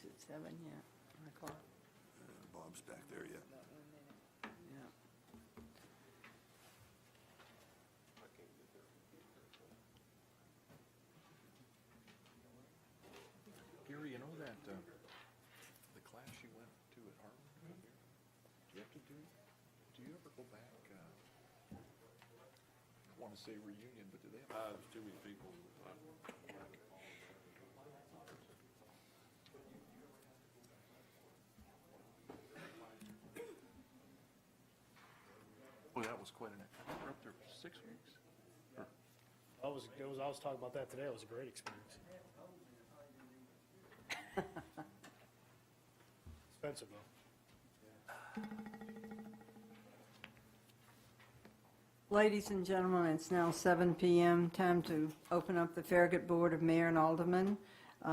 at 7, yeah, 9 o'clock, Bob's back there yet. yeah. Gary, you know that, the class you went to at Harvard, do you have to do you ever go back, I want to say reunion, but do they have? There's too many people. Oh, that was quite an, we're up there for 6 weeks? I was talking about that today. It was a great experience. Expensive though. Ladies and gentlemen, it's now 7 p.m. Time to open up the Farragut Board of Mayor and Aldermen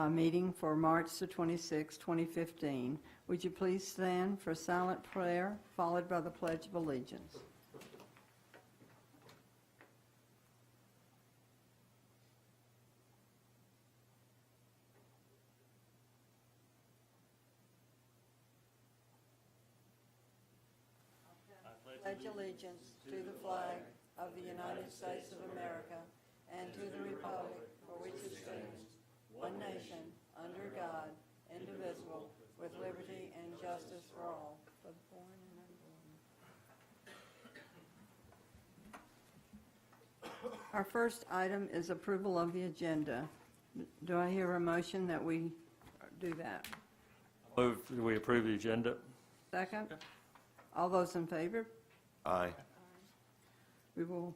meeting for March the 26th, 2015. Would you please stand for a silent prayer followed by the Pledge of Allegiance? Pledge allegiance to the flag of the United States of America and to the republic for which it stands, one nation, under God, indivisible, with liberty and justice for all, for the born and unborn. Our first item is approval of the agenda. Do I hear a motion that we do that? Move that we approve the agenda. Second? All those in favor? Aye. We will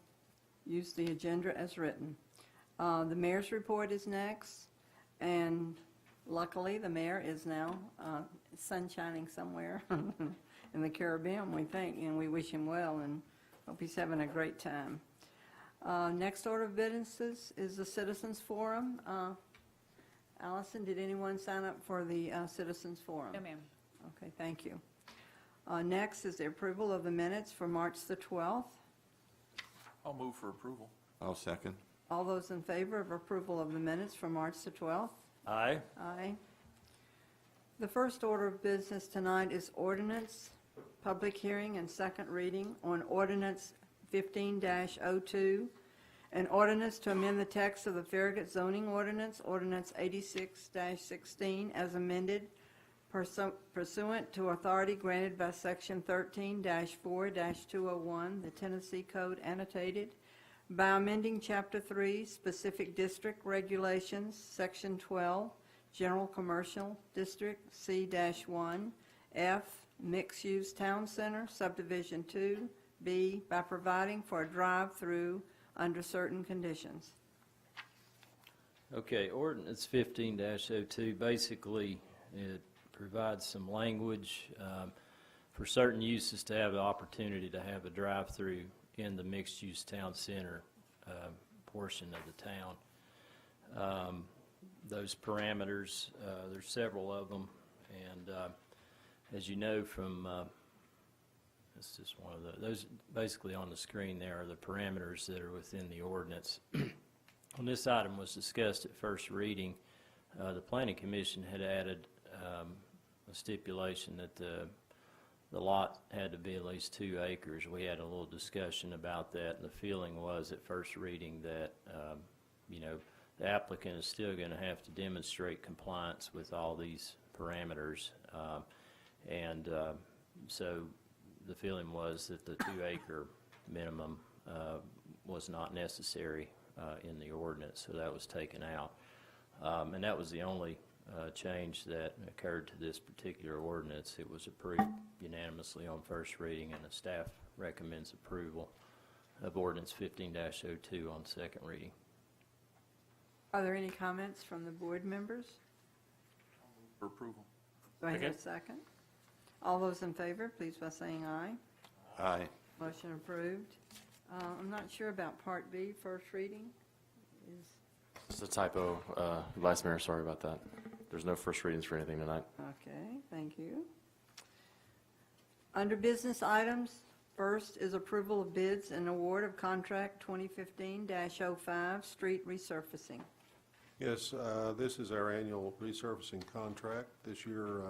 use the agenda as written. The mayor's report is next, and luckily the mayor is now sunshining somewhere in the Caribbean, we think, and we wish him well and hope he's having a great time. Next order of businesses is the Citizens Forum. Allison, did anyone sign up for the Citizens Forum? No, ma'am. Okay, thank you. Next is the approval of the minutes for March the 12th. I'll move for approval. I'll second. All those in favor of approval of the minutes for March the 12th? Aye. Aye. The first order of business tonight is ordinance, public hearing and second reading on Ordinance 15-02, an ordinance to amend the text of the Farragut zoning ordinance, Ordinance 86-16, as amended pursuant to authority granted by Section 13-4-201, the Tennessee Code annotated, by amending Chapter 3, Specific District Regulations, Section 12, General Commercial District, C-1, F, Mixed-Use Town Center, Subdivision 2, B, by providing for a drive-through under certain conditions. Okay, Ordinance 15-02, basically it provides some language for certain uses to have the opportunity to have a drive-through in the mixed-use town center portion of the town. Those parameters, there's several of them, and as you know from, it's just one of those basically on the screen there are the parameters that are within the ordinance. When this item was discussed at first reading, the Planning Commission had added a stipulation that the lot had to be at least 2 acres. We had a little discussion about that, and the feeling was at first reading that, you know, the applicant is still going to have to demonstrate compliance with all these parameters, and so the feeling was that the 2-acre minimum was not necessary in the ordinance, so that was taken out, and that was the only change that occurred to this particular ordinance. It was approved unanimously on first reading, and the staff recommends approval of Ordinance 15-02 on second reading. Are there any comments from the board members? For approval. Do I hear a second? All those in favor, please by saying aye. Aye. Motion approved. I'm not sure about Part B, first reading. It's a typo, Vice Mayor, sorry about that. There's no first readings for anything tonight. Okay, thank you. Under business items, first is approval of bids and award of contract 2015-05, street resurfacing. Yes, this is our annual resurfacing contract. This year,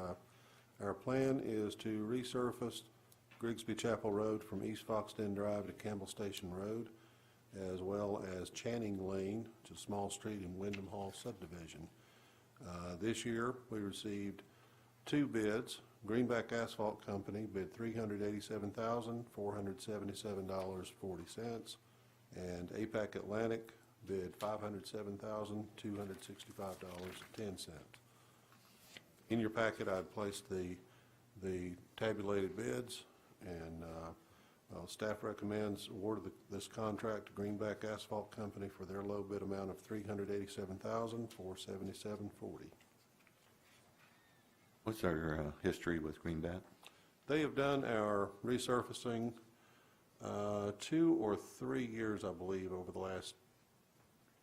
our plan is to resurface Grigsby Chapel Road from East Foxden Drive to Campbell Station Road, as well as Channing Lane, which is a small street in Wyndham Hall subdivision. This year, we received 2 bids. Greenback Asphalt Company bid $387,477.40, and APAC Atlantic bid $507,265.10. In your packet, I've placed the tabulated bids, and staff recommends award of this contract to Greenback Asphalt Company for their low bid amount of $387,477.40. What's our history with Greenback? They have done our resurfacing 2 or 3 years, I believe, over the last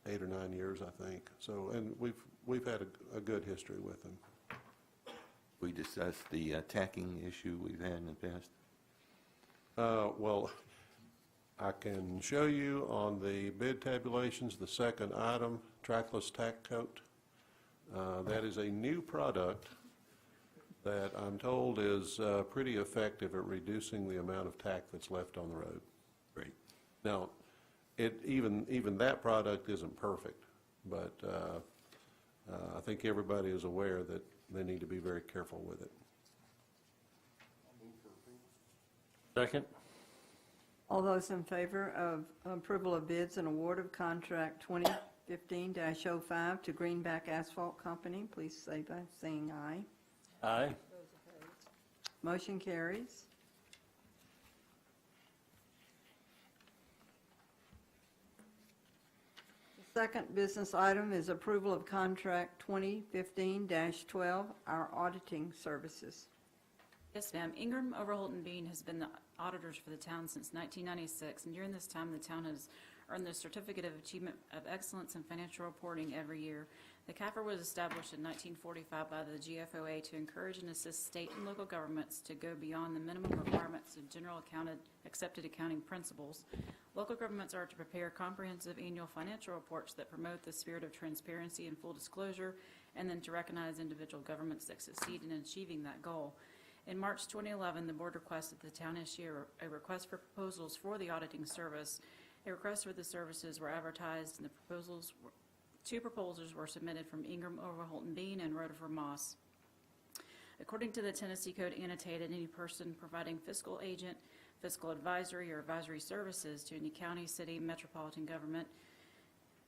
8 or 9 years, I think. So, and we've had a good history with them. We discussed the tacking issue we've had in the past. Well, I can show you on the bid tabulations, the second item, trackless tack coat. That is a new product that I'm told is pretty effective at reducing the amount of tack that's left on the road. Great. Now, even that product isn't perfect, but I think everybody is aware that they need to be very careful with it. Second? All those in favor of approval of bids and award of contract 2015-05 to Greenback Asphalt Company, please say by saying aye. Aye. Motion carries. The second business item is approval of contract 2015-12, our auditing services. Yes, ma'am. Ingram, Overholt, and Bean has been the auditors for the town since 1996, and during this time, the town has earned the Certificate of Achievement of Excellence in Financial Reporting every year. The CAFR was established in 1945 by the GFOA to encourage and assist state and local governments to go beyond the minimum requirements of general accepted accounting principles. Local governments are to prepare comprehensive annual financial reports that promote the spirit of transparency and full disclosure, and then to recognize individual governments that succeed in achieving that goal. In March 2011, the board requested the town issue a request for proposals for the auditing service. A request for the services were advertised, and two proposals were submitted from Ingram, Overholt, and Bean and Rutherford Moss. According to the Tennessee Code annotated, any person providing fiscal agent, fiscal advisory, or advisory services to any county, city, metropolitan government,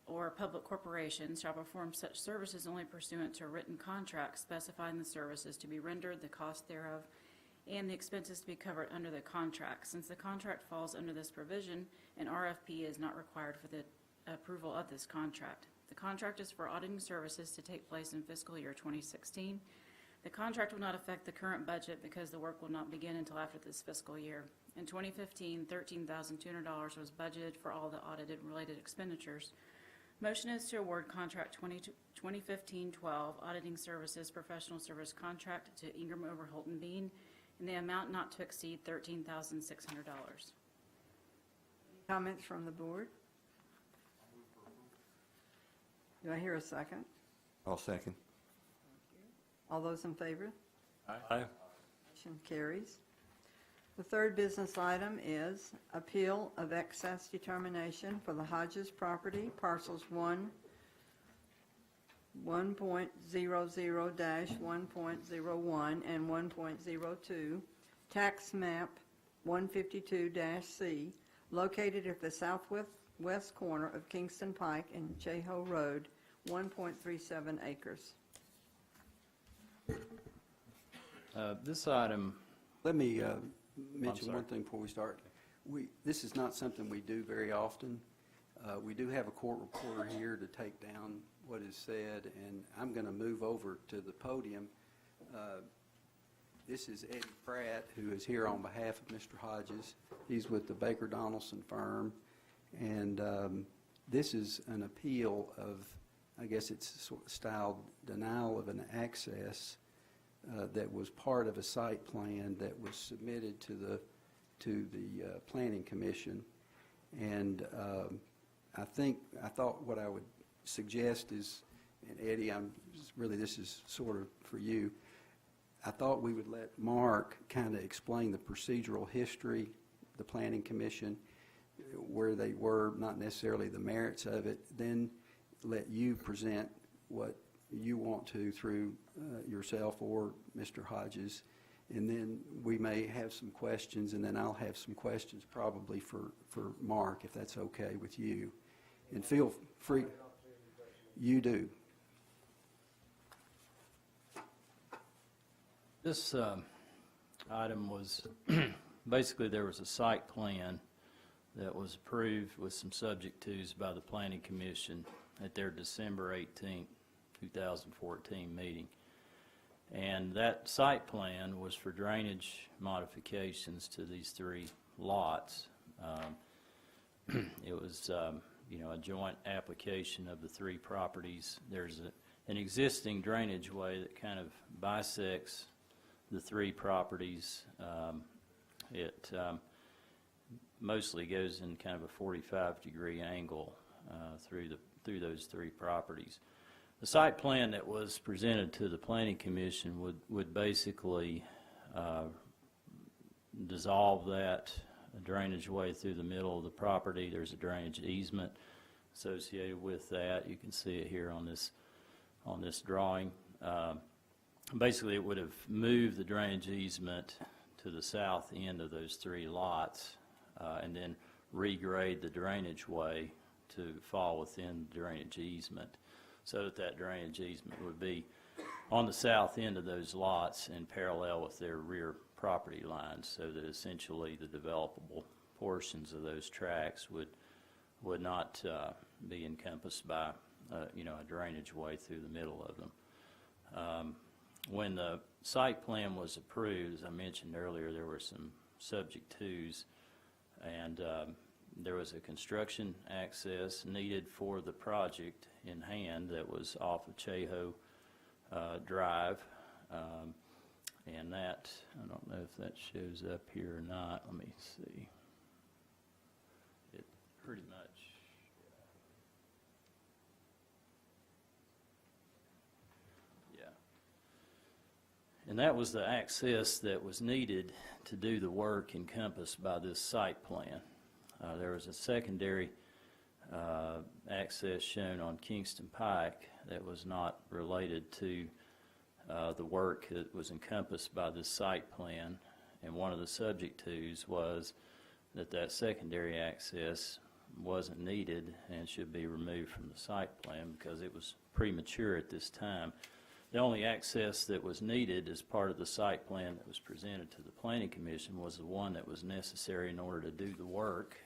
or public corporation shall perform such services only pursuant to a written contract specifying the services to be rendered, the cost thereof, and the expenses to be covered under the contract. Since the contract falls under this provision, an RFP is not required for the approval of this contract. The contract is for auditing services to take place in fiscal year 2016. The contract will not affect the current budget because the work will not begin until after this fiscal year. In 2015, $13,200 was budgeted for all the audited related expenditures. Motion is to award contract 2015-12 auditing services professional service contract to Ingram, Overholt, and Bean in the amount not to exceed $13,600. Comments from the board? Do I hear a second? I'll second. All those in favor? Aye. Motion carries. The third business item is appeal of excess determination for the Hodges property, parcels 1.00-1.01 and 1.02, tax map 152-C, located at the southwest corner of Kingston Pike and Cheho Road, 1.37 acres. This item, Let me mention sorry. one thing before we start. This is not something we do very often. We do have a court reporter here to take down what is said, and I'm going to move over to the podium. This is Eddie Pratt, who is here on behalf of Mr. Hodges. He's with the Baker Donaldson firm, and this is an appeal of, I guess it's sort of styled denial of an access that was part of a site plan that was submitted to the Planning Commission. And I thought what I would suggest is And Eddie, this is sort of for you. I thought we would let Mark kind of explain the procedural history, the Planning Commission, where they were, not necessarily the merits of it, then let you present what you want to through yourself or Mr. Hodges, and then we may have some questions, and then I'll have some questions probably for Mark, if that's okay with you. And feel free. You do. This item was, basically there was a site plan that was approved with some subject tos by the Planning Commission at their December 18, 2014 meeting. And that site plan was for drainage modifications to these 3 lots. It was, a joint application of the 3 properties. There's an existing drainage way that kind of bisects the 3 properties. It mostly goes in kind of a 45-degree angle through those 3 properties. The site plan that was presented to the Planning Commission would basically dissolve that drainage way through the middle of the property. There's a drainage easement associated with that. You can see it here on this drawing. Basically, it would have moved the drainage easement to the south end of those 3 lots and then regrade the drainage way to fall within the drainage easement, so that drainage easement would be on the south end of those lots and parallel with their rear property lines, so that essentially the developable portions of those tracts would not be encompassed by a drainage way through the middle of them. When the site plan was approved, as I mentioned earlier, there were some subject tos, and there was a construction access needed for the project in hand that was off of Cheho Drive, and that, I don't know if that shows up here or not. Let me see. It pretty much, and that was the access that was needed to do the work encompassed by this site plan. There was a secondary access shown on Kingston Pike that was not related to the work that was encompassed by this site plan, and one of the subject tos was that secondary access wasn't needed and should be removed from the site plan because it was premature at this time. The only access that was needed as part of the site plan that was presented to the Planning Commission was the one that was necessary in order to do the work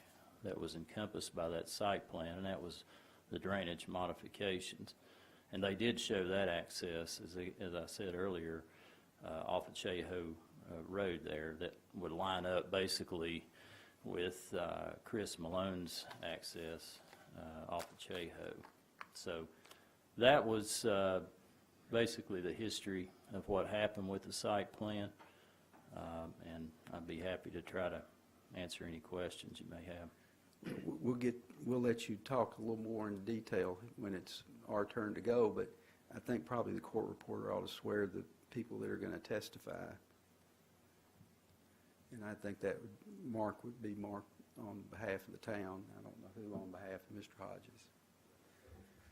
that was encompassed by that site plan, and that was the drainage modifications. And they did show that access, as I said earlier, off of Cheho Road there, that would line up basically with Chris Malone's access off of Cheho. So that was basically the history of what happened with the site plan, and I'd be happy to try to answer any questions you may have. We'll let you talk a little more in detail when it's our turn to go, but I think probably the court reporter ought to swear the people that are going to testify. And I think that Mark would be Mark on behalf of the town. I don't know who on behalf of Mr. Hodges.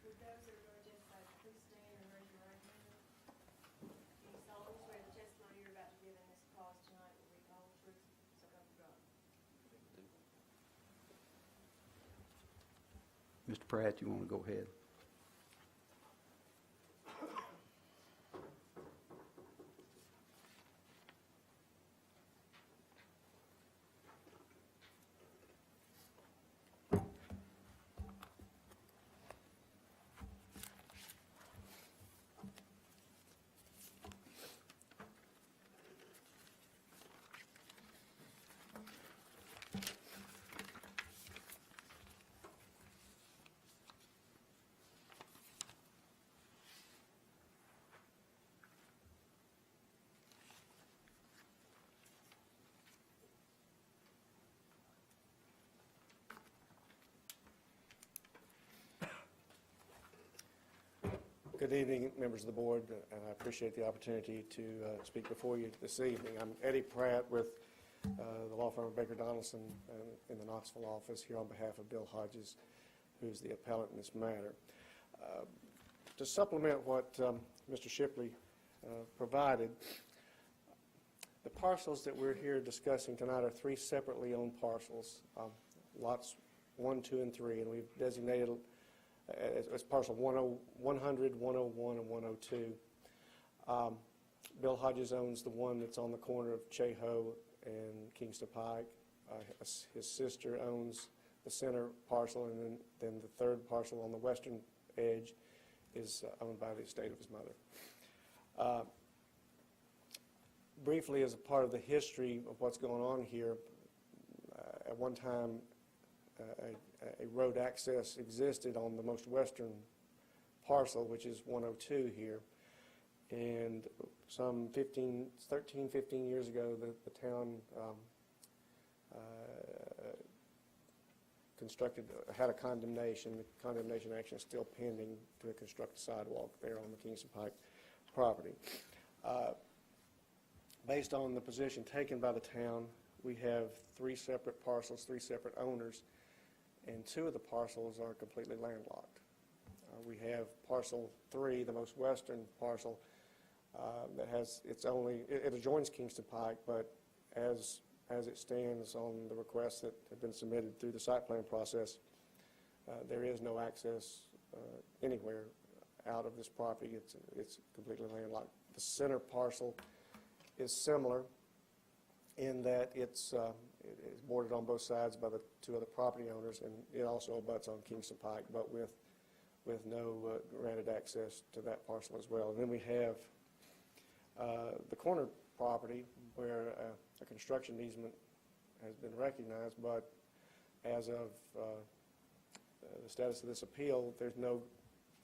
Would those that are going to testify please stand and raise your right hand? Do you solemnly swear the testimony you're about to give in this cause tonight will be the whole truth, so help you God? Mr. Pratt, you want to go ahead? Good evening, members of the board, and I appreciate the opportunity to speak before you this evening. I'm Eddie Pratt with the law firm of Baker Donaldson in the Knoxville office here on behalf of Bill Hodges, who's the appellant in this matter. To supplement what Mr. Shipley provided, the parcels that we're here discussing tonight are three separately owned parcels, lots 1, 2, and 3, and we've designated as parcel 100, 101, and 102. Bill Hodges owns the one that's on the corner of Cheho and Kingston Pike. His sister owns the center parcel, and then the third parcel on the western edge is owned by the estate of his mother. Briefly, as a part of the history of what's going on here, at one time a road access existed on the most western parcel, which is 102 here. And some 13, 15 years ago, the town had a condemnation. The condemnation action is still pending to construct a sidewalk there on the Kingston Pike property. Based on the position taken by the town, we have three separate parcels, three separate owners, and two of the parcels are completely landlocked. We have parcel 3, the most western parcel, that has it adjoins Kingston Pike, but as it stands on the requests that have been submitted through the site plan process, there is no access anywhere out of this property. It's completely landlocked. The center parcel is similar in that it's bordered on both sides by the two other property owners, and it also abuts on Kingston Pike, but with no granted access to that parcel as well. And then we have the corner property where a construction easement has been recognized, but as of the status of this appeal, there's no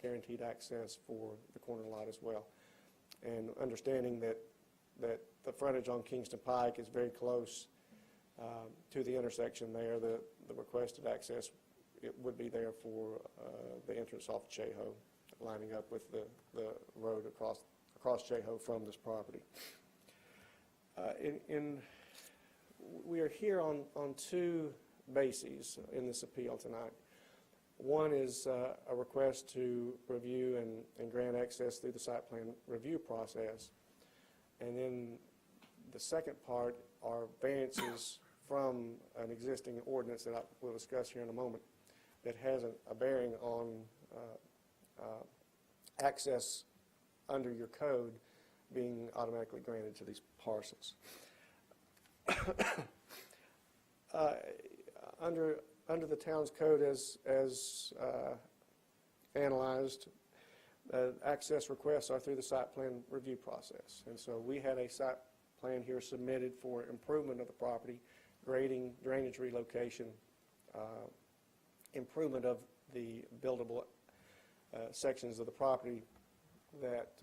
guaranteed access for the corner lot as well. And understanding that the frontage on Kingston Pike is very close to the intersection there, the requested access, it would be there for the entrance off Cheho, lining up with the road across Cheho from this property. We are here on two bases in this appeal tonight. One is a request to review and grant access through the site plan review process. And then the second part are variances from an existing ordinance that I will discuss here in a moment that has a bearing on access under your code being automatically granted to these parcels. Under the town's code as analyzed, access requests are through the site plan review process. And so we had a site plan here submitted for improvement of the property, grading, drainage relocation, improvement of the buildable sections of the property that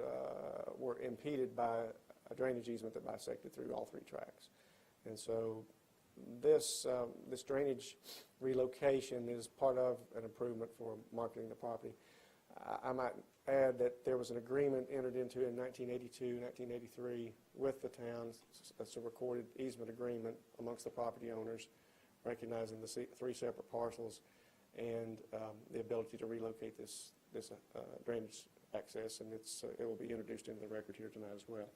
were impeded by a drainage easement that bisected through all three tracks. And so this drainage relocation is part of an improvement for marketing the property. I might add that there was an agreement entered into in 1982, 1983 with the town. It's a recorded easement agreement amongst the property owners, recognizing the three separate parcels and the ability to relocate this drainage access, and it will be introduced into the record here tonight as well.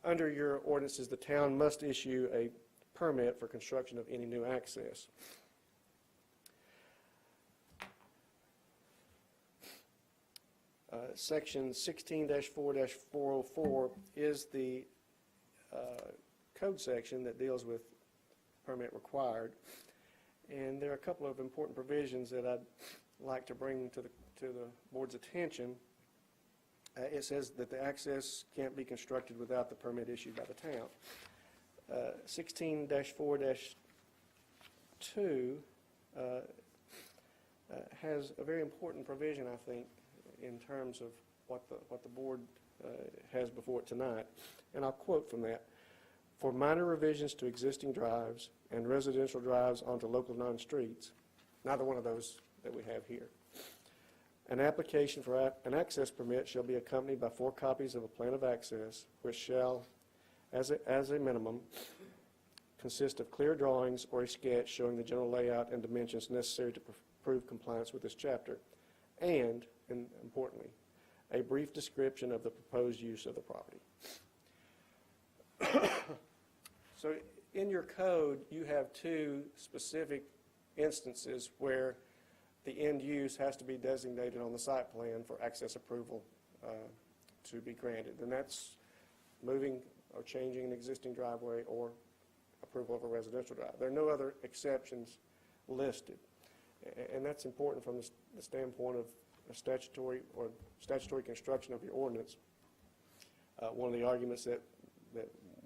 Under your ordinances, the town must issue a permit for construction of any new access. Section 16-4-404 is the code section that deals with permit required, and there are a couple of important provisions that I'd like to bring to the board's attention. It says that the access can't be constructed without the permit issued by the town. 16-4-2 has a very important provision, I think, in terms of what the board has before it tonight. And I'll quote from that. For minor revisions to existing drives and residential drives onto local non-streets, neither one of those that we have here, the town must issue a permit for construction of any new access. Section 16-4-2 An application for an access permit shall be accompanied by 4 copies of a plan of access, which shall, as a minimum, consist of clear drawings or a sketch showing the general layout and dimensions necessary to prove compliance with this chapter, and importantly, a brief description of the proposed use of the property. So in your code, you have 2 specific instances where the end use has to be designated on the site plan for access approval to be granted. And that's moving or changing an existing driveway or approval of a residential drive. There are no other exceptions listed. And that's important from the standpoint of a statutory construction of your ordinance. One of the arguments that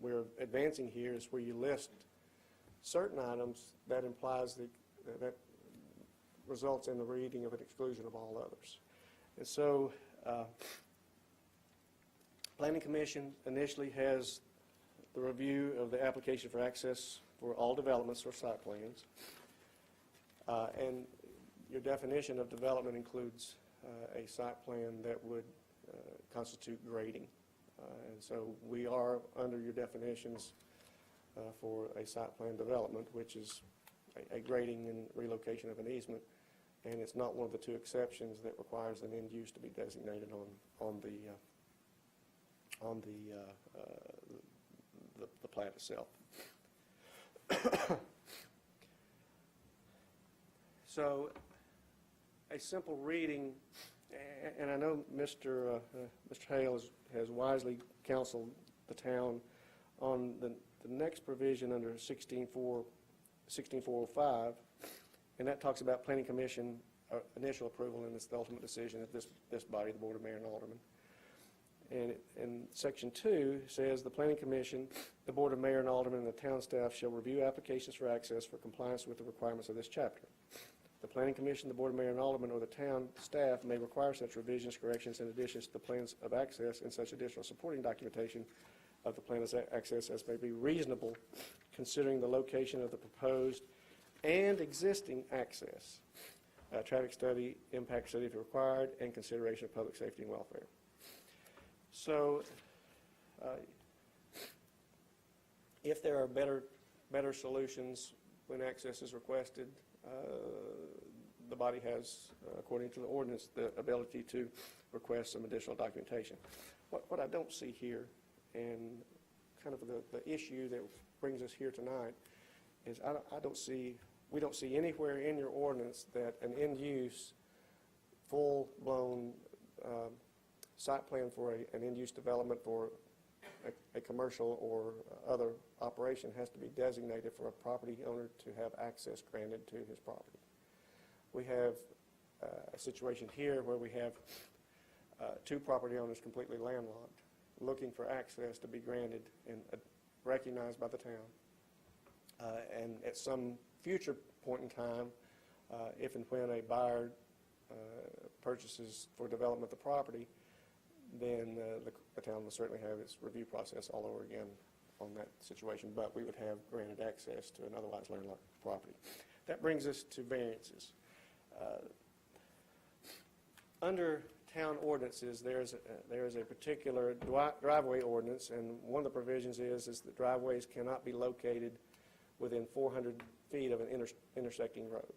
we're advancing here is where you list certain items that implies that results in the reading of an exclusion of all others. And so Planning Commission initially has the review of the application for access for all developments or site plans. And your definition of development includes a site plan that would constitute grading. And so we are under your definitions for a site plan development, which is a grading and relocation of an easement. And it's not one of the 2 exceptions that requires an end use to be designated on the plat itself. So a simple reading, and I know Mr. Hale has wisely counseled the town on the next provision under 16405, and that talks about Planning Commission initial approval, and it's the ultimate decision of this body, the Board of Mayor and Aldermen. And Section 2 says the Planning Commission, the Board of Mayor and Aldermen, and the town staff shall review applications for access for compliance with the requirements of this chapter. The Planning Commission, the Board of Mayor and Aldermen, or the town staff may require such revisions, corrections, and additions to the plans of access and such additional supporting documentation of the plan of access as may be reasonable, considering the location of the proposed and existing access, traffic study, impact study if required, and consideration of public safety and welfare. So if there are better solutions when access is requested, the body has, according to the ordinance, the ability to request some additional documentation. What I don't see here, and kind of the issue that brings us here tonight, is we don't see anywhere in your ordinance that an end-use, full-blown site plan for an end-use development for a commercial or other operation has to be designated for a property owner to have access granted to his property. We have a situation here where we have 2 property owners completely landlocked, looking for access to be granted and recognized by the town. And at some future point in time, if and when a buyer purchases for development of the property, then the town will certainly have its review process all over again on that situation, but we would have granted access to an otherwise landlocked property. That brings us to variances. Under town ordinances, there is a particular driveway ordinance, and one of the provisions is that driveways cannot be located within 400 feet of an intersecting road.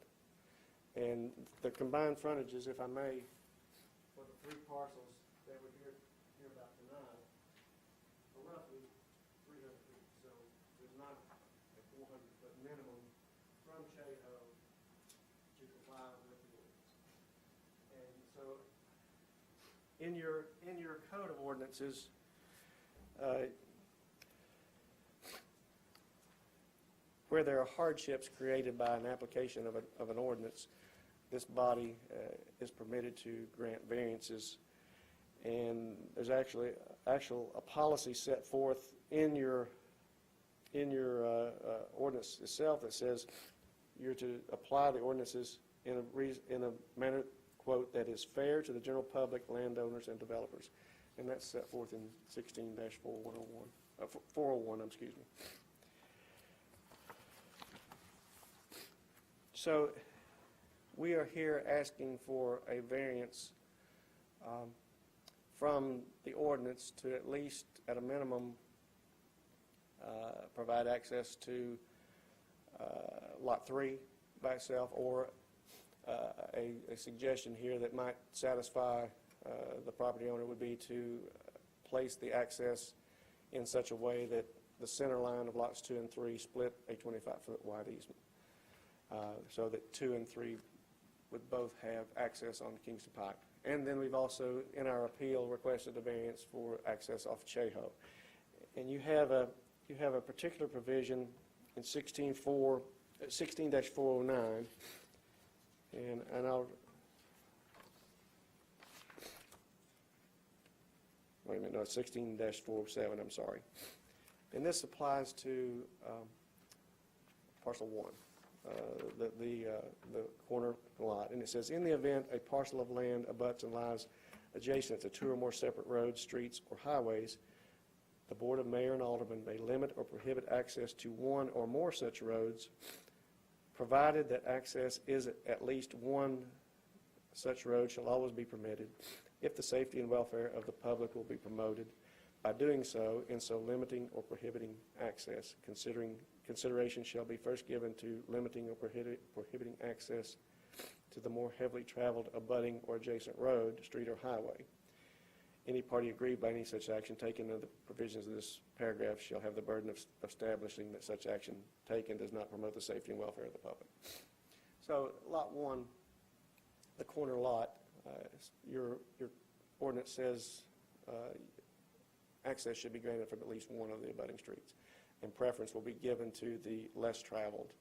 And the combined frontages, if I may, for the 3 parcels that we're here about tonight, are roughly 300 feet. So there's not a 400-foot minimum from Chayho to comply with the ordinance. And so in your code of ordinances, where there are hardships created by an application of an ordinance, this body is permitted to grant variances. And there's actually a policy set forth in your ordinance itself that says you're to apply the ordinances in a manner, quote, that is fair to the general public, landowners, and developers. And that's set forth in 401, excuse me. So We are here asking for a variance from the ordinance to at least, at a minimum, provide access to Lot 3 by itself, or a suggestion here that might satisfy the property owner would be to place the access in such a way that the center line of Lots 2 and 3 split a 25-foot wide easement, so that 2 and 3 would both have access on Kingston Pike. And then we've also, in our appeal, requested a variance for access off Cheho. And you have a particular provision in 16-409, and I'll, wait a minute, no, it's 16-407, I'm sorry. And this applies to parcel 1. The corner lot, and it says, in the event a parcel of land abuts and lies adjacent to 2 or more separate roads, streets, or highways, the Board of Mayor and Aldermen may limit or prohibit access to 1 or more such roads, provided that access is at least 1 such road shall always be permitted, if the safety and welfare of the public will be promoted. By doing so, in so limiting or prohibiting access, consideration shall be first given to limiting or prohibiting access to the more heavily traveled abutting or adjacent road, street, or highway. Any party aggrieved by any such action taken under the provisions of this paragraph shall have the burden of establishing that such action taken does not promote the safety and welfare of the public. So Lot 1, the corner lot, your ordinance says access should be granted from at least one of the abutting streets, and preference will be given to the less traveled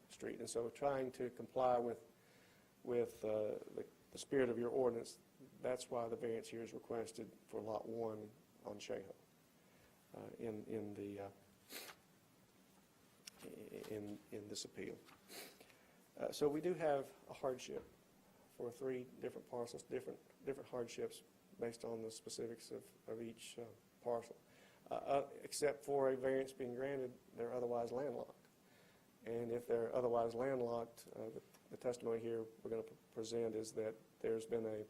street. And so trying to comply with the spirit of your ordinance, that's why the variance here is requested for Lot 1 on Cheho in this appeal. So we do have a hardship for 3 different parcels, different hardships based on the specifics of each parcel. Except for a variance being granted, they're otherwise landlocked. And if they're otherwise landlocked, the testimony here we're going to present is that there's been a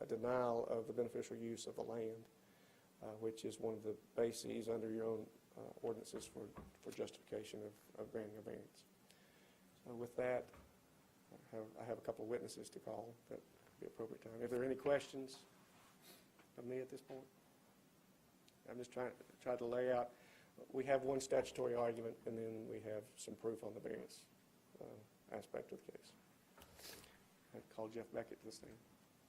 denial of the beneficial use of the land, which is one of the bases under your own ordinances for justification of granting a variance. So with that, I have a couple of witnesses to call. That would be appropriate time. If there are any questions of me at this point? I'm just trying to lay out. We have one statutory argument, and then we have some proof on the variance aspect of the case. I'd call Jeff Beckett to the stand.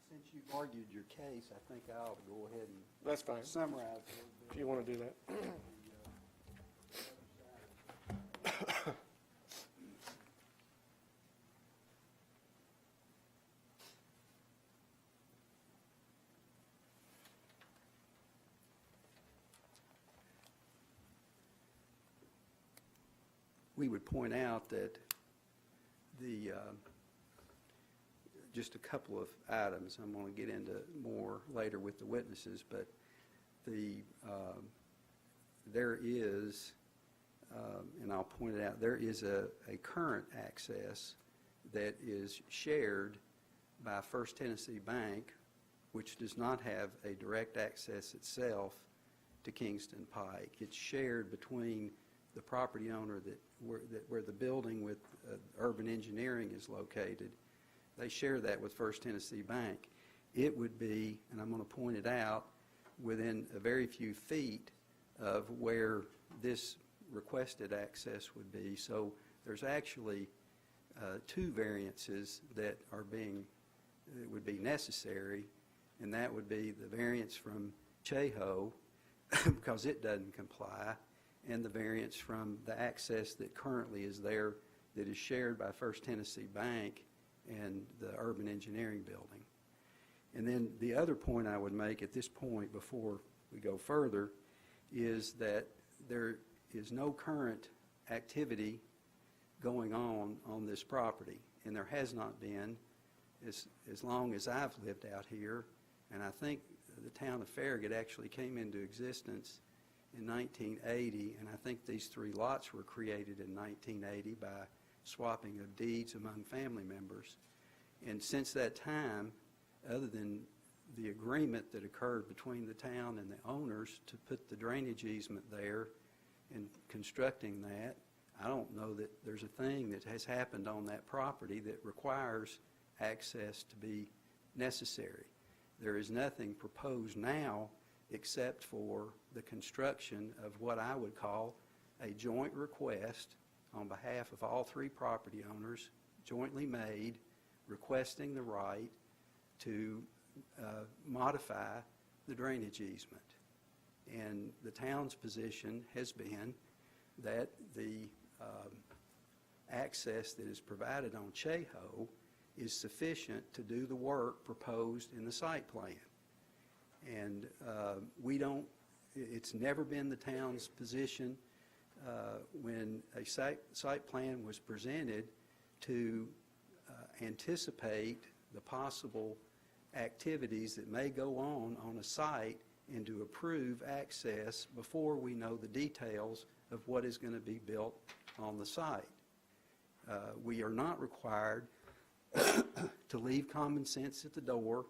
Since you've argued your case, I think I ought to go ahead and That's fine. summarize a little bit. If you want to do that. We would point out that just a couple of items, I'm going to get into more later with the witnesses, but there is, and I'll point it out, there is a current access that is shared by First Tennessee Bank, which does not have a direct access itself to Kingston Pike. It's shared between the property owner where the building with urban engineering is located. They share that with First Tennessee Bank. It would be, and I'm going to point it out, within a very few feet of where this requested access would be. So there's actually 2 variances that would be necessary, and that would be the variance from Cheho because it doesn't comply, and the variance from the access that currently is there that is shared by First Tennessee Bank and the urban engineering building. And then the other point I would make at this point before we go further is that there is no current activity going on this property, and there has not been as long as I've lived out here. And I think the town of Farragut actually came into existence in 1980, and I think these 3 lots were created in 1980 by swapping of deeds among family members. And since that time, other than the agreement that occurred between the town and the owners to put the drainage easement there and constructing that, I don't know that there's a thing that has happened on that property that requires access to be necessary. There is nothing proposed now except for the construction of what I would call a joint request on behalf of all three property owners, jointly made, requesting the right to modify the drainage easement. And the town's position has been that the access that is provided on Cheho is sufficient to do the work proposed in the site plan. And it's never been the town's position when a site plan was presented to anticipate the possible activities that may go on a site and to approve access before we know the details of what is going to be built on the site. We are not required to leave common sense at the door.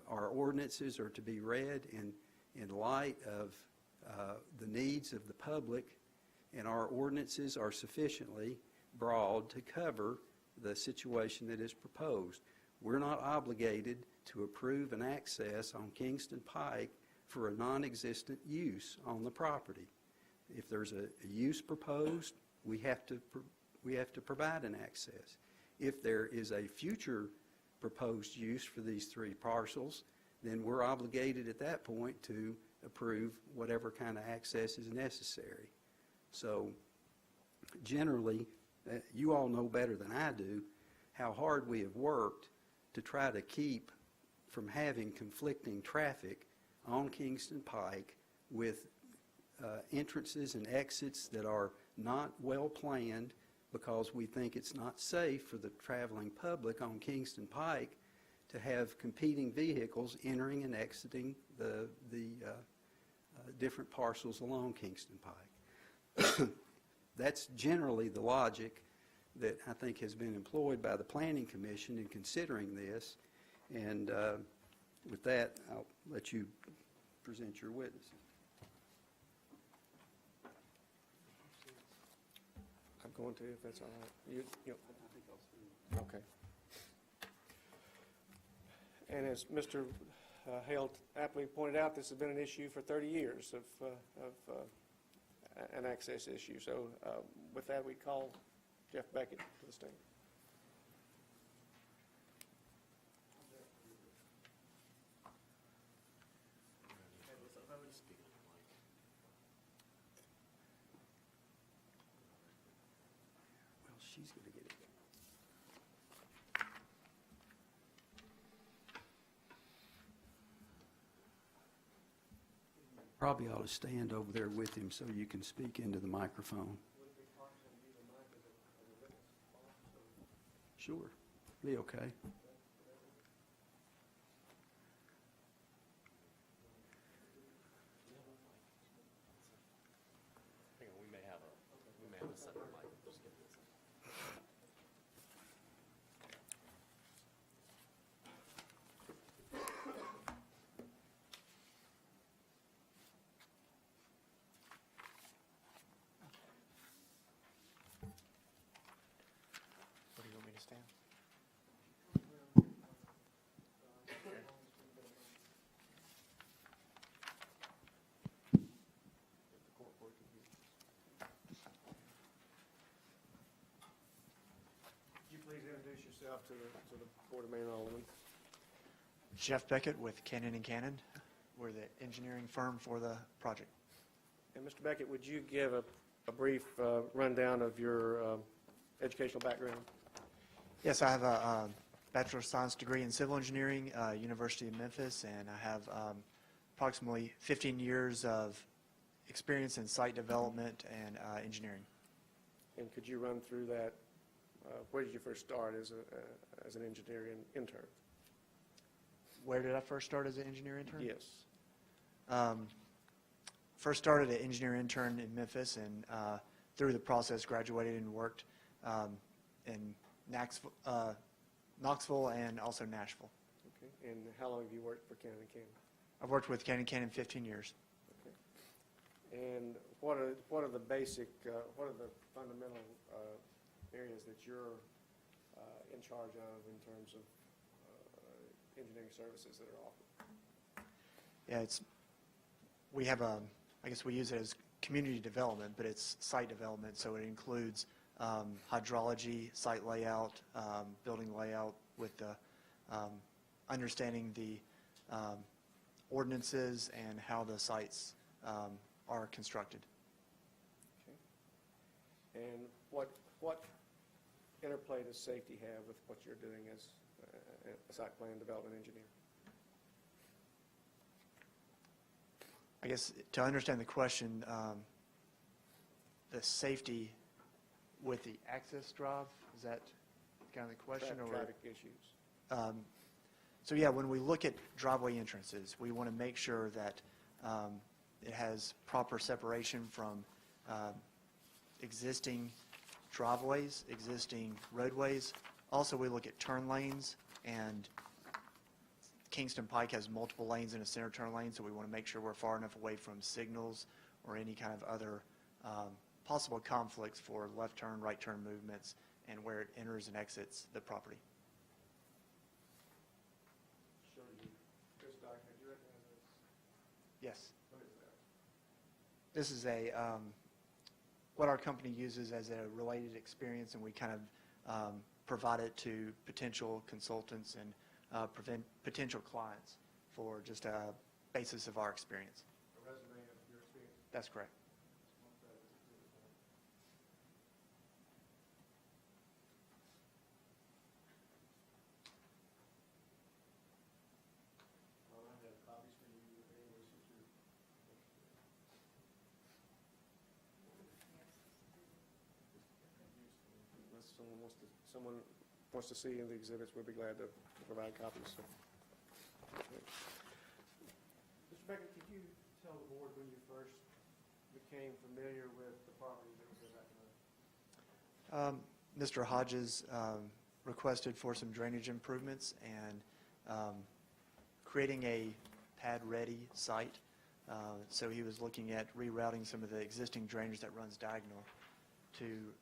Our ordinances are to be read in light of the needs of the public, and our ordinances are sufficiently broad to cover the situation that is proposed. We're not obligated to approve an access on Kingston Pike for a non-existent use on the property. If there's a use proposed, we have to provide an access. If there is a future proposed use for these three parcels, then we're obligated at that point to approve whatever kind of access is necessary. So generally, you all know better than I do how hard we have worked to try to keep from having conflicting traffic on Kingston Pike with entrances and exits that are not well planned, because we think it's not safe for the traveling public on Kingston Pike to have competing vehicles entering and exiting the different parcels along Kingston Pike. That's generally the logic that I think has been employed by the Planning Commission in considering this. And with that, I'll let you present your witnesses. I'm going to, if that's all right. Okay. And as Mr. Hale aptly pointed out, this has been an issue for 30 years of an access issue. So with that, we call Jeff Beckett to the stand. Well, she's going to get it. Probably ought to stand over there with him so you can speak into the microphone. Sure, be okay. Hang on, we may have a separate mic. Just give this. Where do you want me to stand? Could you please introduce yourself to the Board of Mayor and Alderman? Jeff Beckett with Cannon and Cannon. We're the engineering firm for the project. And Mr. Beckett, would you give a brief rundown of your educational background? Yes, I have a Bachelor of Science degree in Civil Engineering, University of Memphis, and I have approximately 15 years of experience in site development and engineering. And could you run through that? Where did you first start as an engineering intern? Where did I first start as an engineer intern? Yes. First started an engineer intern in Memphis, and through the process graduated and worked in Knoxville and also Nashville. Okay, and how long have you worked for Cannon Cannon? I've worked with Cannon Cannon 15 years. Okay. And what are the basic, what are the fundamental areas that you're in charge of in terms of engineering services that are offered? Yeah, we have I guess we use it as community development, but it's site development, so it includes hydrology, site layout, building layout with the understanding the ordinances and how the sites are constructed. Okay. And what interplay does safety have with what you're doing as a site plan development engineer? I guess to understand the question, the safety with the access drive, is that kind of the question? Traffic issues. So yeah, when we look at driveway entrances, we want to make sure that it has proper separation from existing driveways, existing roadways. Also, we look at turn lanes, and Kingston Pike has multiple lanes in a center turn lane, so we want to make sure we're far enough away from signals or any kind of other possible conflicts for left turn, right turn movements, and where it enters and exits the property. Sure. This document, you recognize this? Yes. What is that? This is what our company uses as a related experience, and we kind of provide it to potential consultants and potential clients for just a basis of our experience. A resume of your experience? That's correct. I have copies for you anyway, since you're unless someone wants to see in the exhibits, we'd be glad to provide copies. So. Okay. Mr. Beckett, could you tell the board when you first became familiar with the property that was there back in the Mr. Hodges requested for some drainage improvements and creating a pad-ready site. So he was looking at rerouting some of the existing drainage that runs diagonal to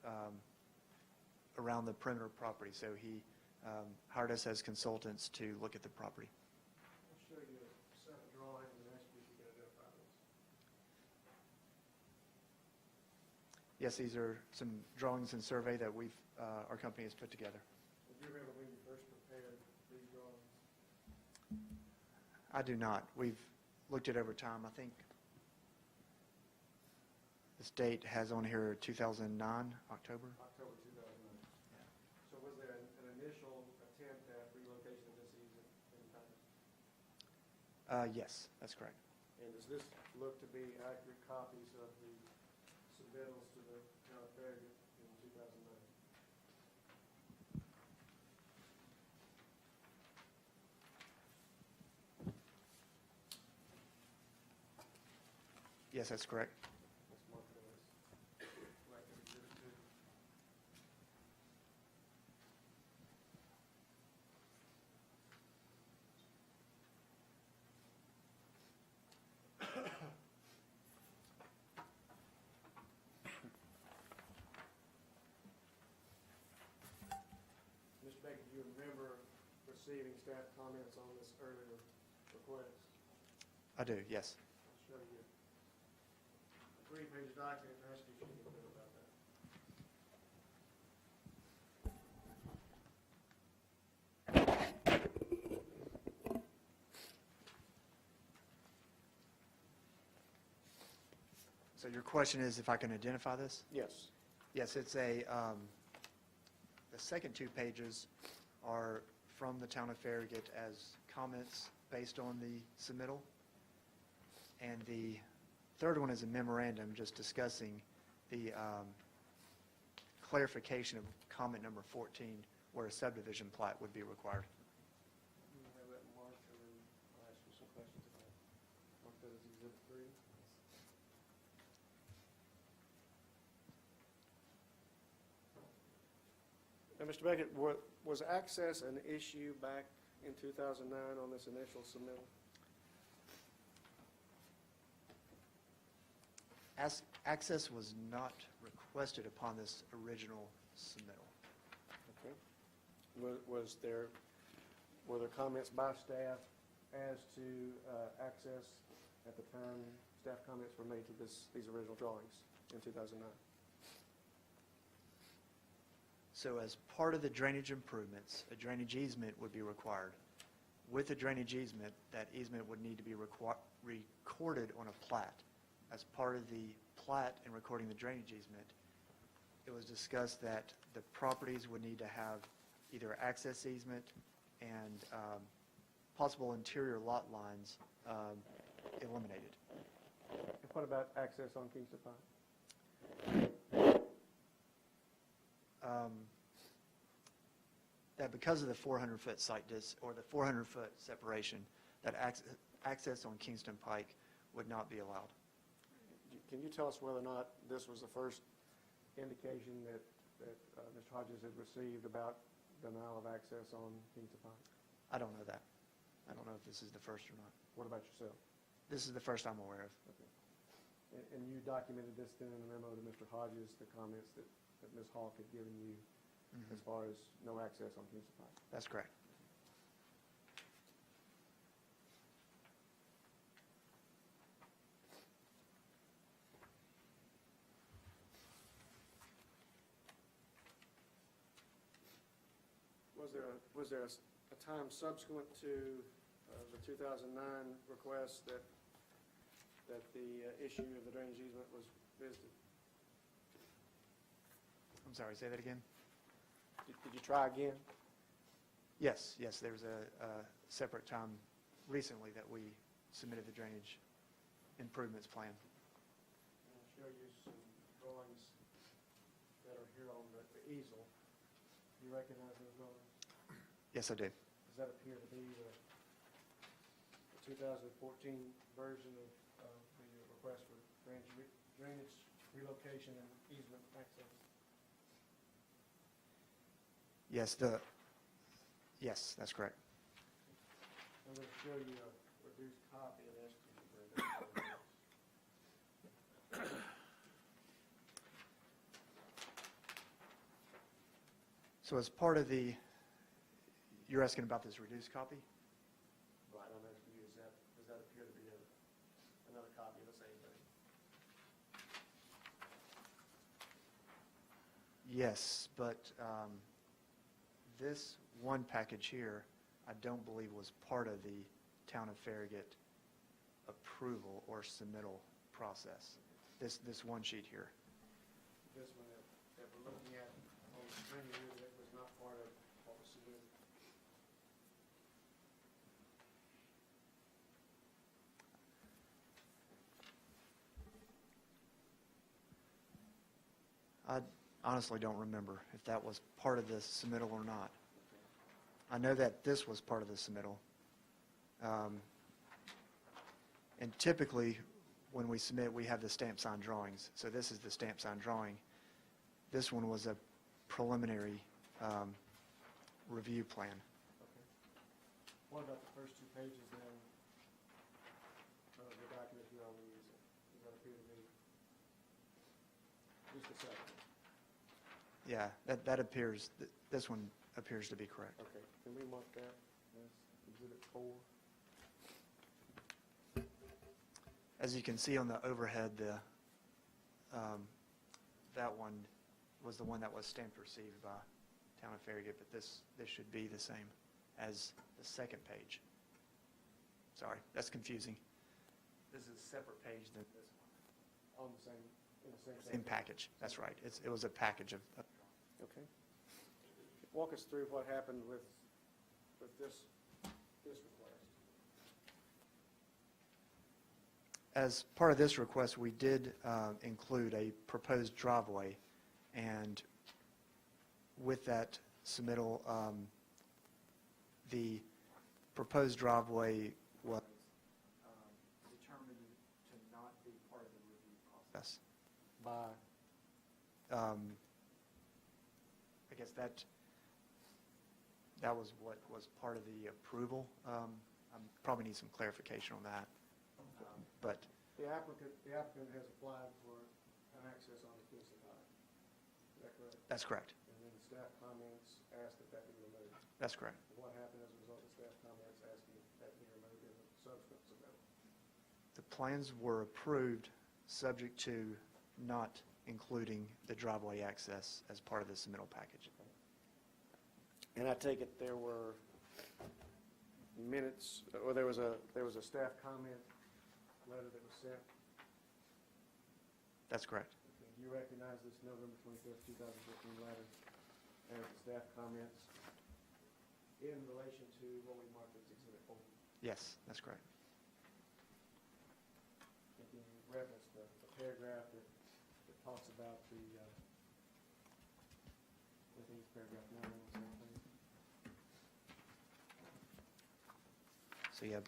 around the perimeter property. So he hired us as consultants to look at the property. I'll show you a set of drawings and ask you if you can identify those. Yes, these are some drawings and survey that our company has put together. Do you remember when you first prepared these drawings? I do not. We've looked at over time. I think this date has on here 2009, October. October 2009. So was there an initial attempt at relocation of this easement any time? Yes, that's correct. And does this look to be accurate copies of the submittals to the town of Farragut in 2009? Yes, that's correct. Let's mark it as collective exhibit 2. Mr. Baker, do you remember receiving staff comments on this earlier request? I do, yes. I'll show you a 3-page document and ask you if you can know about that. So your question is if I can identify this? Yes. Yes, it's the second 2 pages are from the town of Farragut as comments based on the submittal. And the third one is a memorandum just discussing the clarification of comment number 14, where a subdivision plat would be required. You have that marked, and then I'll ask you some questions about it. Mark that as exhibit 3. Now, Mr. Beckett, was access an issue back in 2009 on this initial submittal? Access was not requested upon this original submittal. Okay. Were there comments by staff as to access at the time staff comments were made to these original drawings in 2009? So as part of the drainage improvements, a drainage easement would be required. With a drainage easement, that easement would need to be recorded on a plat. As part of the plat and recording the drainage easement, it was discussed that the properties would need to have either access easement and possible interior lot lines eliminated. And what about access on Kingston Pike? That because of the 400-foot site or the 400-foot separation, that access on Kingston Pike would not be allowed. Can you tell us whether or not this was the first indication that Mr. Hodges had received about denial of access on Kingston Pike? I don't know that. I don't know if this is the first or not. What about yourself? This is the first I'm aware of. Okay. And you documented this then in a memo to Mr. Hodges, the comments that Ms. Hawk had given you as far as no access on Kingston Pike? That's correct. Was there a time subsequent to the 2009 request that the issue of the drainage easement was visited? I'm sorry, say that again? Did you try again? Yes, there was a separate time recently that we submitted the drainage improvements plan. I'll show you some drawings that are here on the easel. Do you recognize those drawings? Yes, I do. Does that appear to be the 2014 version of the request for drainage relocation and easement access? Yes, that's correct. I'm going to show you a reduced copy of this. So as part of you're asking about this reduced copy? Right, I'm asking you, does that appear to be another copy of the same thing? Yes, but this one package here, I don't believe was part of the Town of Farragut approval or submittal process. This one sheet here. This one that we're looking at on the screen here, that was not part of what was submitted. I honestly don't remember if that was part of the submittal or not. I know that this was part of the submittal. And typically, when we submit, we have the stamp sign drawings. So this is the stamp sign drawing. This one was a preliminary review plan. Okay. What about the first two pages then of the document here on the easel? Does that appear to be just a second? Yeah, that appears, this one appears to be correct. Okay, can we mark that as Exhibit 4? As you can see on the overhead, that one was the one that was stamped received by Town of Farragut, but this should be the same as the second page. Sorry, that's confusing. This is a separate page than this one. On the same, in the same. Same package, that's right. It was a package of. Okay. Walk us through what happened with this request. As part of this request, we did include a proposed driveway, and with that submittal, the proposed driveway was determined to not be part of the review process. By? I guess That was what was part of the approval. I probably need some clarification on that. But The applicant has applied for an access on the Kingston Pike. Is that correct? that's correct. And then the staff comments asked that that be removed. That's correct. And what happened as a result of staff comments asking that be removed in the subsequent submittal? The plans were approved subject to not including the driveway access as part of the submittal package. And I take it there were minutes, or there was a staff comment letter that was sent? That's correct. Okay, do you recognize this November 25th, 2015 letter as the staff comments in relation to what we marked as Exhibit 4? Yes, that's correct. And can you reference the paragraph that talks about the, I think it's paragraph 9 on the same page. So you have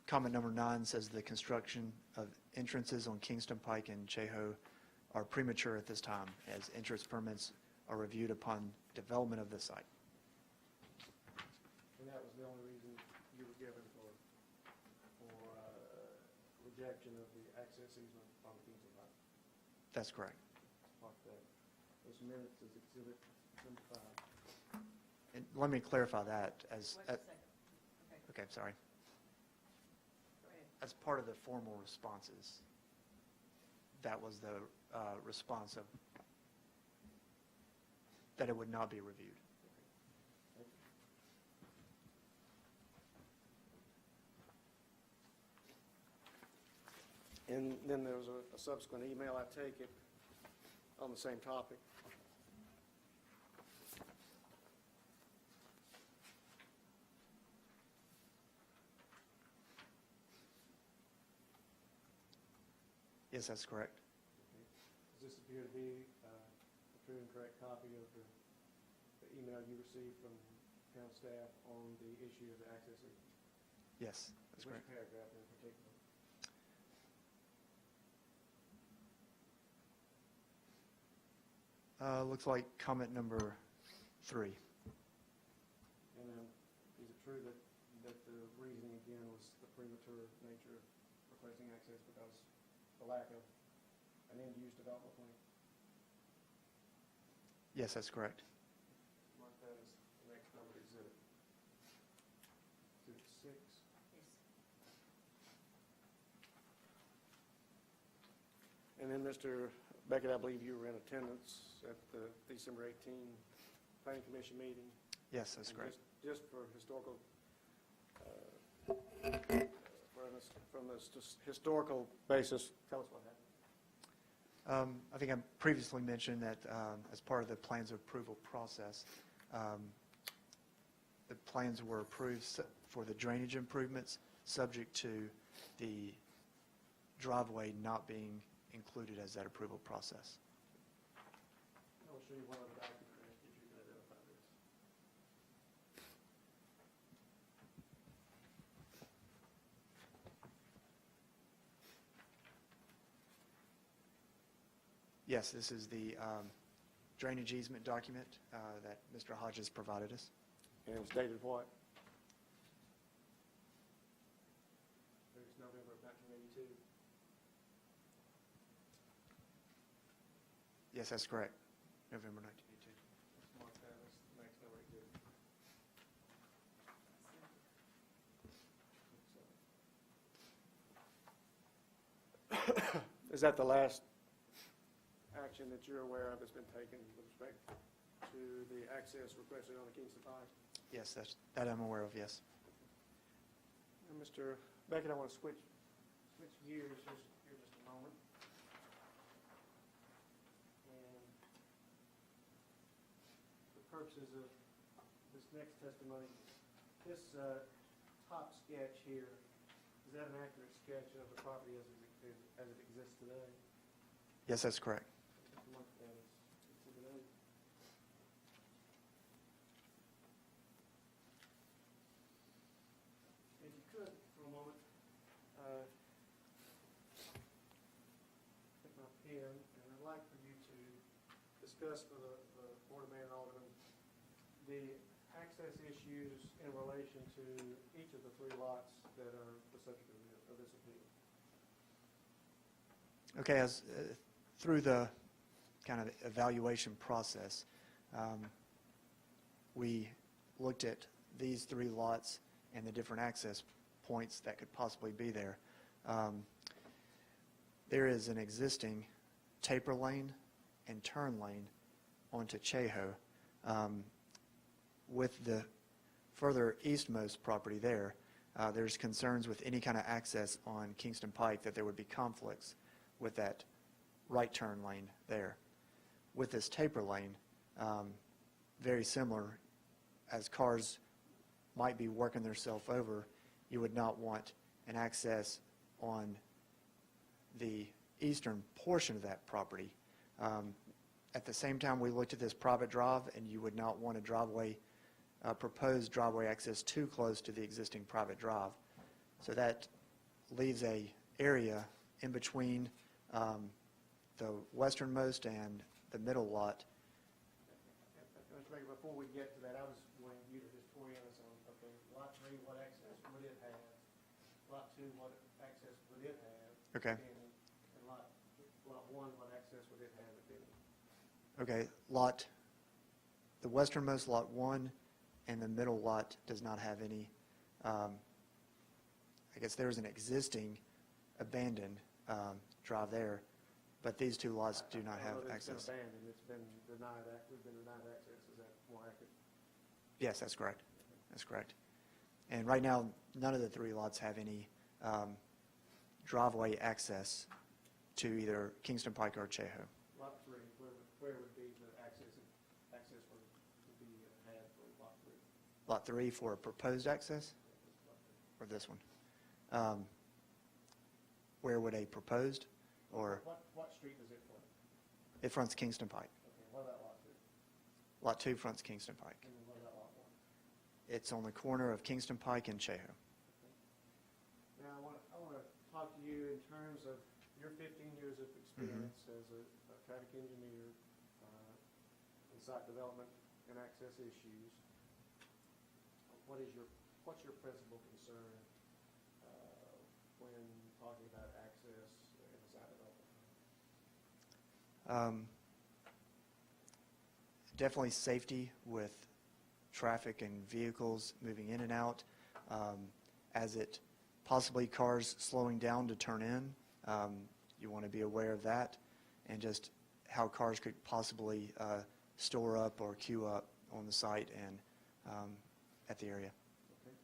comment number 9 says the construction of entrances on Kingston Pike and Cheho are premature at this time, as entrance permits are reviewed upon development of the site. And that was the only reason you were given for rejection of the access easement on the Kingston Pike. That's correct. Mark that. Those minutes as Exhibit number 5. And let me clarify that as, Wait a second. Okay, okay, sorry. go ahead. As part of the formal responses, that was the response of, that it would not be reviewed. And then there was a subsequent email, I take it, on the same topic. Yes, that's correct. Does this appear to be a true and correct copy of the email you received from town staff on the issue of the access easement? Yes, that's Which correct. paragraph in particular? Looks like comment number 3. And then, is it true that the reasoning again was the premature nature of requesting access because the lack of an end-use development plan? Yes, that's correct. Mark that as the next numbered exhibit. Exhibit 6. And then, Mr. Beckett, I believe you were in attendance at the December 18 Planning Commission meeting. Yes, that's And correct. Just for historical, from this just historical basis, tell us what happened. I think I previously mentioned that as part of the plans approval process, the plans were approved for the drainage improvements, subject to the driveway not being included as that approval process. I will show you one other document if you can identify this. Yes, this is the drainage easement document that Mr. Hodges provided us. And it's dated what? It's November of 1982. Yes, that's correct. November 1982. Let's mark that as the next number exhibit. Is that the last action that you're aware of that's been taken with respect to the access requested on the Kingston Pike? Yes, that I'm aware of, yes. And Mr. Beckett, I want to switch gears here just a moment. And for the purposes of this next testimony, this top sketch here, is that an accurate sketch of the property as it exists today? Yes, that's correct. Mark that as Exhibit 8. If you could, for a moment, take my pen, and I'd like for you to discuss for the Board of Mayor and Alderman the access issues in relation to each of the 3 lots that are the subject of this appeal. Okay, as through the kind of evaluation process, we looked at these 3 lots and the different access points that could possibly be there. There is an existing taper lane and turn lane onto Cheho. With the further eastmost property there, there's concerns with any kind of access on Kingston Pike that there would be conflicts with that right turn lane there. With this taper lane, very similar, as cars might be working themselves over, you would not want an access on the eastern portion of that property. At the same time, we looked at this private drive, and you would not want a driveway, proposed driveway access too close to the existing private drive. So that leaves a area in between the westernmost and the middle lot. Mr. Baker, before we get to that, I was wanting you to just orient us on, okay, lot 3, what access would it have? Lot 2, what access would it have? Okay. And lot 1, what access would it have, if any? Okay, the westernmost lot 1 and the middle lot does not have any, I guess there's an existing abandoned drive there, but these 2 lots do not have access. It's been abandoned, it's been denied, we've been denied access, is that more accurate? Yes, that's correct. That's correct. And right now, none of the 3 lots have any driveway access to either Kingston Pike or Cheho. Lot 3, where would be the access would be had for lot 3? Lot 3 for proposed access, or this one? Where would a proposed, or What street does it front? it fronts Kingston Pike? Okay, what about lot 2? Lot 2 fronts Kingston Pike. And then what about lot 1? It's on the corner of Kingston Pike and Cheho. Now, I want to talk to you in terms of your 15 years of experience as a traffic engineer in site development and access issues. What's your principal concern when talking about access in site development? Definitely safety with traffic and vehicles moving in and out. As it possibly cars slowing down to turn in, you want to be aware of that, and just how cars could possibly store up or queue up on the site and at the area. Okay.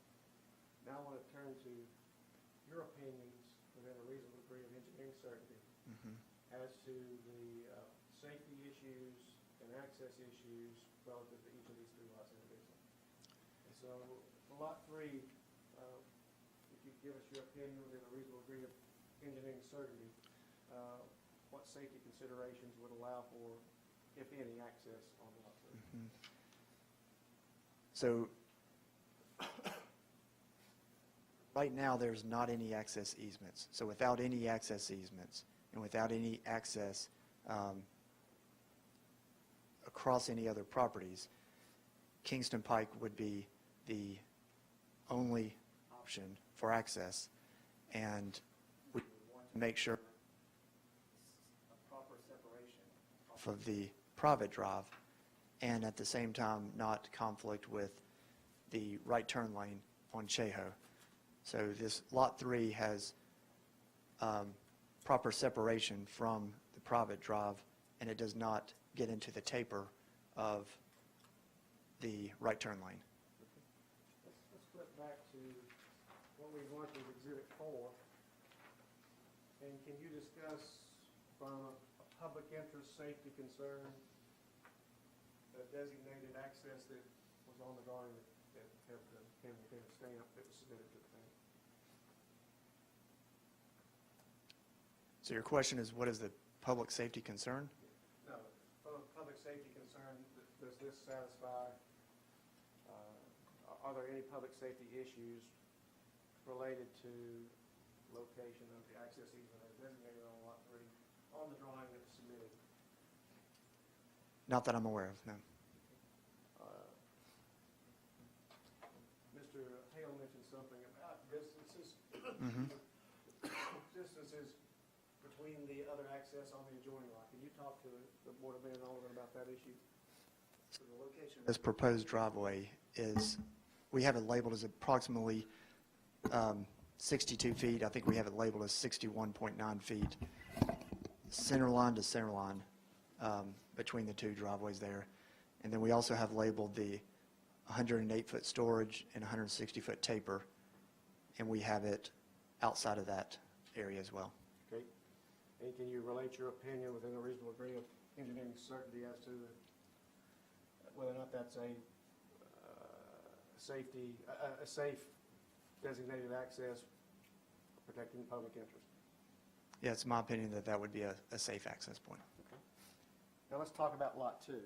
Now I want to turn to your opinions within a reasonable degree of engineering certainty as to the safety issues and access issues relative to each of these 3 lots individually. And so for lot 3, if you give us your opinion within a reasonable degree of engineering certainty, what safety considerations would allow for, if any, access on lot 3? So right now, there's not any access easements. So without any access easements and without any access across any other properties, Kingston Pike would be the only option for access, and we want to make sure a proper separation off of the private drive, and at the same time not conflict with the right turn lane on Cheho. So this lot 3 has proper separation from the private drive, and it does not get into the taper of the right turn lane. Let's flip back to what we've marked as Exhibit 4. And can you discuss from a public interest safety concern the designated access that was on the drawing that had the Camden stamp that was submitted to the town? So your question is, what is the public safety concern? No, from a public safety concern, does this satisfy, are there any public safety issues related to location of the access easement as designated on lot 3 on the drawing that was submitted? Not that I'm aware of, no. Distances between the other access on the adjoining lot. Can you talk to the Board of Mayor and Alderman about that issue? So the location of this proposed driveway is, we have it labeled as approximately 62 feet. I think we have it labeled as 61.9 feet, center line to center line, between the two driveways there. And then we also have labeled the 108-foot storage and 160-foot taper, and we have it outside of that area as well. Okay. And can you relate your opinion within a reasonable degree of engineering certainty as to whether or not that's a safe designated access protecting the public interest? Yeah, it's my opinion that that would be a safe access point. Okay. Now let's talk about Lot 2, and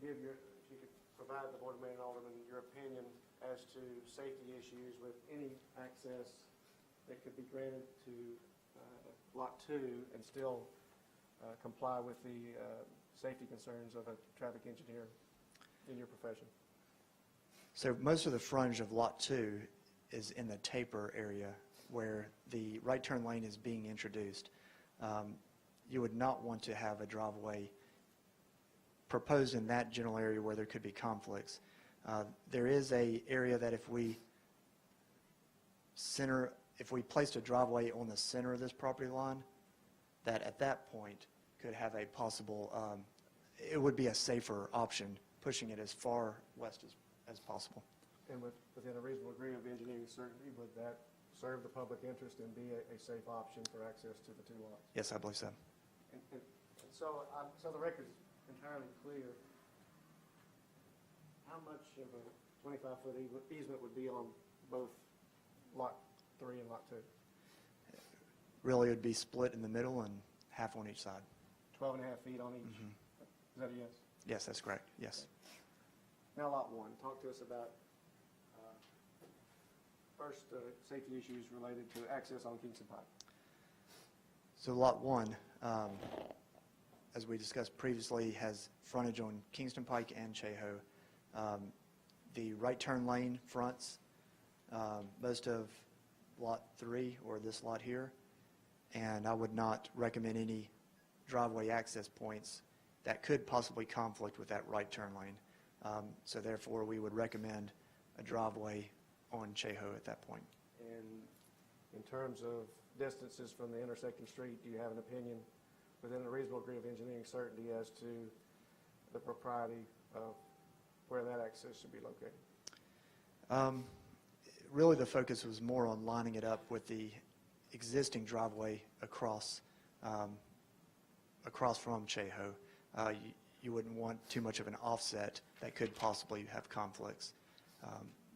if you could provide the Board of Mayor and Alderman your opinion as to safety issues with any access that could be granted to Lot 2 and still comply with the safety concerns of a traffic engineer in your profession. So most of the frontage of Lot 2 is in the taper area where the right turn lane is being introduced. You would not want to have a driveway proposed in that general area where there could be conflicts. There is a area that if we placed a driveway on the center of this property line, that at that point could have a possible, it would be a safer option, pushing it as far west as possible. And within a reasonable degree of engineering certainty, would that serve the public interest and be a safe option for access to the two lots? Yes, I believe so. And so the record's entirely clear. How much of a 25-foot easement would be on both Lot 3 and Lot 2? Really, it would be split in the middle and half on each side. 12 and a half feet on each? Is that a yes? Yes, that's correct, yes. Now Lot 1, talk to us about first safety issues related to access on Kingston Pike. So Lot 1, as we discussed previously, has frontage on Kingston Pike and Cheho. The right turn lane fronts most of Lot 3, or this lot here, and I would not recommend any driveway access points that could possibly conflict with that right turn lane. So therefore, we would recommend a driveway on Cheho at that point. And in terms of distances from the intersecting street, do you have an opinion within a reasonable degree of engineering certainty as to the propriety of where that access should be located? Really, the focus was more on lining it up with the existing driveway across from Cheho. You wouldn't want too much of an offset that could possibly have conflicts.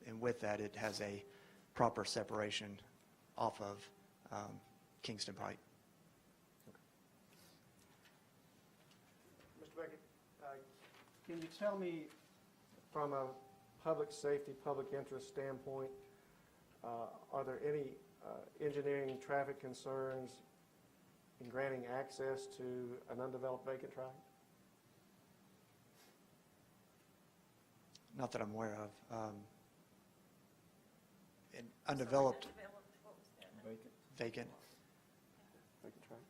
And with that, it has a proper separation off of Kingston Pike. Mr. Beckett, can you tell me, from a public safety, public interest standpoint, are there any engineering traffic concerns in granting access to an undeveloped vacant tract? Not that I'm aware of. An undeveloped vacant, Vacant tract?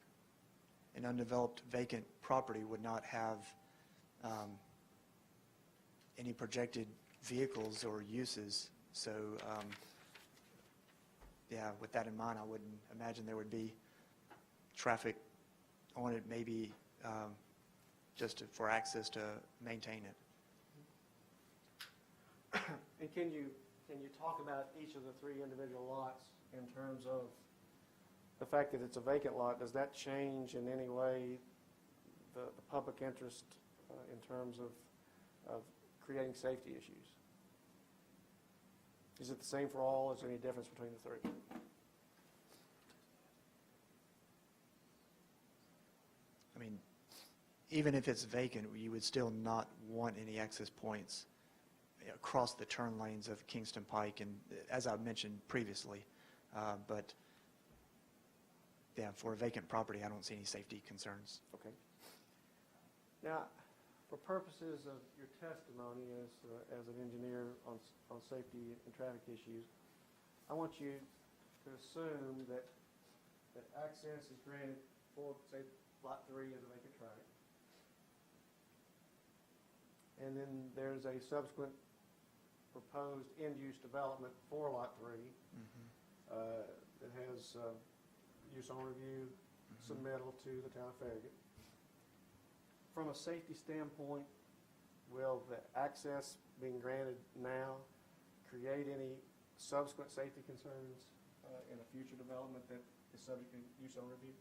an undeveloped vacant property would not have any projected vehicles or uses. So, yeah, with that in mind, I wouldn't imagine there would be traffic on it, maybe just for access to maintain it. And can you talk about each of the three individual lots in terms of the fact that it's a vacant lot? Does that change in any way the public interest in terms of creating safety issues? Is it the same for all? Is there any difference between the three? I mean, even if it's vacant, you would still not want any access points across the turn lanes of Kingston Pike, and as I mentioned previously. But yeah, for a vacant property, I don't see any safety concerns. Okay. Now, for purposes of your testimony as an engineer on safety and traffic issues, I want you to assume that access is granted for, say, Lot 3 is a vacant tract. And then there's a subsequent proposed end-use development for Lot 3 that has use on review submittal to the town of Farragut. From a safety standpoint, will the access being granted now create any subsequent safety concerns in a future development that is subject to use on review?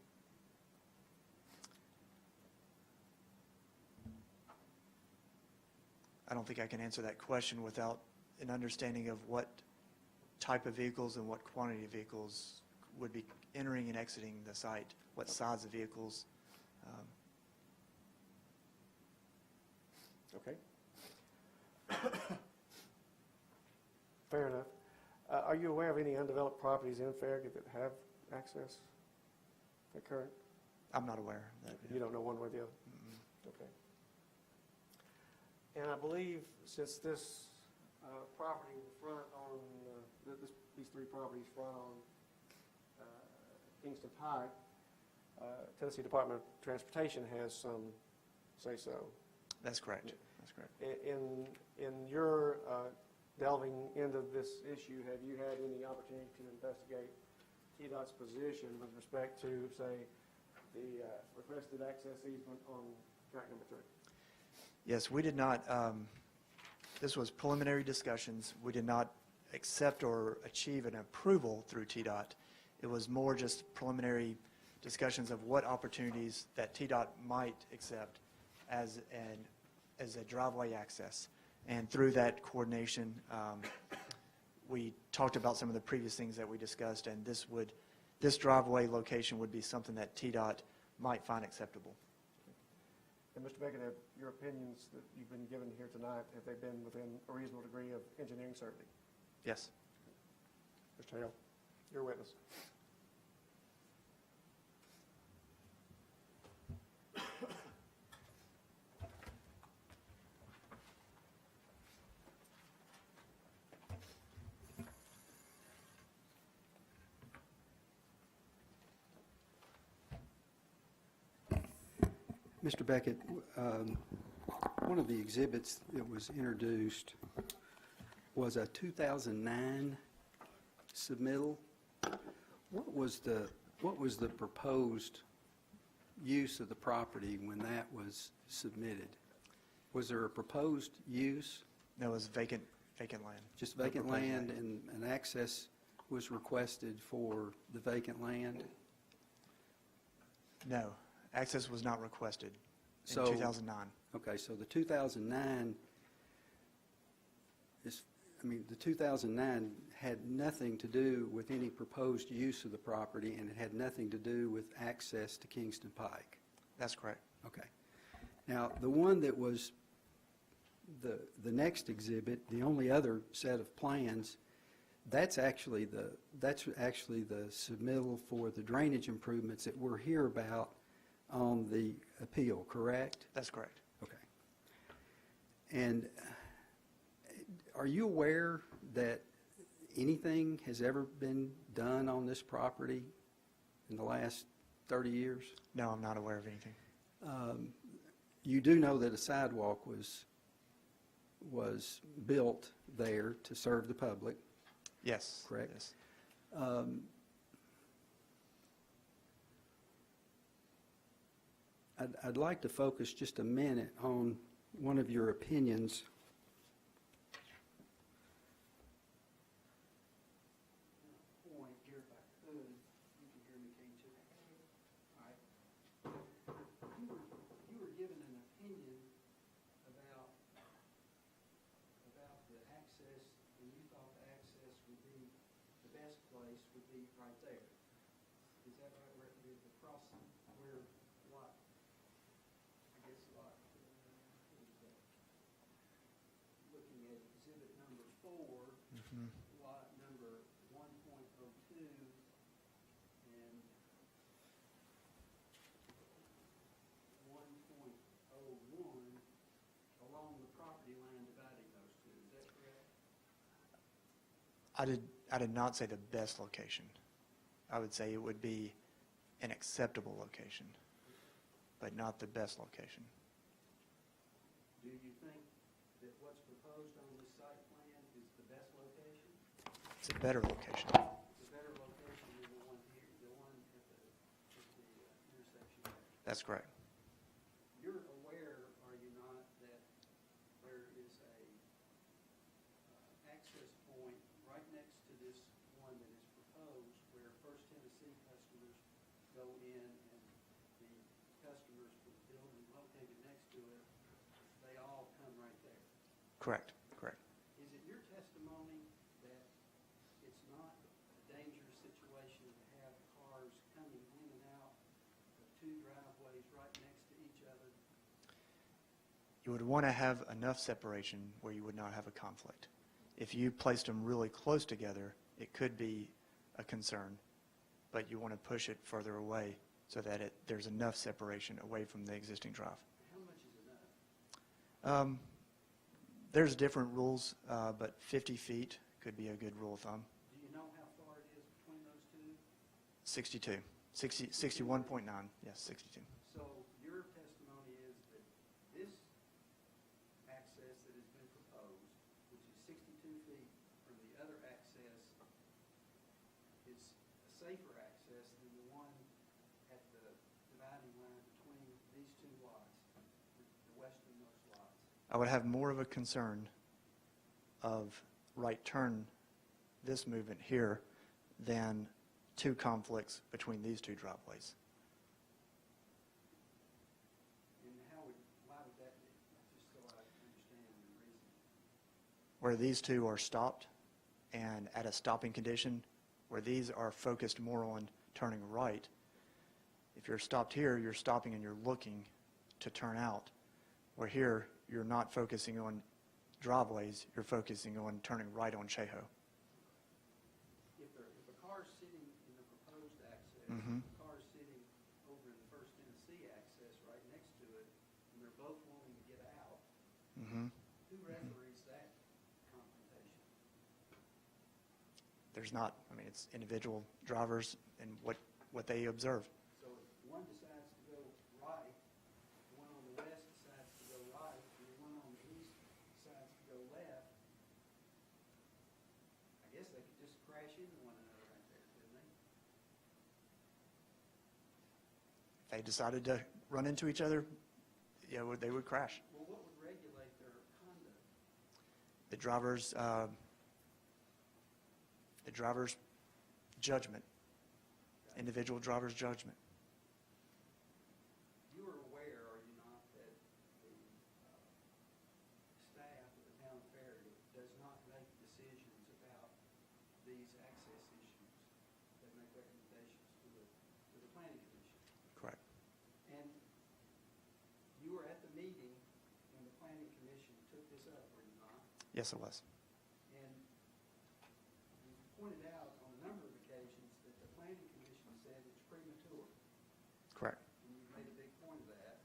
I don't think I can answer that question without an understanding of what type of vehicles and what quantity of vehicles would be entering and exiting the site, what size of vehicles. Okay. Fair enough. Are you aware of any undeveloped properties in Farragut that have access at current? I'm not aware of that. You don't know one way or the other? Okay. And I believe since this property will front on, these three properties front on Kingston Pike, Tennessee Department of Transportation has some say-so. That's correct. That's correct. In your delving into this issue, have you had any opportunity to investigate TDOT's position with respect to, say, the requested access easement on track number 3? Yes, we did not, this was preliminary discussions. We did not accept or achieve an approval through TDOT. It was more just preliminary discussions of what opportunities that TDOT might accept as a driveway access. And through that coordination, we talked about some of the previous things that we discussed, and this driveway location would be something that TDOT might find acceptable. And Mr. Beckett, have your opinions that you've been given here tonight, have they been within a reasonable degree of engineering certainty? Yes. Mr. Hale, your witness. Mr. Beckett, one of the exhibits that was introduced was a 2009 submittal. What was the proposed use of the property when that was submitted? Was there a proposed use? No, it was vacant land. Just vacant land, and an access was requested for the vacant land? No, access was not requested in So- 2009. Okay, so the 2009 the 2009 had nothing to do with any proposed use of the property, and it had nothing to do with access to Kingston Pike. That's correct. Okay. Now, the one that was the next exhibit, the only other set of plans, that's actually the submittal for the drainage improvements that we're here about on the appeal, correct? That's correct. Okay. And are you aware that anything has ever been done on this property in the last 30 years? No, I'm not aware of anything. You do know that a sidewalk was built there to serve the public, Yes. correct? Yes. I'd like to focus just a minute on one of your opinions. Point here, if I could, you can hear me, can't you? All right. You were given an opinion about the access, and you thought the access would be, the best place would be right there. Is that right, where the crossing, where lot, I guess lot, what is that? Looking at exhibit number 4, lot number 1.02, and 1.01 along the property line dividing those two. Is that correct? I did not say the best location. I would say it would be an acceptable location, but not the best location. Do you think that what's proposed on this site plan is the best location? It's a better location. It's a better location than the one here, the one at the intersection there? That's correct. You're aware, are you not, that there is a access point right next to this one that is proposed where First Tennessee customers go in and the customers for the building located next to it, they all come right there? Correct, correct. Is it your testimony that it's not a dangerous situation to have cars coming in and out of two driveways right next to each other? You would want to have enough separation where you would not have a conflict. If you placed them really close together, it could be a concern, but you want to push it further away so that there's enough separation away from the existing drive. How much is enough? There's different rules, but 50 feet could be a good rule of thumb. Do you know how far it is between those two? 62, 61.9, yes, 62. So your testimony is that this access that has been proposed, which is 62 feet from the other access, is a safer access than the one at the dividing line between these two lots, the westernmost lots. I would have more of a concern of right turn this movement here than two conflicts between these two driveways. And why would that be? Just so I understand the reason. Where these two are stopped and at a stopping condition, where these are focused more on turning right. If you're stopped here, you're stopping and you're looking to turn out. Where here, you're not focusing on driveways, you're focusing on turning right on Cheho. If a car's sitting in the proposed access, Mhm. a car's sitting over in the First Tennessee access right next to it, and they're both wanting to get out, who referees that confrontation? There's not, I mean, it's individual drivers and what they observe. So if one decides to go right, the one on the west decides to go right, and the one on the east decides to go left, I guess they could just crash into one another right there, couldn't they? If they decided to run into each other, yeah, they would crash. Well, what would regulate their conduct? The driver's judgment, individual driver's judgment. You are aware, are you not, that the staff of the town of Farragut does not make decisions about these access issues? They make recommendations to the planning commission. Correct. And you were at the meeting when the planning commission took this up, were you not? Yes, it was. And you pointed out on a number of occasions that the planning commission said it's premature. Correct. And you made a big point of that.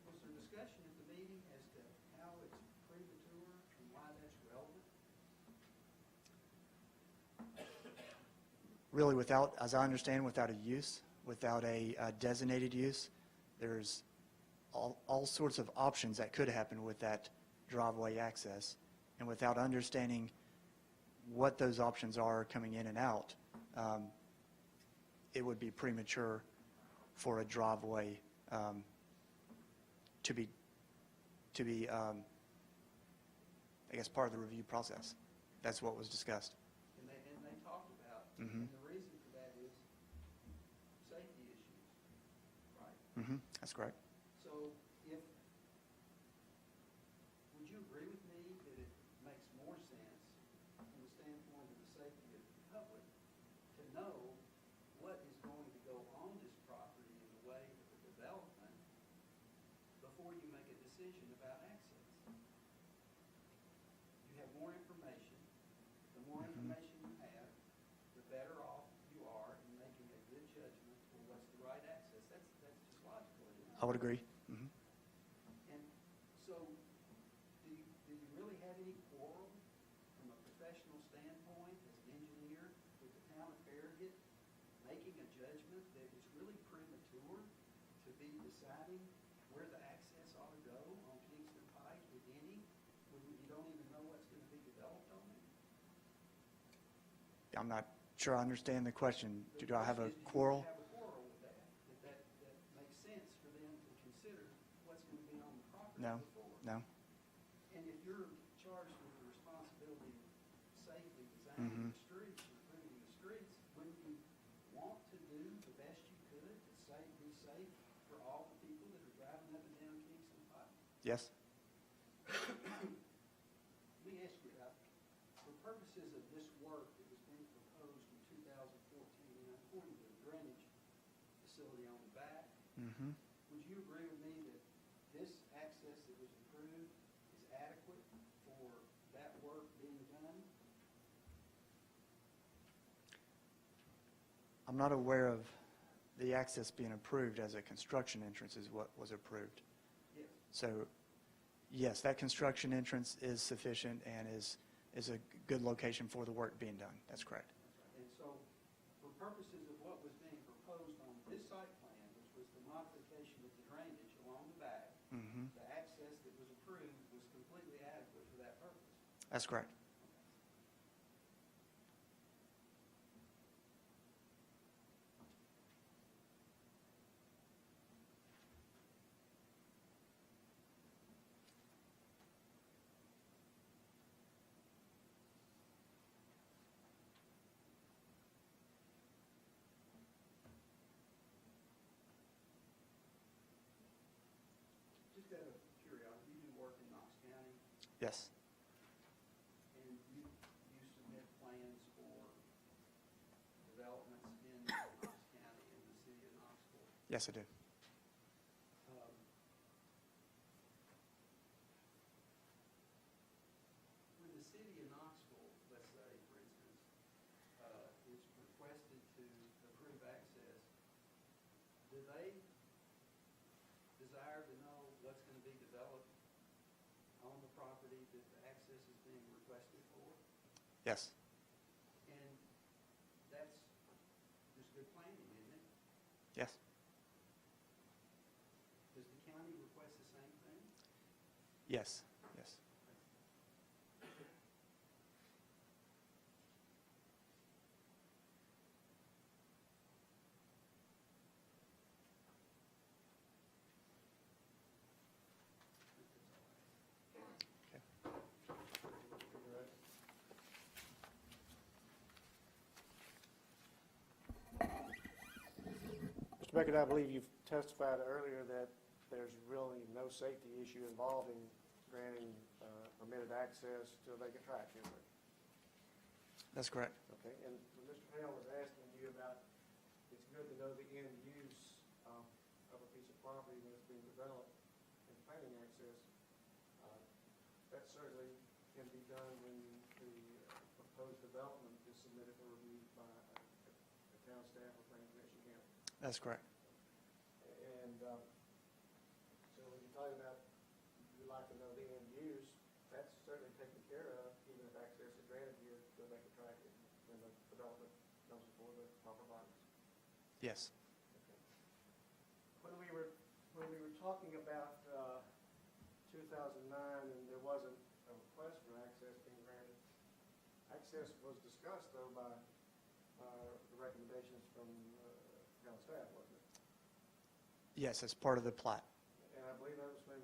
Was there discussion at the meeting as to how it's premature and why that's relevant? Really, without, as I understand, without a use, without a designated use, there's all sorts of options that could happen with that driveway access. And without understanding what those options are coming in and out, it would be premature for a driveway to be I guess, part of the review process. That's what was discussed. And they talked about, Mhm. and the reason for that is safety issues, right? That's correct. So would you agree with me that it makes more sense from the standpoint of the safety of the public to know what is going to go on this property in the way of the development before you make a decision about access? You have more information. The more information you have, the better off you are in making a good judgment for what's the right access. That's just logical, isn't it? I would agree. And so, do you really have any quarrel from a judgment that it's really premature to be deciding where the access ought to go on Kingston Pike, if any, when you don't even know what's going to be developed on it? I'm not sure I understand the question. Do I have a Do you quarrel? have a quarrel with that? That makes sense for them to consider what's going to be on the property No, before? no. And if you're charged with the responsibility of safely designing the streets, improving the streets, wouldn't you want to do the best you could to be safe for all the people that are driving up and down Kingston Pike? Yes? Let me ask you, for purposes of this work that was being proposed in 2014, and I'm pointing to the drainage facility on the back, Mm-hmm. would you agree with me that this access that was approved is adequate for that work being done? I'm not aware of the access being approved as a construction entrance is what was approved. Yes. So, yes, that construction entrance is sufficient and is a good location for the work being done. That's correct. And so, for purposes of what was being proposed on this site plan, which was the modification of the drainage along the back, Mm-hmm. the access that was approved was completely adequate for that purpose. That's correct. Just out of curiosity, you do work in Knox County, Yes. and you submit plans for developments in Knox County and the city of Knoxville. Yes, I do. Um, When the city of Knoxville, let's say, for instance, is requested to approve access, do they desire to know what's going to be developed on the property that the access is being requested for? Yes. And that's just good planning, isn't it? Yes. Does the county request the same thing? Yes. Yes. Mr. Beckett, I believe you've testified earlier that there's really no safety issue involved in granting permitted access to a vacant tract, is there? That's correct. Okay, and when Mr. Hale was asking you about, it's good to know the end use of a piece of property when it's being developed and planning access, that certainly can be done when the proposed development is submitted for review by a town staff or planning commission here. That's correct. And so when you're talking about, you'd like to know the end use, that's certainly taken care of, even if access is granted here to make a track when the development comes before the proper bodies. Yes. When we were talking about 2009, and there wasn't a request for access being granted, access was discussed, though, by the recommendations from town staff, wasn't it? Yes, as part of the plat. And I believe that was when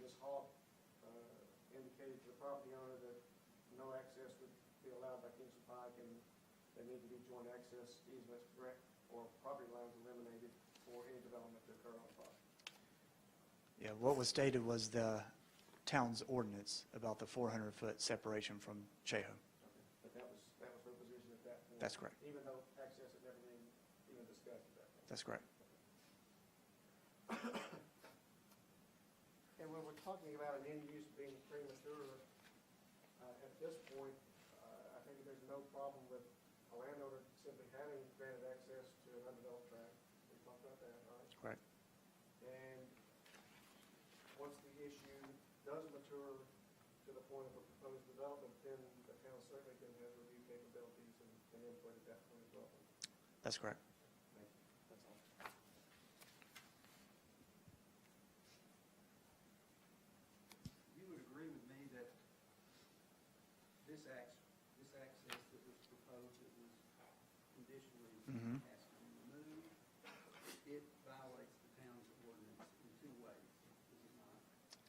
Ms. Hawk indicated to the property owner that no access would be allowed by Kingston Pike, and there need to be joint access easements or property lines eliminated for any development to occur on the property. Yeah, what was stated was the town's ordinance about the 400-foot separation from Cheho. But that was her position at that point. That's correct. Even though access had never been even discussed at that point. That's correct. And when we're talking about an end use being premature, at this point, I think there's no problem with a landowner simply having granted access to an undeveloped tract. We talked about that, right? Right. And once the issue does mature to the point of a proposed development, then the town certainly can have review capabilities and input at that point as well. That's correct. That's all. You would agree with me that this access that was proposed, that was conditionally Mhm. asked to be removed, it violates the town's ordinance in two ways, is it not?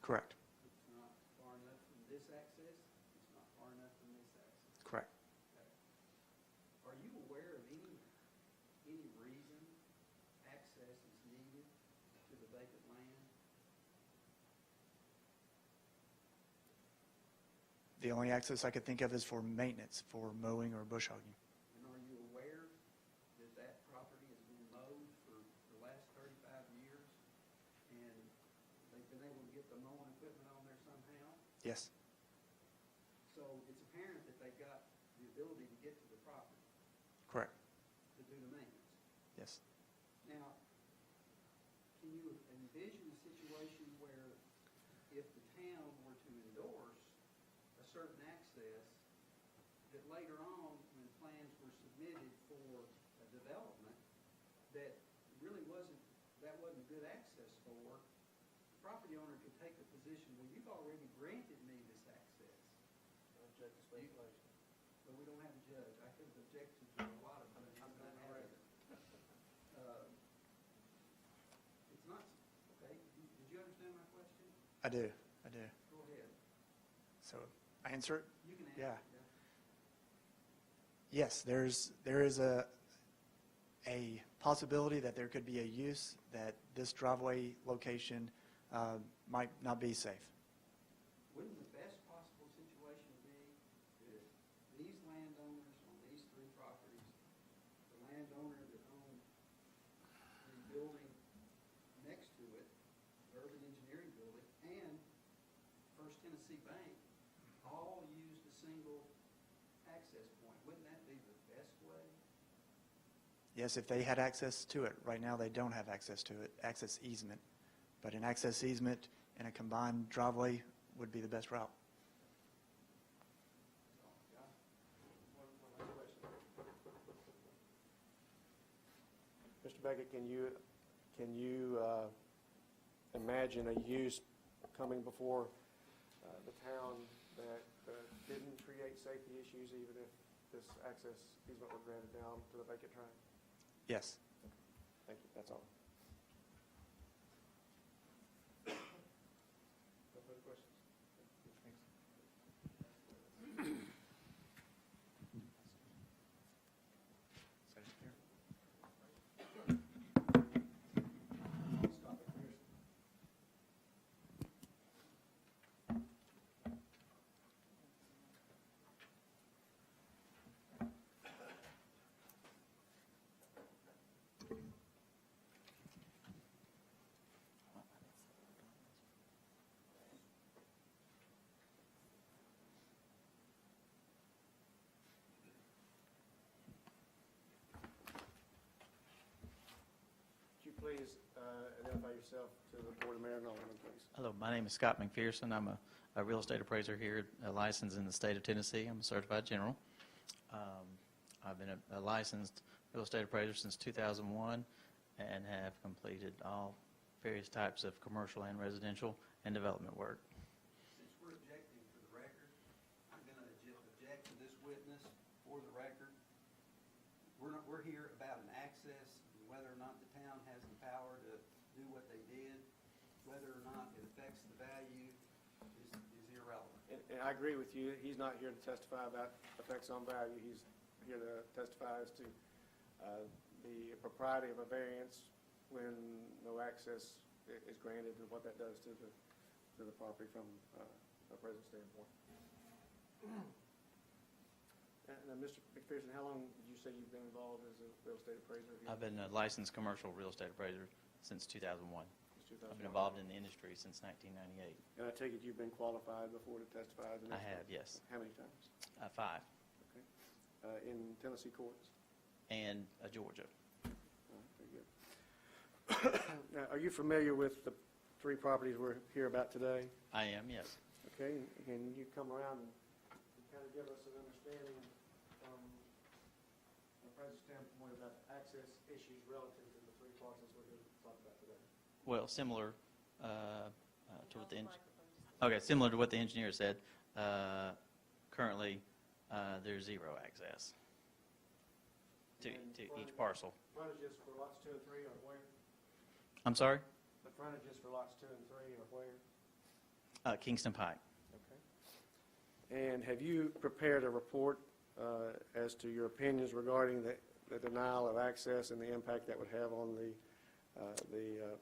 Correct. It's not far enough from this access, it's not far enough from this access. Correct. Are you aware of any reason access is needed to the vacant land? The only access I could think of is for maintenance, for mowing or bush hogging. And are you aware that that property has been mowed for the last 35 years? And they've been able to get the mowing equipment on there somehow? Yes. So it's apparent that they've got the ability to get to the property Correct. to do the maintenance. Yes. Now, can you envision a situation where if the town were to endorse a certain access, that later on, when plans were submitted for a development, that really wasn't good access for, the property owner could take a position, well, you've already granted me this access. Object to speculation. But we don't have a judge. I could object to a lot of them. It's not, okay, did you understand my question? I do. Go ahead. So I answer it? You can answer. Yeah. Yes, there is a possibility that there could be a use that this driveway location might not be safe. Wouldn't the best possible situation be that these landowners on these three properties, the landowner that owned the building next to it, the urban engineering building, and First Tennessee Bank, all used a single access point? Wouldn't that be the best way? Yes, if they had access to it. Right now, they don't have access to it, access easement. But an access easement and a combined driveway would be the best route. Mr. Beckett, can you imagine a use coming before the town that didn't create safety issues, even if this access easement were granted down to the vacant tract? Yes. Thank you, that's all. No further questions? Would you please identify yourself to the Board of Mayor and Alderman, please? Hello, my name is Scott McPherson. I'm a real estate appraiser here, licensed in the state of Tennessee. I'm a certified general. I've been a licensed real estate appraiser since 2001 and have completed all various types of commercial and residential and development work. Since we're objecting for the record, I'm going to object to this witness for the record. We're here about an access, and whether or not the town has the power to do what they did, whether or not it affects the value is irrelevant. And I agree with you. He's not here to testify about effects on value. He's here to testify as to the propriety of a variance when no access is granted and what that does to the property from a present standpoint. And Mr. McPherson, how long did you say you've been involved as a real estate appraiser here? I've been a licensed commercial real estate appraiser since 2001. Since 2001. I've been involved in the industry since 1998. And I take it you've been qualified before to testify as an I expert? have, yes. How many times? 5. Okay. In Tennessee courts? And Georgia. All right, very good. Now, are you familiar with the 3 properties we're here about today? I am, yes. Okay, can you come around and kind of give us an understanding from a present standpoint about the access access issues relative to the three parcels we're going to talk about today? Well, similar to what similar to what the engineer said. Currently, there's zero access to each parcel. Frontages for lots 2 and 3 are where? I'm sorry? The frontages for lots 2 and 3 are where? Kingston Pike. Okay. And have you prepared a report as to your opinions regarding the denial of access and the impact that would have on the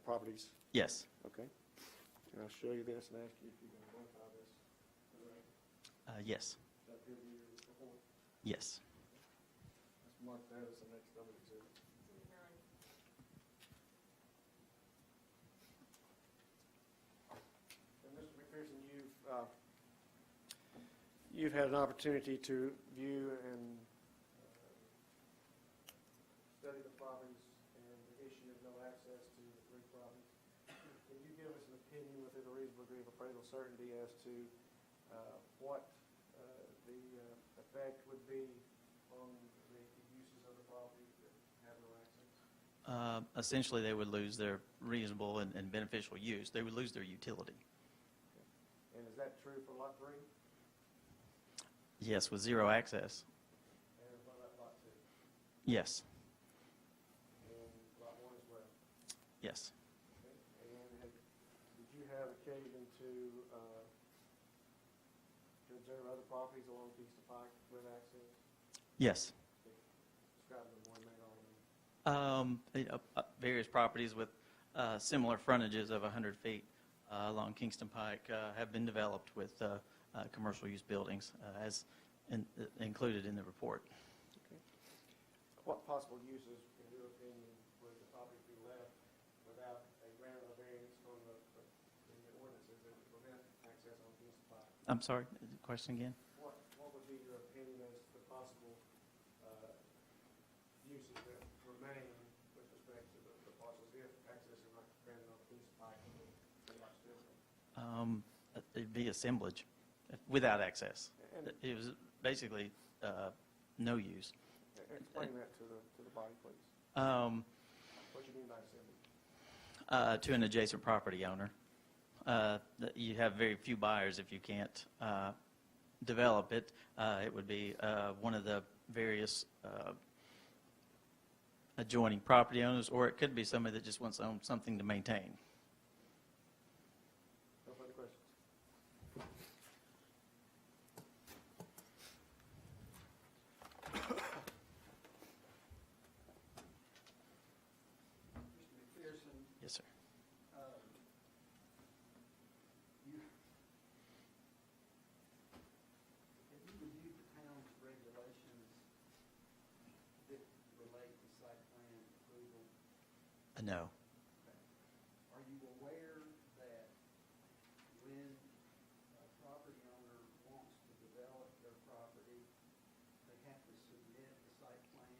properties? Yes. Okay. And I'll show you this and ask you if you're going to verify this. Yes. Is that good with your report? Yes. Let's mark that as the next double exhibit. And Mr. McPherson, you've had an opportunity to view and study the properties and the issue of no access to the three properties. Can you give us an opinion within a reasonable degree of appraisal certainty as to what the effect would be on the uses of the property that have no access? Essentially, they would lose their reasonable and beneficial use. They would lose their utility. And is that true for Lot 3? Yes, with zero access. And what about Lot 2? Yes. And Lot 1 as well? Yes. Okay. And did you have occasion to observe other properties along Kingston Pike with access? Yes. Describe them one minute, all of them. Various properties with similar frontages of 100 feet along Kingston Pike have been developed with commercial use buildings as included in the report. Okay. What possible uses, in your opinion, would the property be left without a grant of variance from the ordinances that would prevent access on Kingston Pike? I'm sorry, question again? What would be your opinion as to the possible uses that remain with respect to the parcels if access is not granted on Kingston Pike and the lots different? It'd be assemblage without access. And It was basically no use. explain that to the body, please. What do you mean by assembly? To an adjacent property owner. You have very few buyers if you can't develop it. It would be one of the various adjoining property owners, or it could be somebody that just wants to own something to maintain. No further questions? Mr. McPherson, Yes, sir. Have you reviewed the town's regulations that relate to site plan approval? No. Are you aware that when a property owner wants to develop their property, they have to submit the site plan?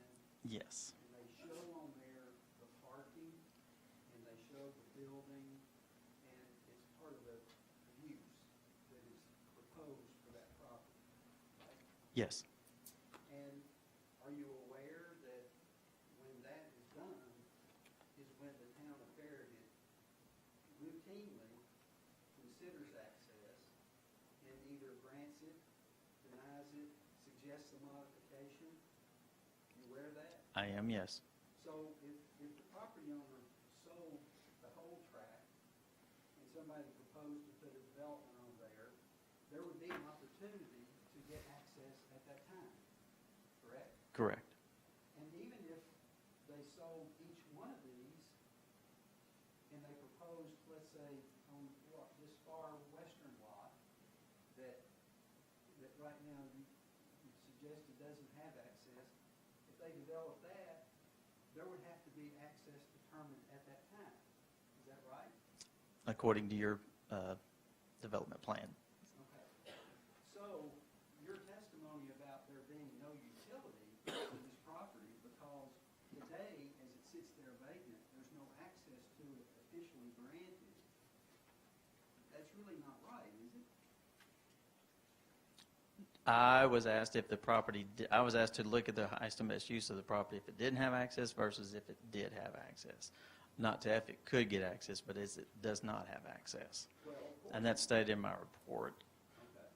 Yes. And they show on there the parking, and they show the building, and it's part of the use that is proposed for that property, right? Yes. And are you aware that when that is done, is when the town of Farragut routinely considers access and either grants it, denies it, suggests a modification? You aware of that? I am, yes. So if the property owner sold the whole tract and somebody proposed to put a development on there would be an opportunity to get access at that time, correct? Correct. And even if they sold each one of these and they proposed, let's say, on this far western lot that right now you suggested doesn't have access, if they develop that, there would have to be access determined at that time. Is that right? According to your development plan. Okay. So your testimony about there being no utility to this property because today, as it sits there vacant, there's no access to it officially granted, that's really not right, is it? I was asked if the property, I was asked to look at the highest and best use of the property if it didn't have access versus if it did have access. Not to if it could get access, but as it does not have access. And that's stated in my report.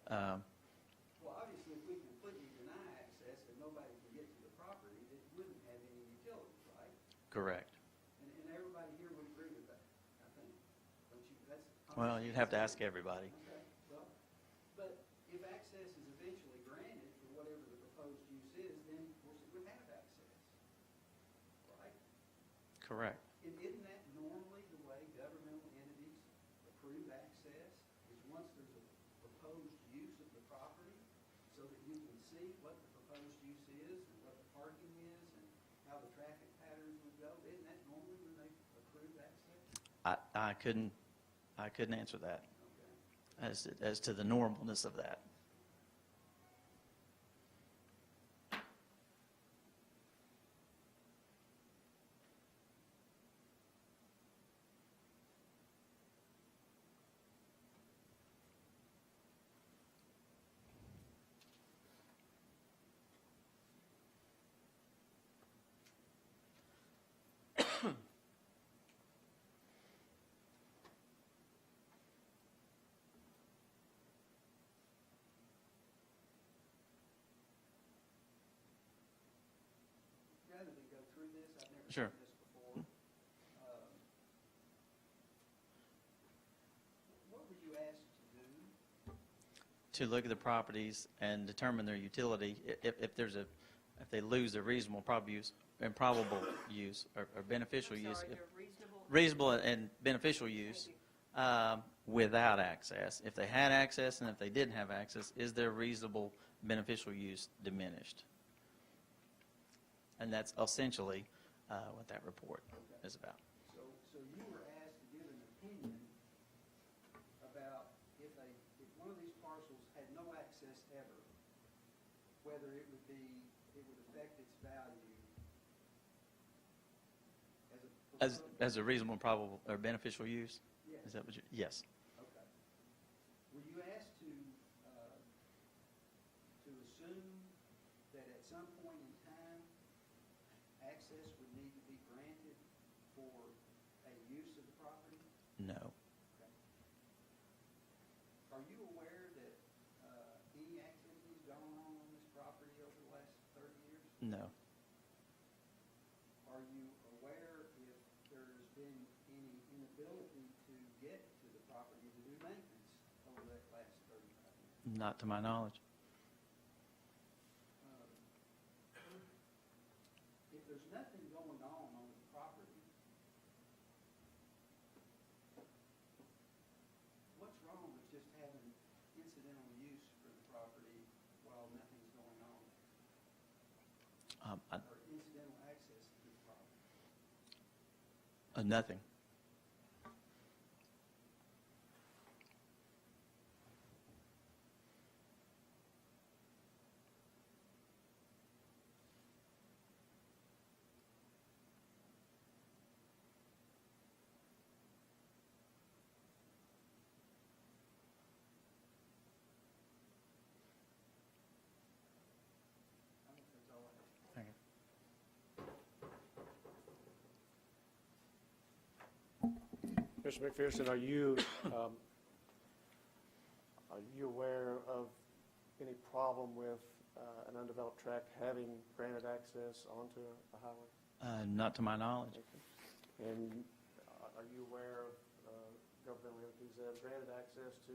Well, obviously, if we completely deny access and nobody can get to the property, it wouldn't have any utilities, right? Correct. And everybody here would agree with that, I think. Don't you, that's. Well, you'd have to ask everybody. Okay, well, but if access is eventually granted for whatever the proposed use is, then of course it would have access, right? Correct. And isn't that normally the way governmental entities approve access, is once there's a proposed use of the property, so that you can see what the proposed use is, and what the parking is, and how the traffic patterns would go? Isn't that normally when they approve access? I couldn't answer that Okay. as to the normalness of that. Rather than go through this, I've never Sure. seen this before. What were you asked to do? To look at the properties and determine their utility, if they lose their reasonable improbable use or beneficial use. Sorry, they're reasonable. Reasonable and beneficial use without access. If they had access and if they didn't have access, is their reasonable beneficial use diminished? And that's essentially what that report is about. So you were asked to give an opinion about if one of these parcels had no access ever, whether it would affect its value As a reasonable, probable, or beneficial use? Yes. Is that what you, yes. Okay. Were you asked to assume that at some point in time, access would need to be granted for a use of the property? No. Okay. Are you aware that any activities going on this property over the last 30 years? No. Are you aware if there's been any inability to get to the property to do maintenance over that last 35 years? Not to my knowledge. If there's nothing going on the property, what's wrong with just having incidental use for the property while nothing's going on? Or incidental access to the property? Nothing. I think that's all I have. Thank you. Mr. McPherson, are you aware of any problem with an undeveloped tract having granted access onto a highway? Not to my knowledge. And are you aware of governmental entities that have granted access to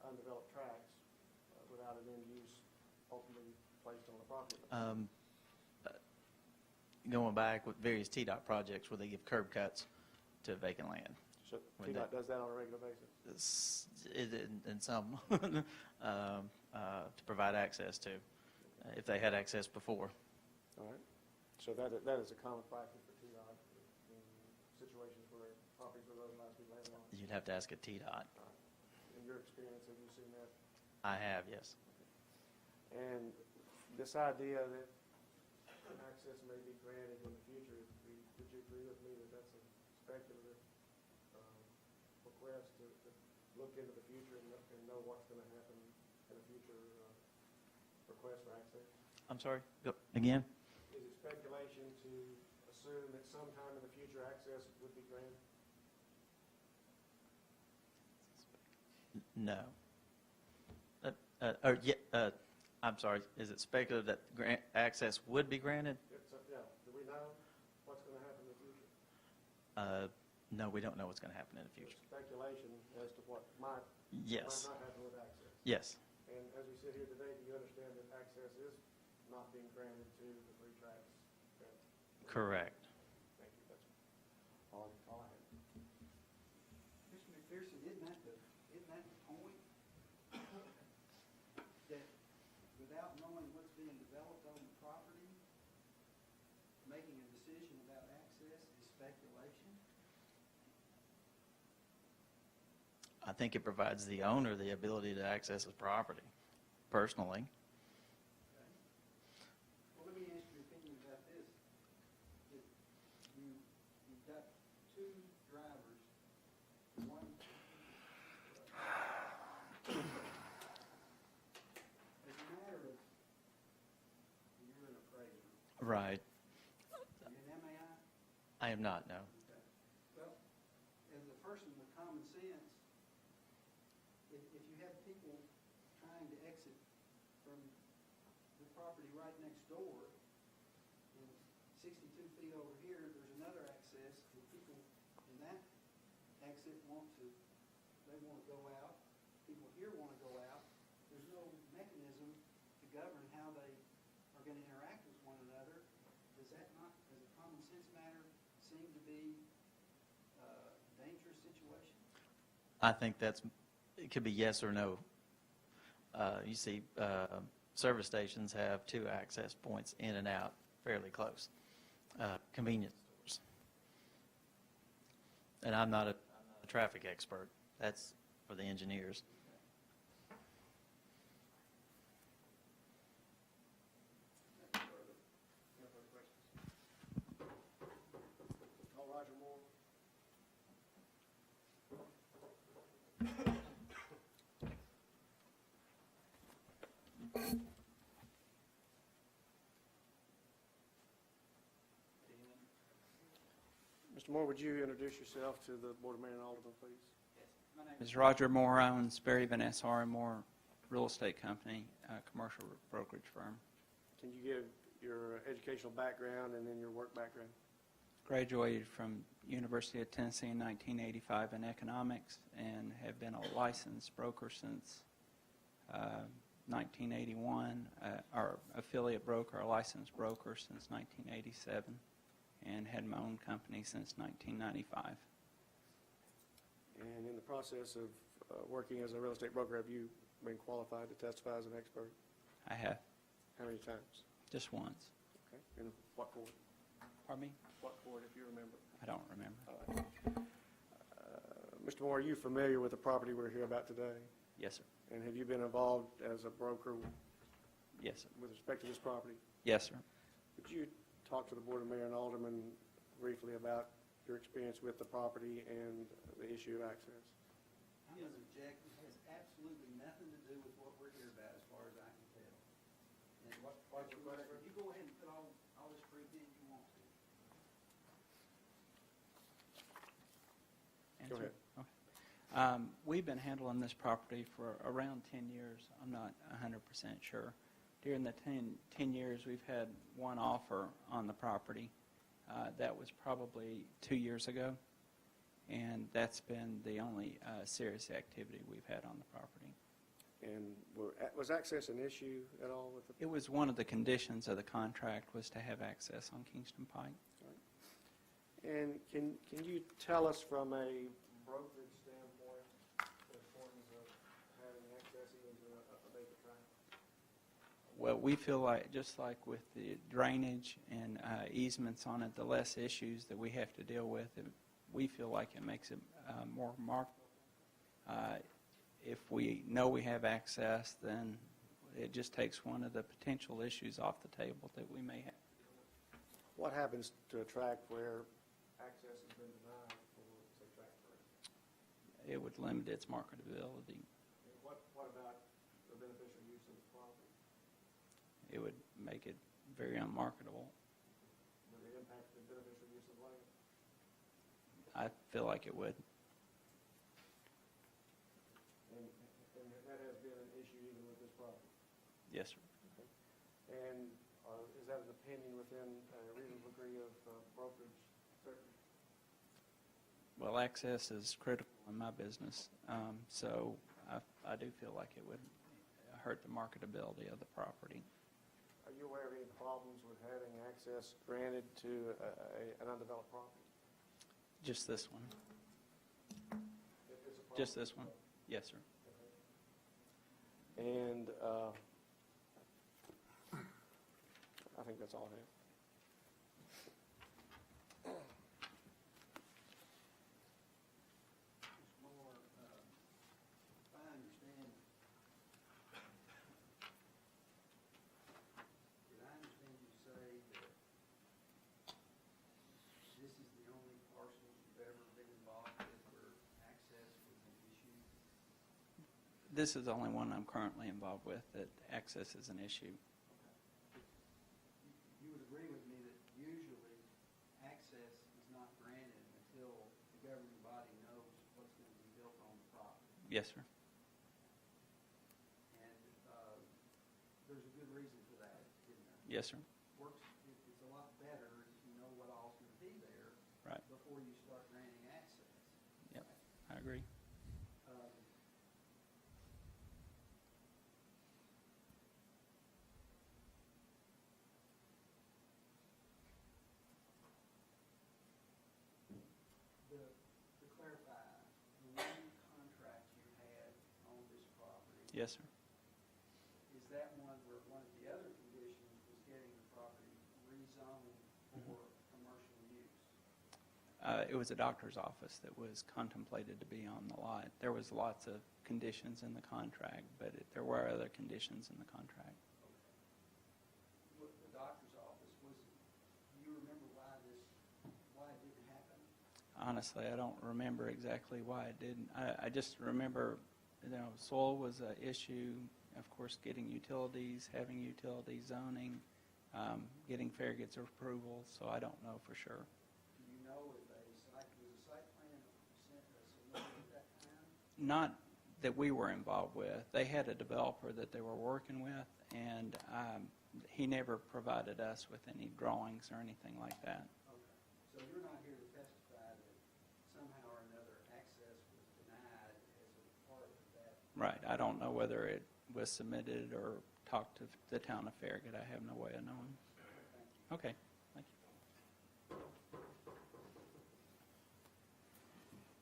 undeveloped tracts without an end use ultimately placed on the property? Going back with various TDOT projects where they give curb cuts to vacant land. So When TDOT does that on a regular basis? In some, to provide access to, if they had access before. All right. So that is a common practice for TDOT in situations where properties are otherwise be landlocked? You'd have to ask a TDOT. In your experience, have you seen that? I have, yes. And this idea that access may be granted in the future, would you agree with me that that's a speculative request to look into the future and know what's going to happen in a future request for access? I'm sorry, go again? Is it speculation to assume that sometime in the future access would be granted? No. I'm sorry, is it speculative that access would be granted? Yeah, do we know what's going to happen in the future? No, we don't know what's going to happen in the future. There's speculation as to what might Yes, not happen with access. yes, And as we sit here today, do you understand that access is not being granted to the 3 tracks? correct. Thank you, that's all I have. Mr. McPherson, isn't that the point? That without knowing what's being developed on the property, making a decision about access is speculation? I think it provides the owner the ability to access his property, personally. Okay. Well, let me ask your opinion about this. If you've got 2 drivers, one. As a matter of, you're an appraiser. Right. Are you an MAI? I am not, no. Okay. Well, as a person with common sense, if you have people trying to exit from the property right next door, and 62 feet over here, there's another access, if people in that exit want to go out, people here want to go out, there's no mechanism to govern how they are going to interact with one another. Does that not, as a common sense matter, seem to be a dangerous situation? I think it could be yes or no. You see, service stations have 2 access points in and out fairly close. Convenience stores. And I'm not a traffic expert. That's for the engineers. Call Roger Moore. Mr. Moore, would you introduce yourself to the Board of Mayor and Alderman, please? My name is Roger Moore. I own Sperry Van S.R. Moore Real Estate Company, a commercial brokerage firm. Can you give your educational background and then your work background? Graduated from University of Tennessee in 1985 in economics and have been a licensed broker since 1981, or affiliate broker, a licensed broker since 1987, and had my own company since 1995. And in the process of working as a real estate broker, have you been qualified to testify as an expert? I have, How many times? just once. Okay. In what court? Pardon me? What court, if you remember? I don't remember. All right. Mr. Moore, are you familiar with the property we're here about today? Yes, sir. And have you been involved as a broker Yes, sir. with respect to this property? Yes, sir. Could you talk to the Board of Mayor and Alderman briefly about your experience with the property and the issue of access? I'm going to object. It has absolutely nothing to do with what we're here about, as far as I can tell. And you go ahead and put all this brief in you want to. Go Answer? ahead. Okay. We've been handling this property for around 10 years. I'm not 100% sure. During the 10 years, we've had one offer on the property. That was probably 2 years ago, and that's been the only serious activity we've had on the property. And was access an issue at all with the? It was one of the conditions of the contract was to have access on Kingston Pike. And can you tell us from a brokerage standpoint the importance of having access even to a vacant tract? Well, we feel like, just like with the drainage and easements on it, the less issues that we have to deal with, we feel like it makes it more marketable. If we know we have access, then it just takes one of the potential issues off the table that we may have. What happens to a tract where access has been denied for, say, tract 3? It would limit its marketability. What about the beneficial use of the property? it would make it very unmarketable. Would it impact the beneficial use of land? I feel like it would. And that has been an issue even with this property. Yes, sir. And is that an opinion within a reasonable degree of brokerage certainty? Well, access is critical in my business, so I do feel like it would hurt the marketability of the property. Are you aware of any problems with having access granted to an undeveloped property? Just this one. If it's a problem? Just this one. Yes, sir. And I think that's all I have. Did I understand you say that this is the only parcel you've ever been involved with where access was an issue? This is the only one I'm currently involved with that access is an issue. You would agree with me that usually access is not granted until the governing body knows what's going to be built on the property. Yes, sir. And there's a good reason for that, isn't there? Yes, sir. It's a lot better if you know what all's going to be there Right. before you start granting access. Yep, I agree. Um, To clarify, the one contract you had on this property, Yes, sir. is that one where one of the other conditions was getting the property rezoned for commercial use? It was a doctor's office that was contemplated to be on the lot. There was lots of conditions in the contract, but there were other conditions in the contract. What the doctor's office was, do you remember why it didn't happen? Honestly, I don't remember exactly why it didn't. I just remember, soil was an issue, of course, getting utilities, having utility zoning, getting Farragut's approval, so I don't know for sure. Do you know if was a site plan submitted at that time? Not that we were involved with. They had a developer that they were working with, and he never provided us with any drawings or anything like that. Okay. So you're not here to testify that somehow or another access was denied as a part of that? Right. I don't know whether it was submitted or talked to the town of Farragut. I have no way of knowing. Okay. Thank you.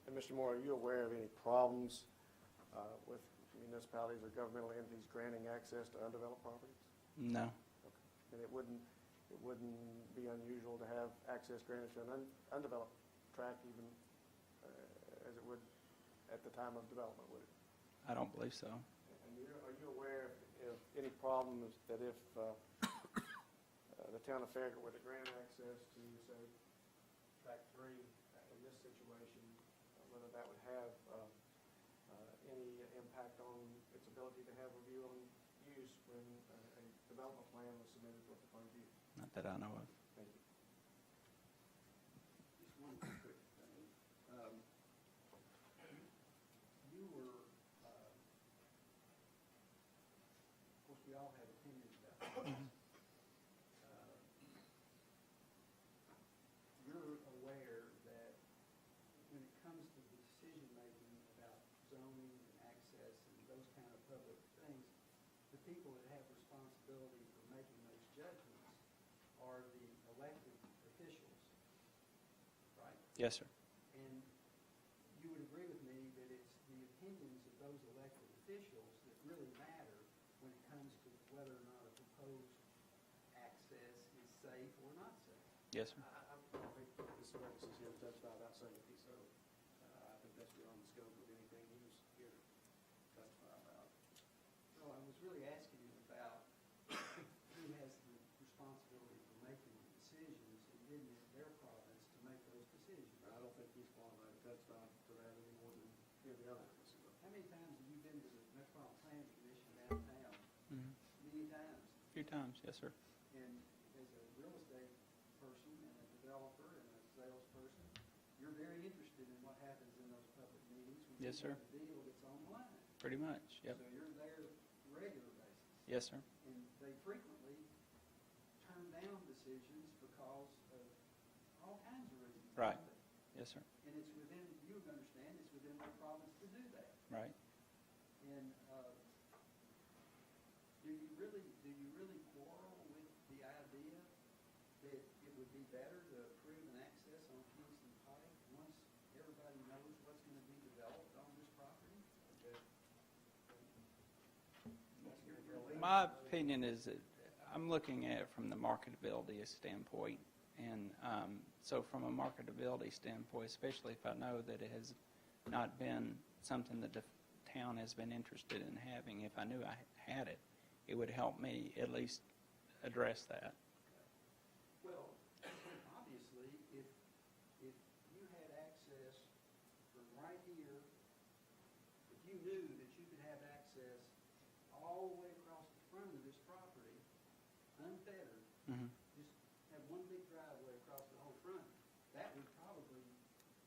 And Mr. Moore, are you aware of any problems with municipalities or governmental entities granting access to undeveloped properties? No. And it wouldn't be unusual to have access granted to an undeveloped tract even as it would at the time of development, would it? I don't believe so. And are you aware of any problems that if the town of Farragut were to grant access to, say, tract 3 in this situation, whether that would have any impact on its ability to have review on use when a development plan was submitted for the review? Not that I know of. Thank you. Just one quick thing. You were, of course, we all have opinions about this. You're aware that when it comes to the decision-making about zoning and access and those kind of public things, the people that have responsibility for making those judgments are the elected officials, right? Yes, sir. And you would agree with me that it's the opinions of those elected officials that really matter when it comes to whether or not a proposed access is safe or not safe. Yes, sir. I don't think Mr. Marcus is here to testify about safety, so I think that's beyond the scope of anything he was here to testify about. So I was really asking you about who has the responsibility for making the decisions, and isn't it their province to make those decisions? I don't think he's qualified to testify to that any more than any of the other witnesses are. How many times have you been to the Metropolitan Planning Commission downtown? Mhm. Many times. A few times, yes, sir. And as a real estate person and a developer and a salesperson, you're very interested in what happens in those public meetings. when Yes, you sir. have a deal that's online. Pretty much, yep. So you're there regular basis. Yes, sir. And they frequently turn down decisions because of all kinds of reasons. Right. don't they? Yes, sir. And it's within, you understand, it's within their province to do that. Right. And do you really quarrel with the idea that it would be better to approve an access on Kingston Pike once everybody knows what's going to be developed on this property? My opinion is that I'm looking at it from the marketability standpoint. And so from a marketability standpoint, especially if I know that it has not been something that the town has been interested in having, if I knew I had it, it would help me at least address that. Well, obviously, if you had access from right here, if you knew that you could have access all the way across the front of this property, unfettered, Mhm. just have one big driveway across the whole front, that would probably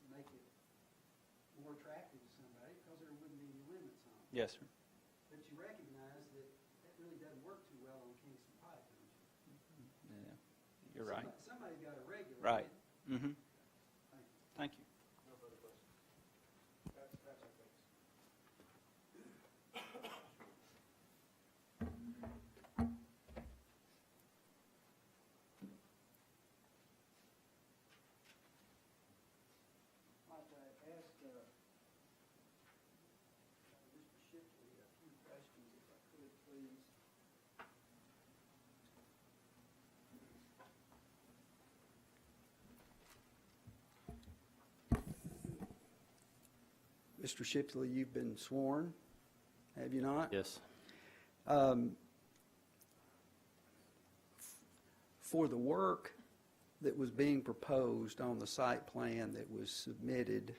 make it more attractive to somebody because there wouldn't be any limits on it. Yes, sir. But you recognize that that really doesn't work too well on Kingston Pike, don't you? Yeah. You're right. Somebody's got to regulate it. Right. Mm-hmm. Thank you. Thank you. No further questions. That's our case. I'd like to ask Mr. Shipley a few questions, if I could, please. Mr. Shipley, you've been sworn, have you not? Yes. For the work that was being proposed on the site plan that was submitted,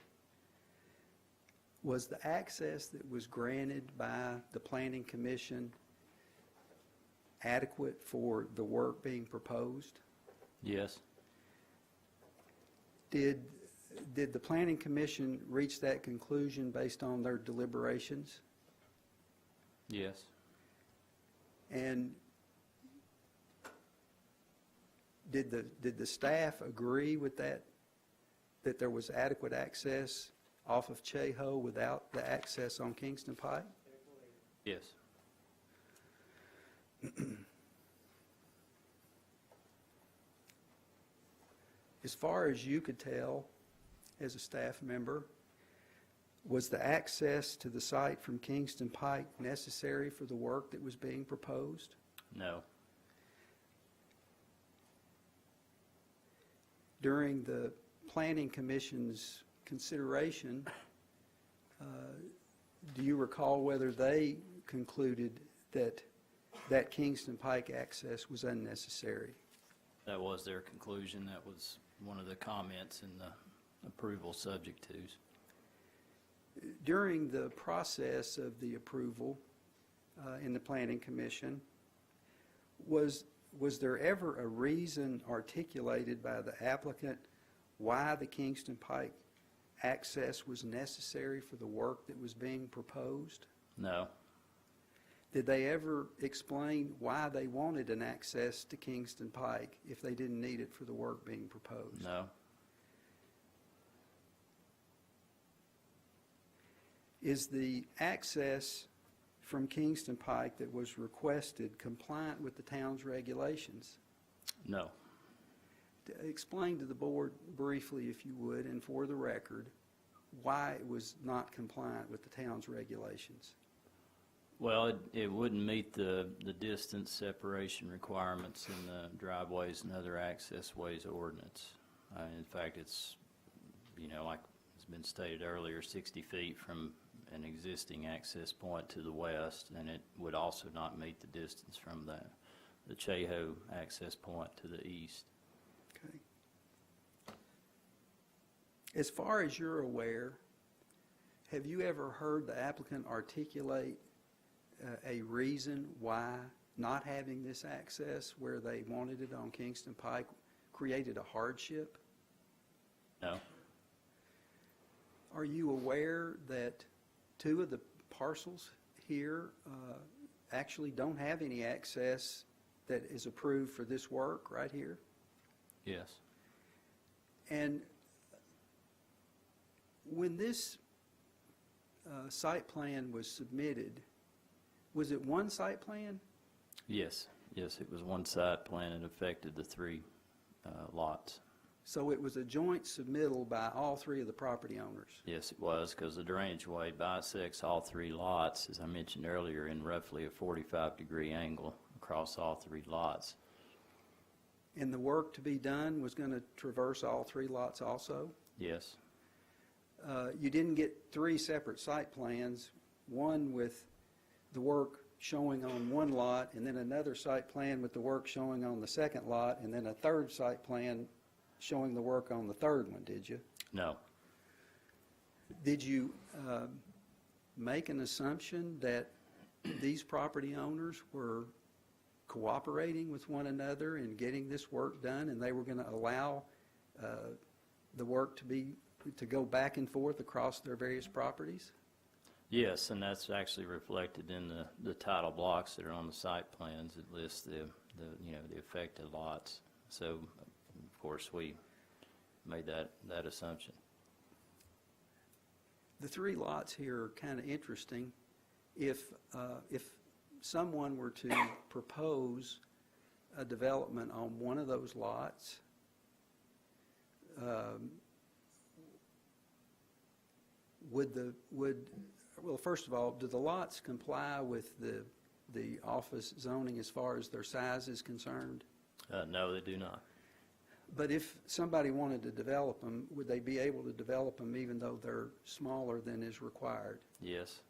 was the access that was granted by the Planning Commission adequate for the work being proposed? Yes. Did the Planning Commission reach that conclusion based on their deliberations? Yes. And did the staff agree with that there was adequate access off of Cheho without the access on Kingston Pike? Yes. As far as you could tell, as a staff member, was the access to the site from Kingston Pike necessary for the work that was being proposed? No. During the Planning Commission's consideration, do you recall whether they concluded that Kingston Pike access was unnecessary? That was their conclusion. That was one of the comments in the approval subject tos. During the process of the approval in the Planning Commission, was there ever a reason articulated by the applicant why the Kingston Pike access was necessary for the work that was being proposed? No. Did they ever explain why they wanted an access to Kingston Pike if they didn't need it for the work being proposed? No. Is the access from Kingston Pike that was requested compliant with the town's regulations? No. Explain to the board briefly, if you would, and for the record, why it was not compliant with the town's regulations. Well, it wouldn't meet the distance separation requirements in the driveways and other access ways ordinance. In fact, it's, like it's been stated earlier, 60 feet from an existing access point to the west, and it would also not meet the distance from the Cheho access point to the east. Okay. As far as you're aware, have you ever heard the applicant articulate a reason why not having this access where they wanted it on Kingston Pike created a hardship? No. Are you aware that two of the parcels here actually don't have any access that is approved for this work right here? Yes. And when this site plan was submitted, was it one site plan? Yes. Yes, it was one site plan and affected the 3 lots. So it was a joint submittal by all 3 of the property owners? Yes, it was, because the drainage way bisects all 3 lots, as I mentioned earlier, in roughly a 45-degree angle across all 3 lots. And the work to be done was going to traverse all 3 lots also? Yes. You didn't get 3 separate site plans, one with the work showing on one lot, and then another site plan with the work showing on the second lot, and then a third site plan showing the work on the third one, did you? No. Did you make an assumption that these property owners were cooperating with one another in getting this work done, and they were going to allow the work to go back and forth across their various properties? Yes, and that's actually reflected in the title blocks that are on the site plans. It lists the affected lots. So, of course, we made that assumption. The 3 lots here are kind of interesting. If someone were to propose a development on one of those lots, well, first of all, do the lots comply with the office zoning as far as their size is concerned? No, they do not. But if somebody wanted to develop them, would they be able to develop them even though they're smaller than is required? Yes.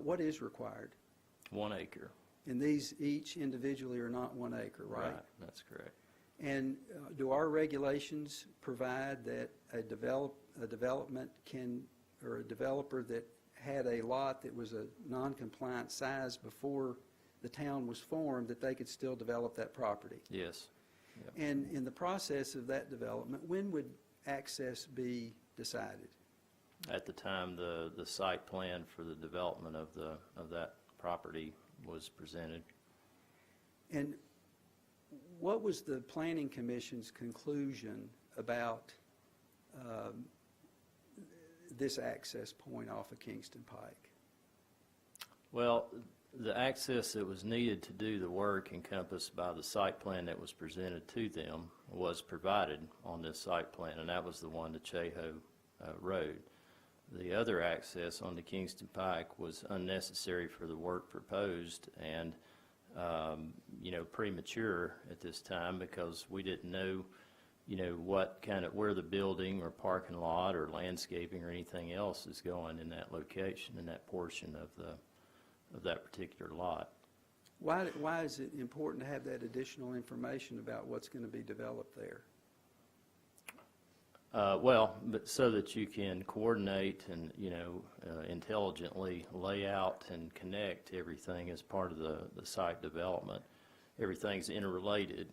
What is required? 1 acre. And these each individually are not 1 acre, right? That's correct. And do our regulations provide that a development can, or a developer that had a lot that was a non-compliant size before the town was formed, that they could still develop that property? Yes. Yep. And in the process of that development, when would access be decided? At the time the site plan for the development of that property was presented. And what was the Planning Commission's conclusion about this access point off of Kingston Pike? Well, the access that was needed to do the work encompassed by the site plan that was presented to them was provided on this site plan, and that was the one to Cheho Road. The other access on the Kingston Pike was unnecessary for the work proposed and premature at this time because we didn't know where the building or parking lot or landscaping or anything else is going in that location, in that portion of that particular lot. Why is it important to have that additional information about what's going to be developed there? But so that you can coordinate and, intelligently lay out and connect everything as part of the site development. Everything's interrelated,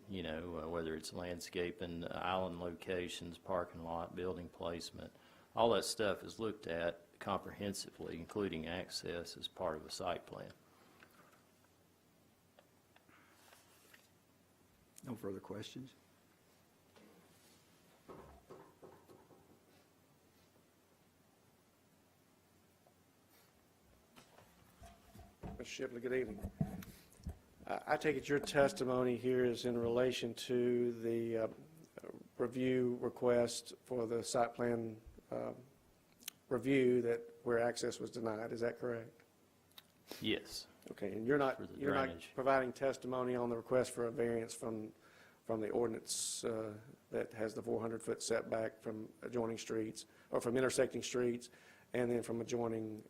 whether it's landscaping, island locations, parking lot, building placement. All that stuff is looked at comprehensively, including access as part of a site plan. No further questions? Mr. Shipley, good evening. I take it your testimony here is in relation to the review request for the site plan review where access was denied. Is that correct? Yes. Okay, and you're not drainage. providing testimony on the request for a variance from the ordinance that has the 400-foot setback from adjoining streets, or from intersecting streets, and then from adjoining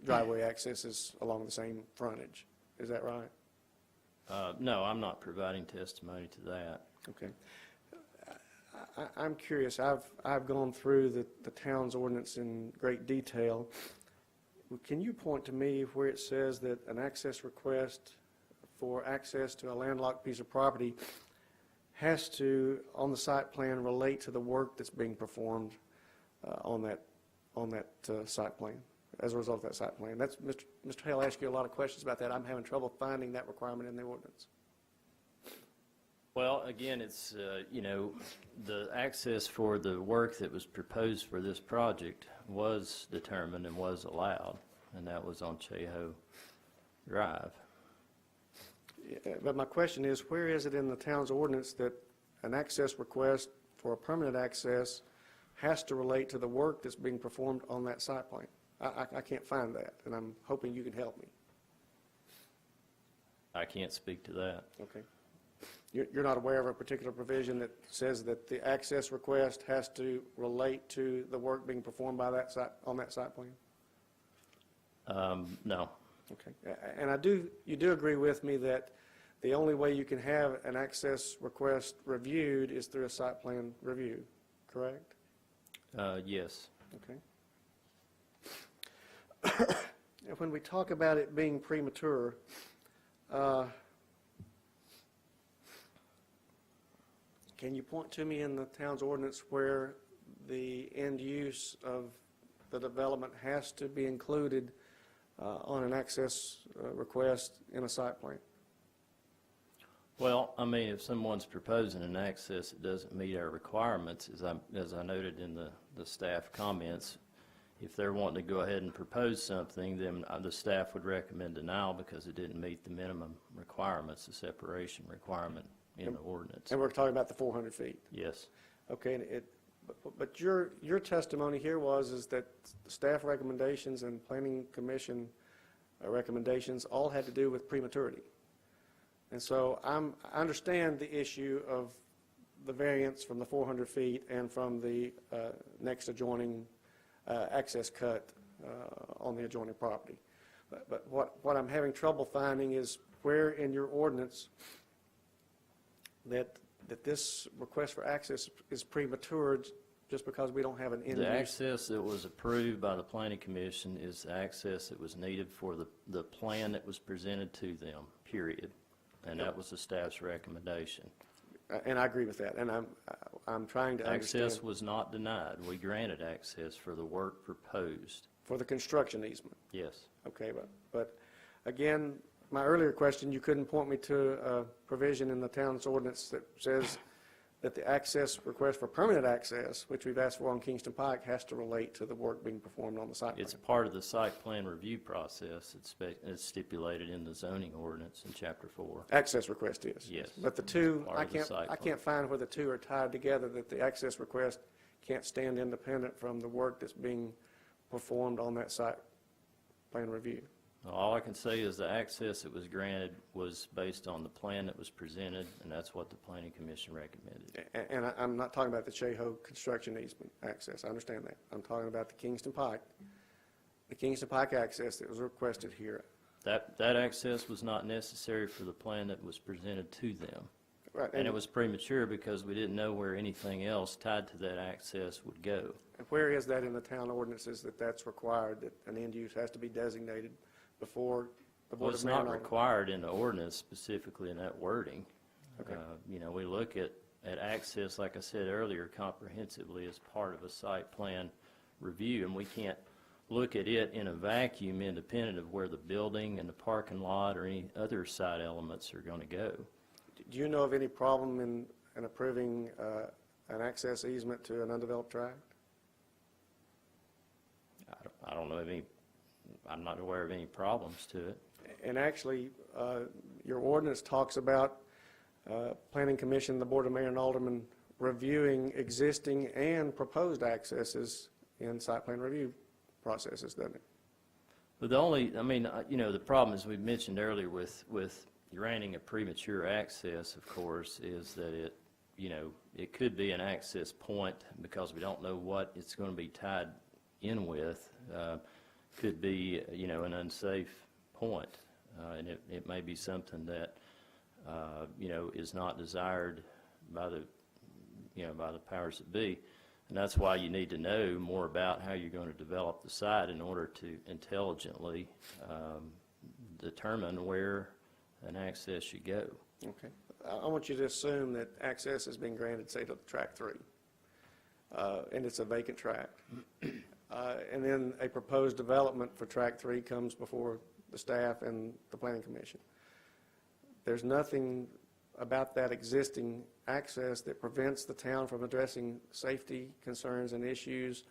driveway accesses along the same frontage. Is that right? No, I'm not providing testimony to that. Okay. I'm curious. I've gone through the town's ordinance in great detail, Can you point to me where it says that an access request for access to a landlocked piece of property has to, on the site plan, relate to the work that's being performed on that site plan, as a result of that site plan? That's, Mr. Hale asked you a lot of questions about that. I'm having trouble finding that requirement in the ordinance. Well, again, it's, the access for the work that was proposed for this project was determined and was allowed, and that was on Cheho Drive. But my question is, where is it in the town's ordinance that an access request for a permanent access has to relate to the work that's being performed on that site plan? I can't find that, and I'm hoping you can help me. I can't speak to that. Okay. You're not aware of a particular provision that says that the access request has to relate to the work being performed by that site, on that site plan? No. Okay. And you do agree with me that the only way you can have an access request reviewed is through a site plan review, correct? Yes. Okay. When we talk about it being premature, can you point to me in the town's ordinance where the end use of the development has to be included on an access request in a site plan? Well, I mean, if someone's proposing an access that doesn't meet our requirements, as I noted in the staff comments, if they're wanting to go ahead and propose something, then the staff would recommend denial because it didn't meet the minimum requirements, the separation requirement in the ordinance. And we're talking about the 400 feet? Yes. Okay, and but your testimony here is that staff recommendations and planning commission recommendations all had to do with prematurity. And so I understand the issue of the variance from the 400 feet and from the next adjoining access cut on the adjoining property. But what I'm having trouble finding is where in your ordinance that this request for access is premature just because we don't have an end use. The access that was approved by the Planning Commission is the access that was needed for the plan that was presented to them, period. And that was the staff's recommendation. And I agree with that. And I'm trying to understand. Access was not denied. We granted access for the work proposed. For the construction easement? Yes. Okay, but again, my earlier question, you couldn't point me to a provision in the town's ordinance that says that the access request for permanent access, which we've asked for on Kingston Pike, has to relate to the work being performed on the site plan. It's part of the site plan review process. It's stipulated in the zoning ordinance in Chapter 4. Access request is? Yes. But the two, Part of the site I can't find where the two are tied together, that the access request can't stand independent from the work that's being performed on that site plan review. All I can say is the access that was granted was based on the plan that was presented, and that's what the Planning Commission recommended. And I'm not talking about the Cheho construction easement access. I understand that. I'm talking about the Kingston Pike access that was requested here. That access was not necessary for the plan that was presented to them. Right. And it was premature because we didn't know where anything else tied to that access would go. And where is that in the town ordinances that that's required, that an end use has to be designated before the Well, Board it's of Mayor and not Aldermen? required in the ordinance specifically in that wording. Okay. We look at access, like I said earlier, comprehensively as part of a site plan review, and we can't look at it in a vacuum independent of where the building and the parking lot or any other site elements are going to go. Do you know of any problem in approving an access easement to an undeveloped tract? I don't know of any. I'm not aware of any problems to it. And actually, your ordinance talks about Planning Commission, the Board of Mayor and Aldermen reviewing existing and proposed accesses in site plan review processes, doesn't it? But the problem, as we mentioned earlier with granting a premature access, of course, is that it could be an access point because we don't know what it's going to be tied in with. Could be, an unsafe point, and it may be something that, is not desired by the powers that be. And that's why you need to know more about how you're going to develop the site in order to intelligently determine where an access should go. Okay. I want you to assume that access has been granted, say, to track 3, and it's a vacant tract. And then a proposed development for track 3 comes before the staff and the planning commission. There's nothing about that existing access that prevents the town from addressing safety concerns and issues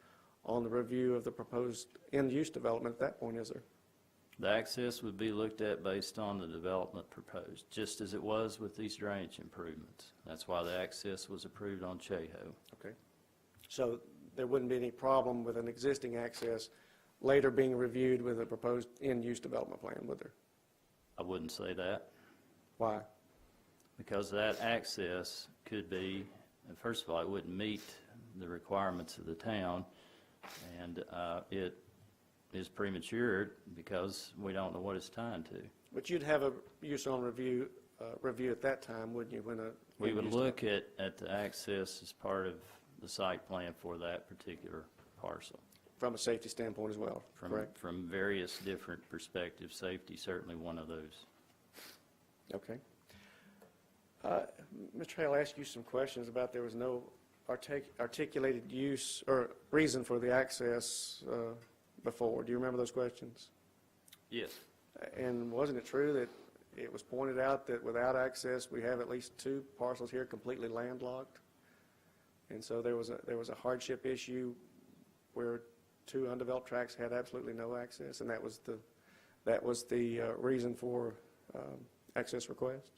on the review of the proposed end-use development at that point, is there? The access would be looked at based on the development proposed, just as it was with these drainage improvements. That's why the access was approved on Cheho. Okay. So there wouldn't be any problem with an existing access later being reviewed with a proposed end-use development plan, would there? I wouldn't say that, Why? because that access could be, first of all, it wouldn't meet the requirements of the town, and it is premature because we don't know what it's tied to. But you'd have a use on review at that time, wouldn't you, when a... We would look at the access as part of the site plan for that particular parcel. From a safety standpoint as well, correct? From various different perspectives, safety certainly one of those. Okay. Mr. Hale, I'll ask you some questions about there was no articulated use or reason for the access before. Do you remember those questions? Yes. And wasn't it true that it was pointed out that without access, we have at least 2 parcels here completely landlocked? And so there was a hardship issue where 2 undeveloped tracts had absolutely no access, and that was the reason for access request?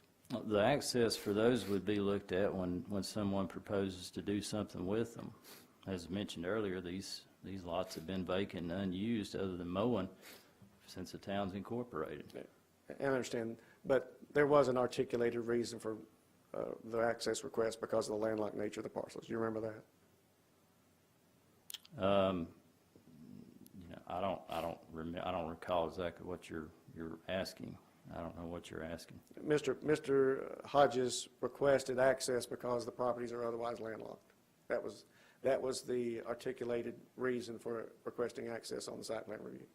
The access for those would be looked at when someone proposes to do something with them. As mentioned earlier, these lots have been vacant and unused other than mowing since the town's incorporated. I understand, but there was an articulated reason for the access request because of the landlocked nature of the parcels. Do you remember that? I don't recall exactly what you're asking. I don't know what you're asking. Mr. Hodges requested access because the properties are otherwise landlocked. That was the articulated reason for requesting access on the site plan review.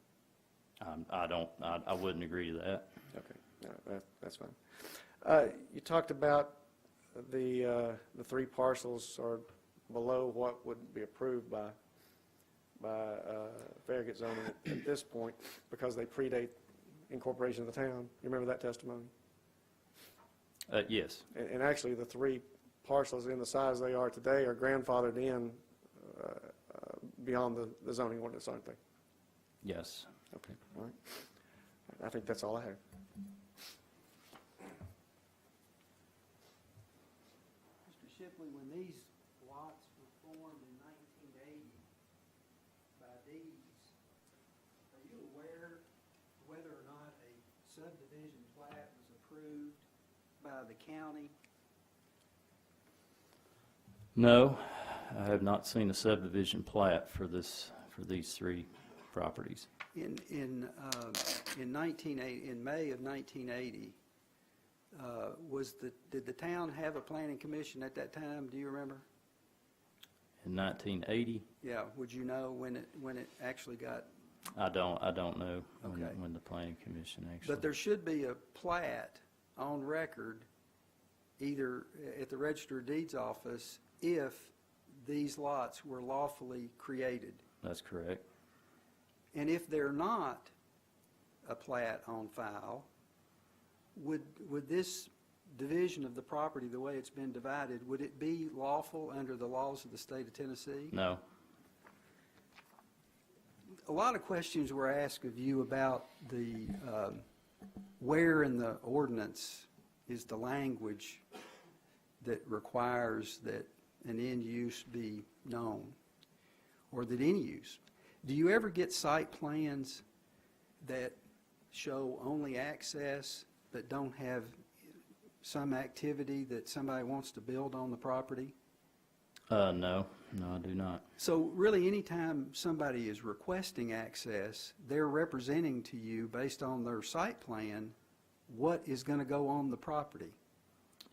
I wouldn't agree to that. Okay, no, that's fine. You talked about the 3 parcels are below what would be approved by Farragut zoning at this point because they predate incorporation of the town. You remember that testimony? Yes. And actually, the 3 parcels in the size they are today are grandfathered in beyond the zoning ordinance, aren't they? Yes. Okay, all right. I think that's all I have. Mr. Shipley, when these lots were formed in 1980 by deeds, are you aware whether or not a subdivision plat was approved by the county? No, I have not seen a subdivision plat for these 3 properties. In May of 1980, did the town have a planning commission at that time? Do you remember? In 1980, Yeah. Would you know when it actually got? I don't know Okay. when the planning commission actually. But there should be a plat on record, either at the Register of Deeds office, if these lots were lawfully created. That's correct. And if they're not a plat on file, would this division of the property, the way it's been divided, would it be lawful under the laws of the state of Tennessee? No. A lot of questions were asked of you about the where in the ordinance is the language that requires that an end use be known, or that any use. Do you ever get site plans that show only access but don't have some activity that somebody wants to build on the property? No, I do not. So really, anytime somebody is requesting access, they're representing to you, based on their site plan, what is going to go on the property.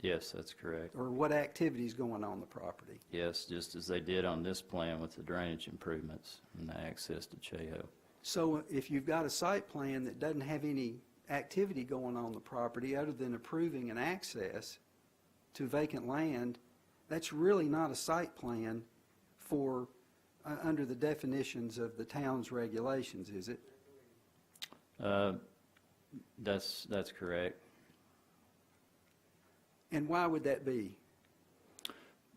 Yes, that's correct. Or what activities going on the property? Yes, just as they did on this plan with the drainage improvements and the access to Cheo. So if you've got a site plan that doesn't have any activity going on the property other than approving an access to vacant land, that's really not a site plan for, under the definitions of the town's regulations, is it? That's correct. And why would that be?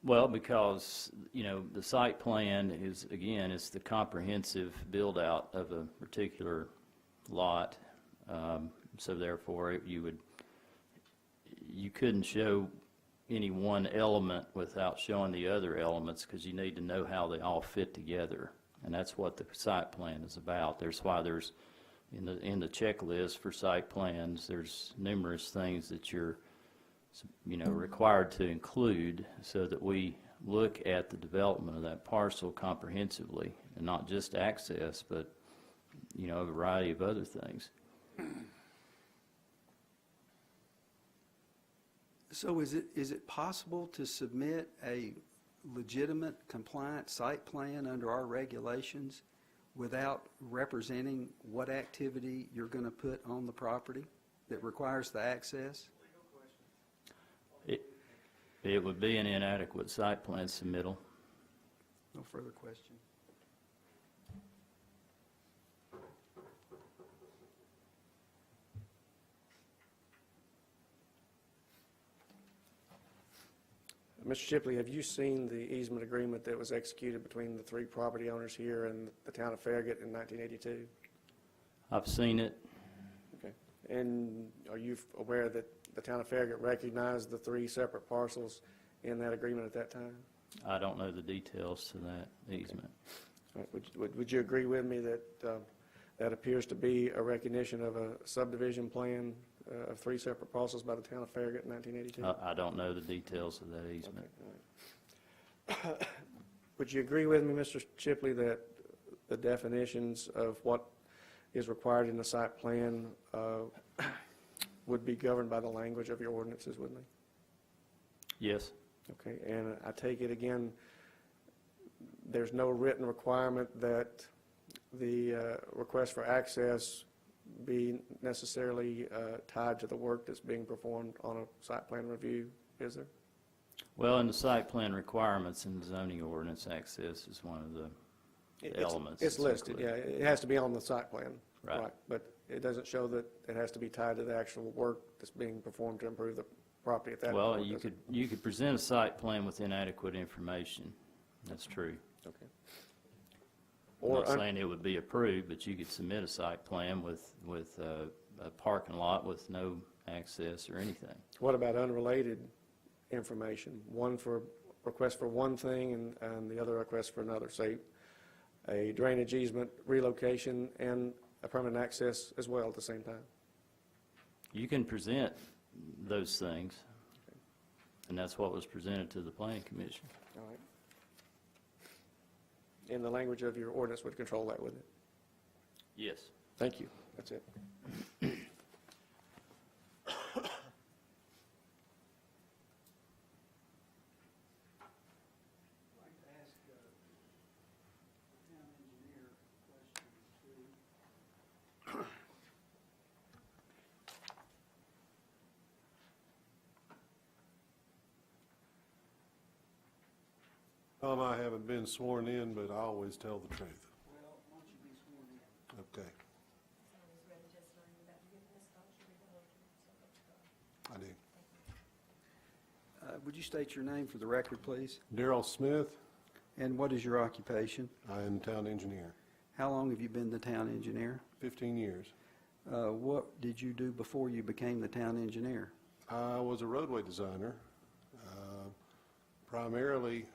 Well, because, you know, the site plan is, again, it's the comprehensive build-out of a particular lot. So therefore, you couldn't show any one element without showing the other elements, because you need to know how they all fit together. And that's what the site plan is about. There's why there's, in the checklist for site plans, there's numerous things that you're, you know, required to include, so that we look at the development of that parcel comprehensively, and not just access, but, you know, a variety of other things. So is it possible to submit a legitimate compliant site plan under our regulations without representing what activity you're going to put on the property that requires the access? It would be an inadequate site plan submittal. No further question. Mr. Shipley, have you seen the easement agreement that was executed between the three property owners here and the town of Farragut in 1982? I've seen it. Okay. And are you aware that the town of Farragut recognized the three separate parcels in that agreement at that time? I don't know the details to that easement. All right. Would you agree with me that that appears to be a recognition of a subdivision plan of three separate parcels by the town of Farragut in 1982? I don't know the details of that easement. Okay. All right. Would you agree with me, Mr. Shipley, that the definitions of what is required in the site plan would be governed by the language of your ordinances, wouldn't they? Yes. Okay, and I take it again, there's no written requirement that the request for access be necessarily tied to the work that's being performed on a site plan review, is there? Well, in the site plan requirements in the zoning ordinance, access is one of the elements. It's that's listed, included. yeah. It has to be on the site plan. Right. But it doesn't show that it has to be tied to the actual work that's being performed to improve the property at that point. Well, you could present a site plan with inadequate information. That's true. Okay. I'm not saying it would be approved, but you could submit a site plan with a parking lot with no access or anything. What about unrelated information? One for request for one thing and the other request for another, say a drainage easement relocation and a permanent access as well at the same time? You can present those things, and that's what was presented to the Planning Commission. All right. And the language of your ordinance would control that, wouldn't it? Yes. Thank you. That's it. Tom, I haven't been sworn in, but I always tell the truth. Well, why don't you be sworn in? Okay, I do. Would you state your name for the record, please? Darrell Smith, And what is your occupation? I am town engineer, How long have you been the town engineer? 15 years. What did you do before you became the town engineer? I was a roadway designer, primarily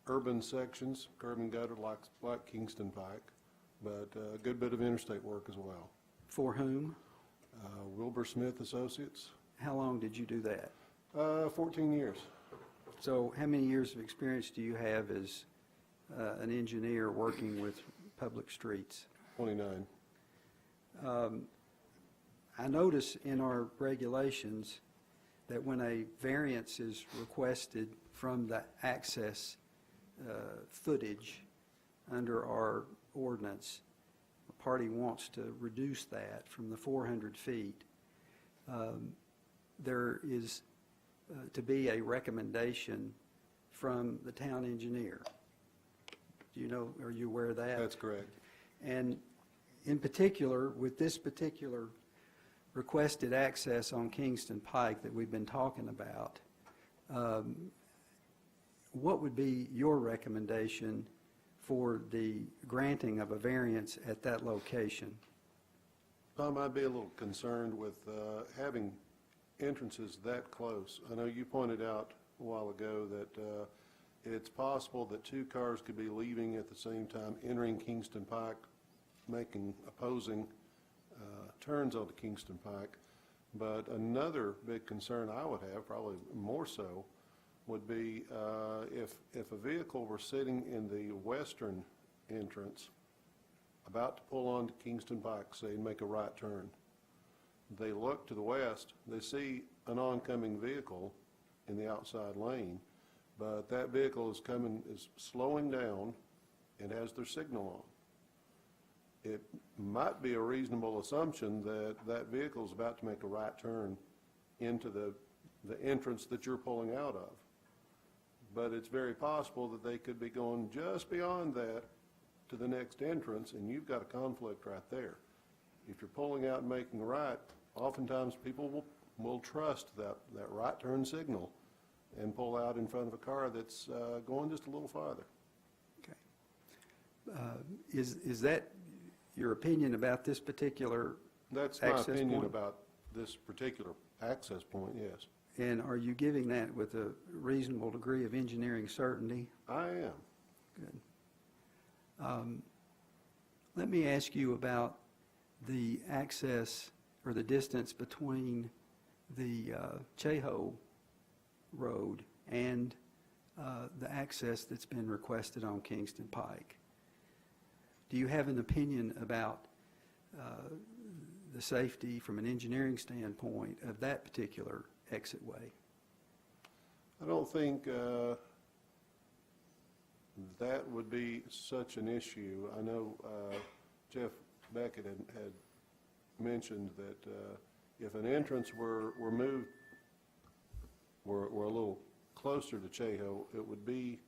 urban sections, curb and gutter like Kingston Pike, but a good bit of interstate work as well. For whom? Wilbur Smith Associates, How long did you do that? 14 years. So how many years of experience do you have as an engineer working with public streets? 29. I notice in our regulations that when a variance is requested from the access footage under our ordinance, the party wants to reduce that from the 400 feet, there is to be a recommendation from the town engineer. Do you know, are you aware of that? That's correct. And in particular, with this particular requested access on Kingston Pike that we've been talking about, what would be your recommendation for the granting of a variance at that location? Tom, I'd be a little concerned with having entrances that close. I know you pointed out a while ago that it's possible that two cars could be leaving at the same time, entering Kingston Pike, making opposing turns onto Kingston Pike. But another big concern I would have, probably more so, would be if a vehicle were sitting in the western entrance, about to pull onto Kingston Pike, say, and make a right turn. They look to the west, they see an oncoming vehicle in the outside lane, but that vehicle is slowing down and has their signal on. It might be a reasonable assumption that that vehicle is about to make a right turn into the entrance that you're pulling out of. But it's very possible that they could be going just beyond that to the next entrance, and you've got a conflict right there. If you're pulling out and making a right, oftentimes people will trust that right turn signal and pull out in front of a car that's going just a little farther. Okay. Is that your opinion about this particular That's my access opinion point? about this particular access point, yes. And are you giving that with a reasonable degree of engineering certainty? I am. Good. Let me ask you about the access or the distance between the Cheho Road and the access that's been requested on Kingston Pike. Do you have an opinion about the safety from an engineering standpoint of that particular exit way? I don't think that would be such an issue. I know Jeff Beckett had mentioned that if an entrance were moved, were a little closer to Cheho, it would be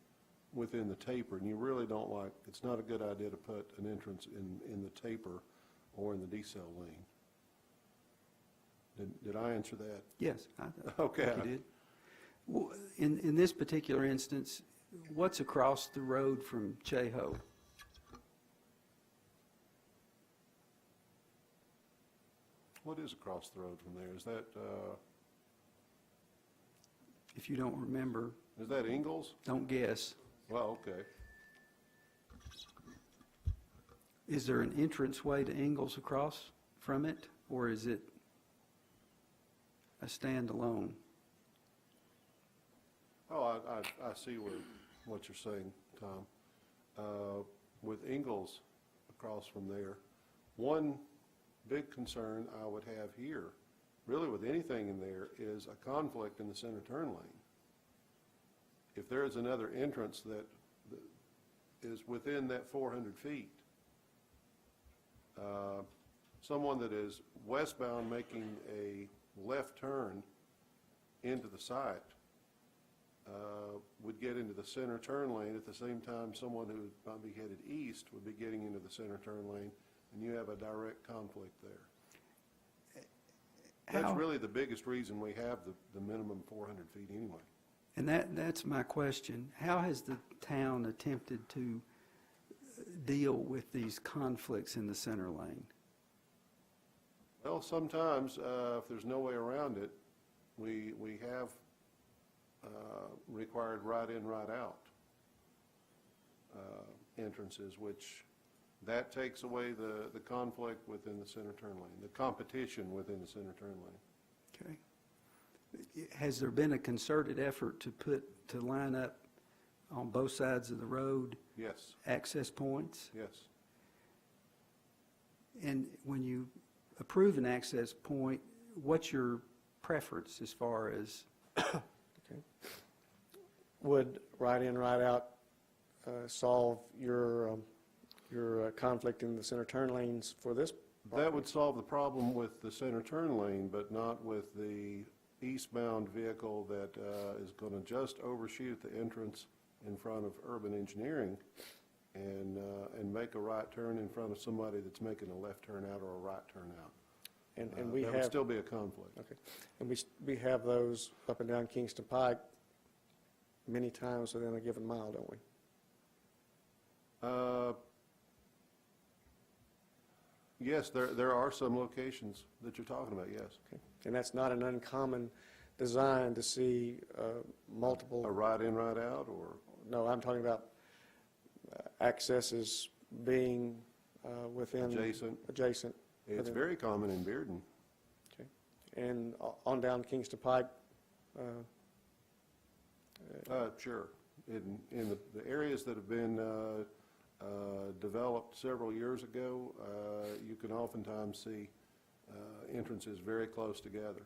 within the taper, and you really don't like, it's not a good idea to put an entrance in the taper or in the decel lane. Did I answer that? Yes, I Okay. think you did. Well, in this particular instance, what's across the road from Cheho? What is across the road from there? Is that, If you don't remember, is that Ingalls? don't guess. Well, okay. Is there an entranceway to Ingalls across from it, or is it a standalone? Oh, I see what you're saying, Tom. With Ingalls across from there, one big concern I would have here, really with anything in there, is a conflict in the center turn lane. If there is another entrance that is within that 400 feet, someone that is westbound making a left turn into the site would get into the center turn lane. At the same time, someone who might be headed east would be getting into the center turn lane, and you have a direct conflict there. That's really the biggest reason we have the minimum 400 feet anyway. And that's my question. How has the town attempted to deal with these conflicts in the center lane? Well, sometimes, if there's no way around it, we have required right in, right out entrances, which that takes away the conflict within the center turn lane, the competition within the center turn lane. Okay. Has there been a concerted effort to line up on both sides of the road? Yes. Access points? Yes. And when you approve an access point, what's your preference as far as, Would right in, right out solve your conflict in the center turn lanes for this? That would solve the problem with the center turn lane, but not with the eastbound vehicle that is going to just overshoot the entrance in front of urban engineering and make a right turn in front of somebody that's making a left turn out or a right turn out. And we that have would still be a conflict. Okay, and we have those up and down Kingston Pike many times within a given mile, don't we? Yes, there are some locations that you're talking about, yes. Okay. And that's not an uncommon design to see multiple. A right in, right out, or? No, I'm talking about accesses being within. Adjacent. It's within. very common in Bearden. Okay. And on down Kingston Pike. Sure. In the areas that have been developed several years ago, you can oftentimes see entrances very close together.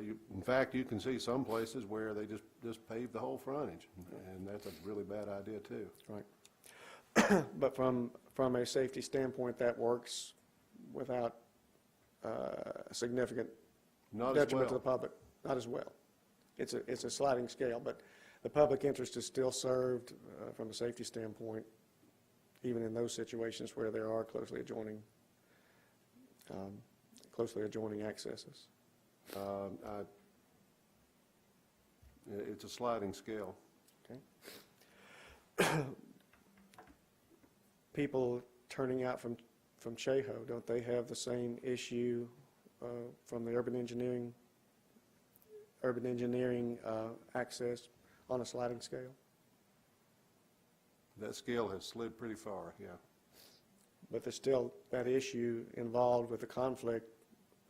In fact, you can see some places where they just pave the whole frontage, and that's a really bad idea too. Right. But from a safety standpoint, that works without significant detriment to the public. Not as well. It's a sliding scale, but the public interest is still served from a safety standpoint, even in those situations where there are closely adjoining accesses. It's a sliding scale. Okay. People turning out from Cheho, don't they have the same issue from the urban engineering access on a sliding scale? That scale has slid pretty far, yeah. But there's still that issue involved with the conflict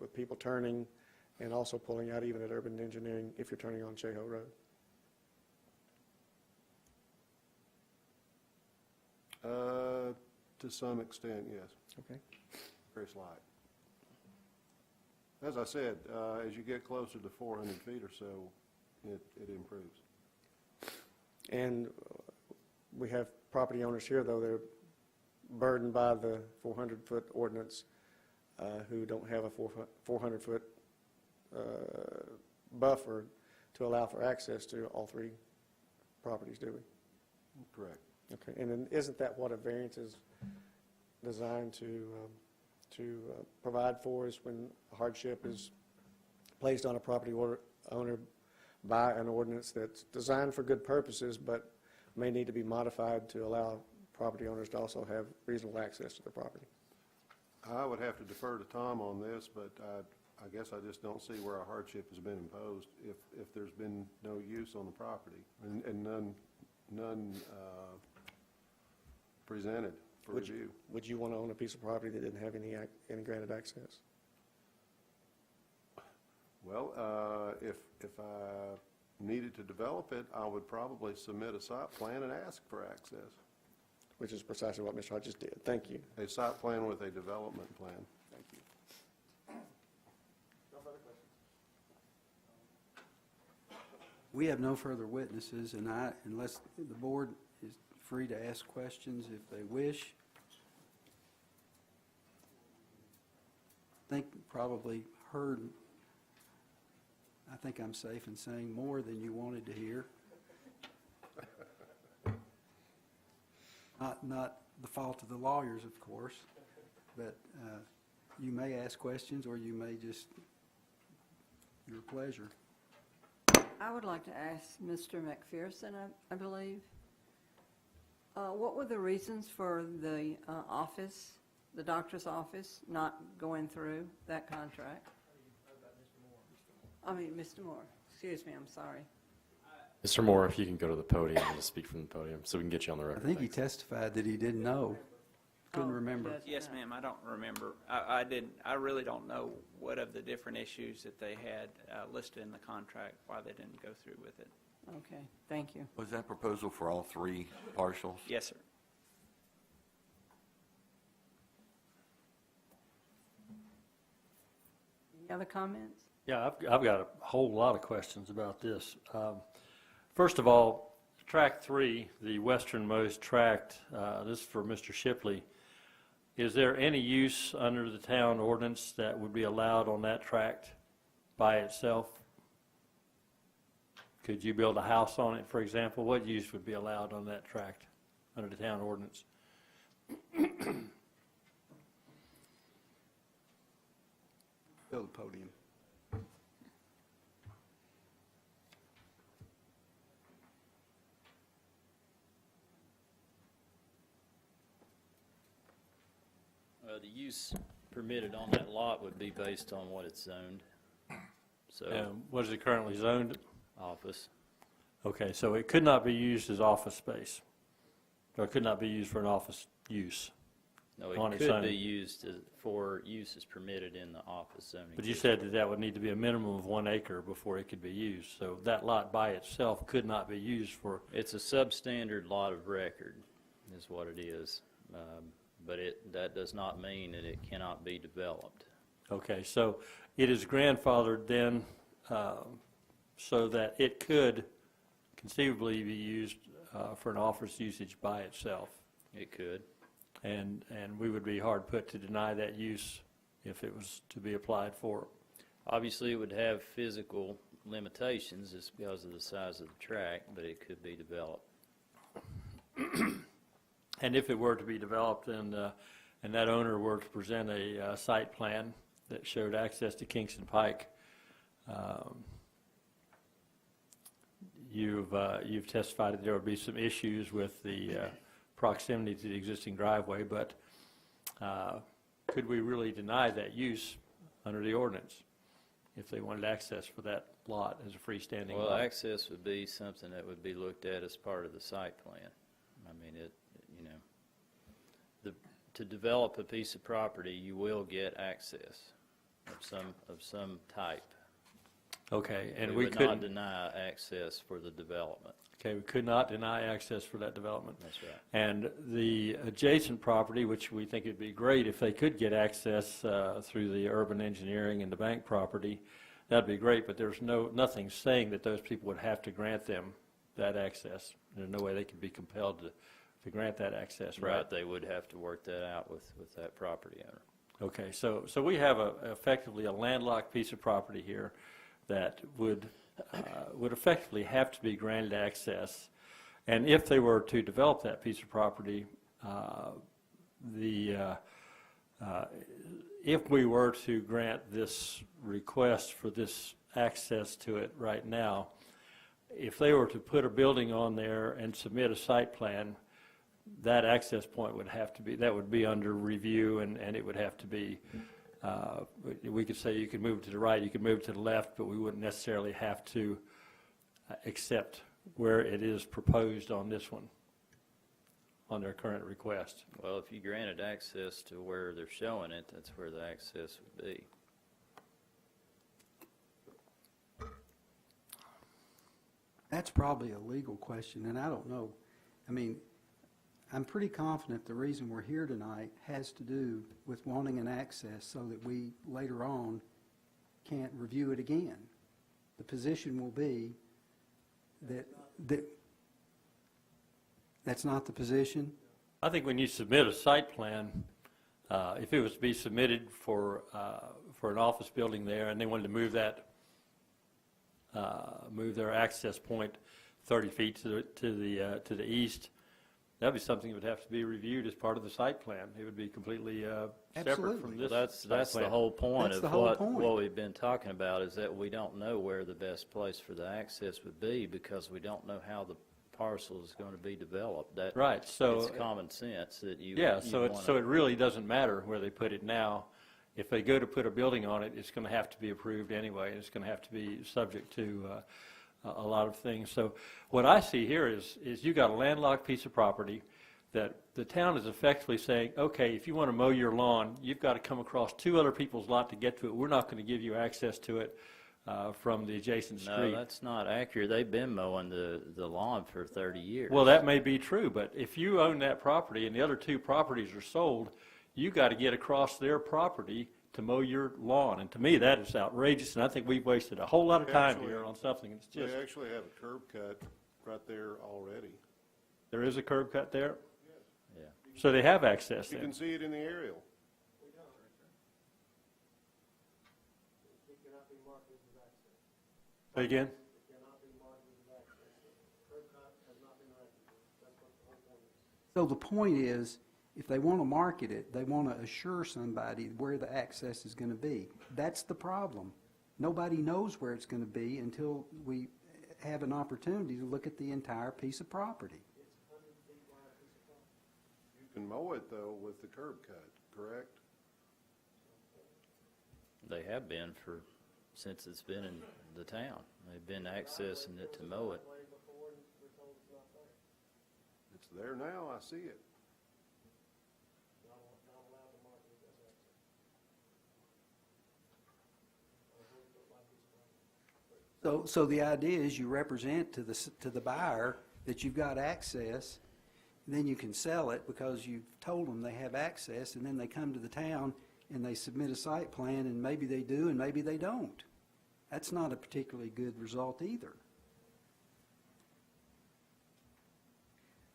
with people turning and also pulling out even at urban engineering if you're turning on Cheho Road. To some extent, yes. Okay. Very slight. As I said, as you get closer to 400 feet or so, it improves. And we have property owners here, though, they're burdened by the 400-foot ordinance who don't have a 400-foot buffer to allow for access to all three properties, do we? Correct. Okay, and then isn't that what a variance is designed to provide for, is when a hardship is placed on a property owner by an ordinance that's designed for good purposes but may need to be modified to allow property owners to also have reasonable access to the property? I would have to defer to Tom on this, but I guess I just don't see where a hardship has been imposed if there's been no use on the property and none presented for review. Would you want to own a piece of property that didn't have any granted access? Well, if I needed to develop it, I would probably submit a site plan and ask for access. Which is precisely what Mr. Hodges did. Thank you. A site plan with a development plan. Thank you. No further questions. we have no further witnesses, and unless the board is free to ask questions if they wish. I think probably heard, I think I'm safe in saying more than you wanted to hear. Not the fault of the lawyers, of course, but you may ask questions or you may just, your pleasure. I would like to ask Mr. McPherson, I believe, what were the reasons for the office, the doctor's office, not going through that contract? I mean, Mr. Moore. Excuse me, I'm sorry. Mr. Moore, if you can go to the podium and just speak from the podium so we can get you on the record. I think he Thanks. testified that he didn't know, couldn't remember. Yes, ma'am, I don't remember. I really don't know what of the different issues that they had listed in the contract, why they didn't go through with it. Okay, thank you. Was that proposal for all three parcels? Yes, sir. Any other comments? Yeah, I've got a whole lot of questions about this. First of all, tract 3, the westernmost tract, this is for Mr. Shipley. Is there any use under the town ordinance that would be allowed on that tract by itself? Could you build a house on it, for example? What use would be allowed on that tract under the town ordinance? Build a podium. The use permitted on that lot would be based on what it's zoned. So, What is it currently zoned? office. Okay, so it could not be used as office space, or it could not be used for an office use. No, on it its could own. be used for uses permitted in the office zoning. But you said that that would need to be a minimum of 1 acre before it could be used. So that lot by itself could not be used for, It's a substandard lot of record, is what it is. But that does not mean that it cannot be developed. okay, so it is grandfathered then so that it could conceivably be used for an office usage by itself. It could. And we would be hard put to deny that use if it was to be applied for. Obviously, it would have physical limitations just because of the size of the tract, but it could be developed. And if it were to be developed and that owner were to present a site plan that showed access to Kingston Pike, you've testified that there would be some issues with the proximity to the existing driveway, but could we really deny that use under the ordinance if they wanted access for that lot as a freestanding Well, lot? access would be something that would be looked at as part of the site plan. I mean, to develop a piece of property, you will get access of some type. Okay, and we we would not couldn't, deny access for the development. okay, we could not deny access for that development. That's right. And the adjacent property, which we think it'd be great if they could get access through the urban engineering and the bank property, that'd be great, but there's nothing saying that those people would have to grant them that access. There's no way they could be compelled to grant that access, right? Right, they would have to work that out with that property owner. Okay, so we have effectively a landlocked piece of property here that would effectively have to be granted access. And if they were to develop that piece of property, if we were to grant this request for this access to it right now, if they were to put a building on there and submit a site plan, that access point would have to be, that would be under review, and it would have to be, we could say you could move to the right, you could move to the left, but we wouldn't necessarily have to accept where it is proposed on this one, on their current request. Well, if you granted access to where they're showing it, that's where the access would be. That's probably a legal question, and I don't know. I mean, I'm pretty confident the reason we're here tonight has to do with wanting an access so that we later on can't review it again. The position will be that that's not the position. I think when you submit a site plan, if it was to be submitted for an office building there, and they wanted to move that, move their access point 30 feet to the east, that'd be something that would have to be reviewed as part of the site plan. It would be completely separate Absolutely. from this. That's site the plan. whole point That's of the whole what point. we've been talking about, is that we don't know where the best place for the access would be because we don't know how the parcel is going to be developed. That Right, so it's common sense that you yeah, you so it really doesn't matter where they put it now. If they go to put a building on it, it's going to have to be approved anyway. It's going to have to be subject to a lot of things. So what I see here is you got a landlocked piece of property that the town is effectively saying, okay, if you want to mow your lawn, you've got to come across 2 other people's lot to get to it. We're not going to give you access to it from the adjacent street. No, that's not accurate. They've been mowing the lawn for 30 years. Well, that may be true, but if you own that property and the other 2 properties are sold, you got to get across their property to mow your lawn. And to me, that is outrageous, and I think we've wasted a whole lot of time here on something that's just, They actually have a curb cut right there already. there is a curb cut there? Yeah. So they have access You then? can see it in the aerial. Say again? So the point is, if they want to market it, they want to assure somebody where the access is going to be. That's the problem. Nobody knows where it's going to be until we have an opportunity to look at the entire piece of property. You can mow it, though, with the curb cut, correct? They have been since it's been in the town. They've been accessing it to mow it. It's there now, I see it. So the idea is you represent to the buyer that you've got access, and then you can sell it because you've told them they have access, and then they come to the town and they submit a site plan, and maybe they do and maybe they don't. That's not a particularly good result either.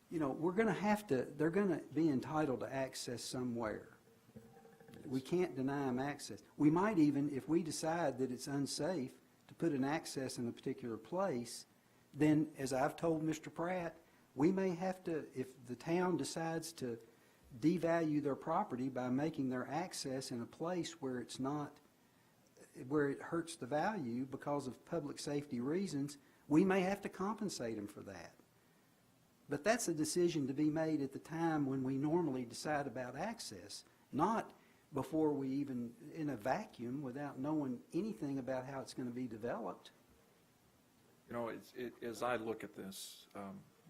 You know, they're going to be entitled to access somewhere. We can't deny them access. We might even, if we decide that it's unsafe to put an access in a particular place, then, as I've told Mr. Pratt, we may have to, if the town decides to devalue their property by making their access in a place where it's not, where it hurts the value because of public safety reasons, we may have to compensate them for that. But that's a decision to be made at the time when we normally decide about access, not before we even, in a vacuum, without knowing anything about how it's going to be developed. You know, as I look at this,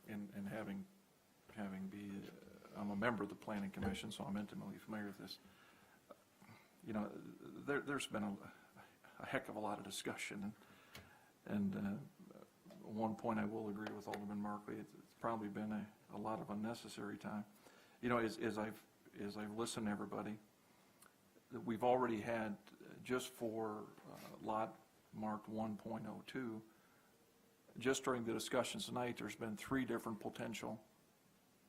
and having I'm a member of the Planning Commission, so I'm intimately familiar with this. You know, there's been a heck of a lot of discussion, and one point I will agree with Alderman Markley. It's probably been a lot of unnecessary time. You know, as I've listened to everybody, we've already had, just for lot marked 1.02, just during the discussions tonight, there's been 3 different potential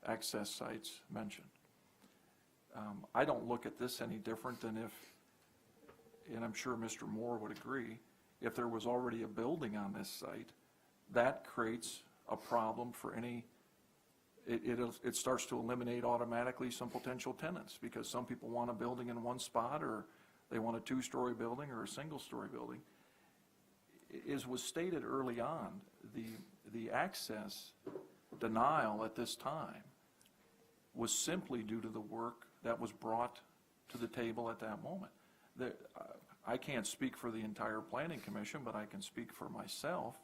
access sites mentioned. I don't look at this any different than if, and I'm sure Mr. Moore would agree, if there was already a building on this site, that creates a problem for any, it starts to eliminate automatically some potential tenants, because some people want a building in one spot, or they want a 2-story building or a single-story building. As was stated early on, the access denial at this time was simply due to the work that was brought to the table at that moment. I can't speak for the entire Planning Commission, but I can speak for myself.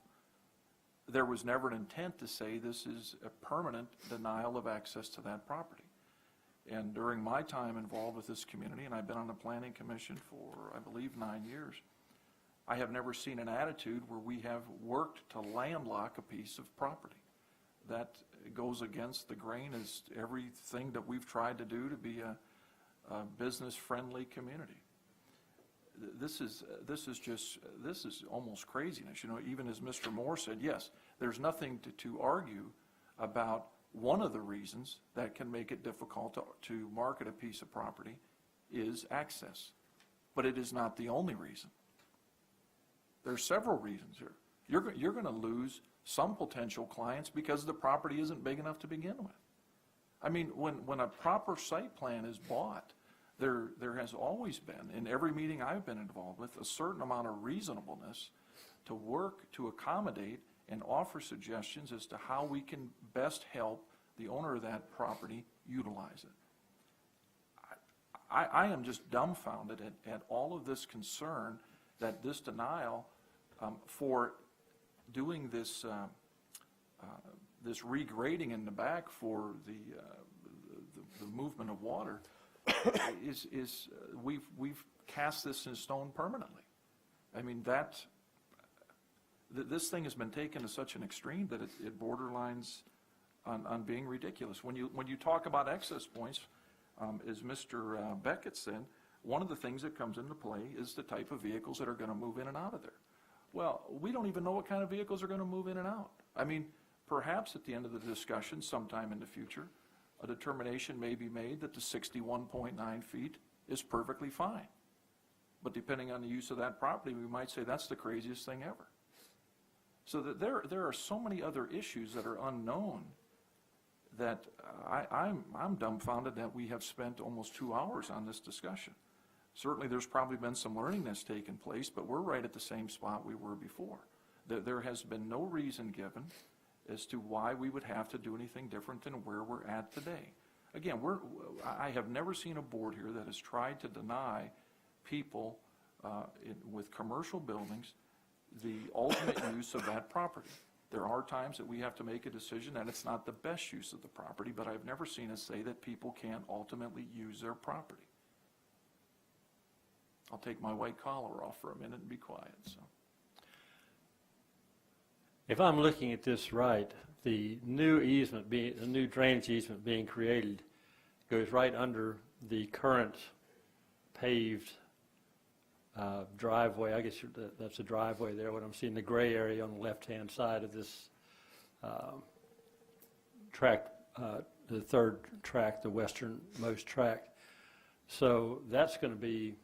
There was never an intent to say this is a permanent denial of access to that property. And during my time involved with this community, and I've been on the Planning Commission for, I believe, 9 years, I have never seen an attitude where we have worked to landlock a piece of property. That goes against the grain as everything that we've tried to do to be a business-friendly community. This is almost craziness. You know, even as Mr. Moore said, yes, there's nothing to argue about one of the reasons that can make it difficult to market a piece of property is access. But it is not the only reason. There's several reasons here. You're going to lose some potential clients because the property isn't big enough to begin with. I mean, when a proper site plan is bought, there has always been, in every meeting I've been involved with, a certain amount of reasonableness to work to accommodate and offer suggestions as to how we can best help the owner of that property utilize it. I am just dumbfounded at all of this concern that this denial for doing this this regrading in the back for the movement of water we've cast this in stone permanently. I mean, this thing has been taken to such an extreme that it borderlines on being ridiculous. When you talk about access points, as Mr. Beckett said, one of the things that comes into play is the type of vehicles that are going to move in and out of there. Well, we don't even know what kind of vehicles are going to move in and out. I mean, perhaps at the end of the discussion, sometime in the future, a determination may be made that the 61.9 feet is perfectly fine. But depending on the use of that property, we might say that's the craziest thing ever. So that there are so many other issues that are unknown that I'm dumbfounded that we have spent almost 2 hours on this discussion. Certainly, there's probably been some learning that's taken place, but we're right at the same spot we were before. There has been no reason given as to why we would have to do anything different than where we're at today. Again, I have never seen a board here that has tried to deny people with commercial buildings the ultimate use of that property. There are times that we have to make a decision and it's not the best use of the property, but I've never seen us say that people can't ultimately use their property. I'll take my white collar off for a minute and be quiet. So, If I'm looking at this right, the new drainage easement being created goes right under the current paved driveway. I guess that's a driveway there, what I'm seeing, the gray area on the left-hand side of this track, the third track, the westernmost track. So that's going to be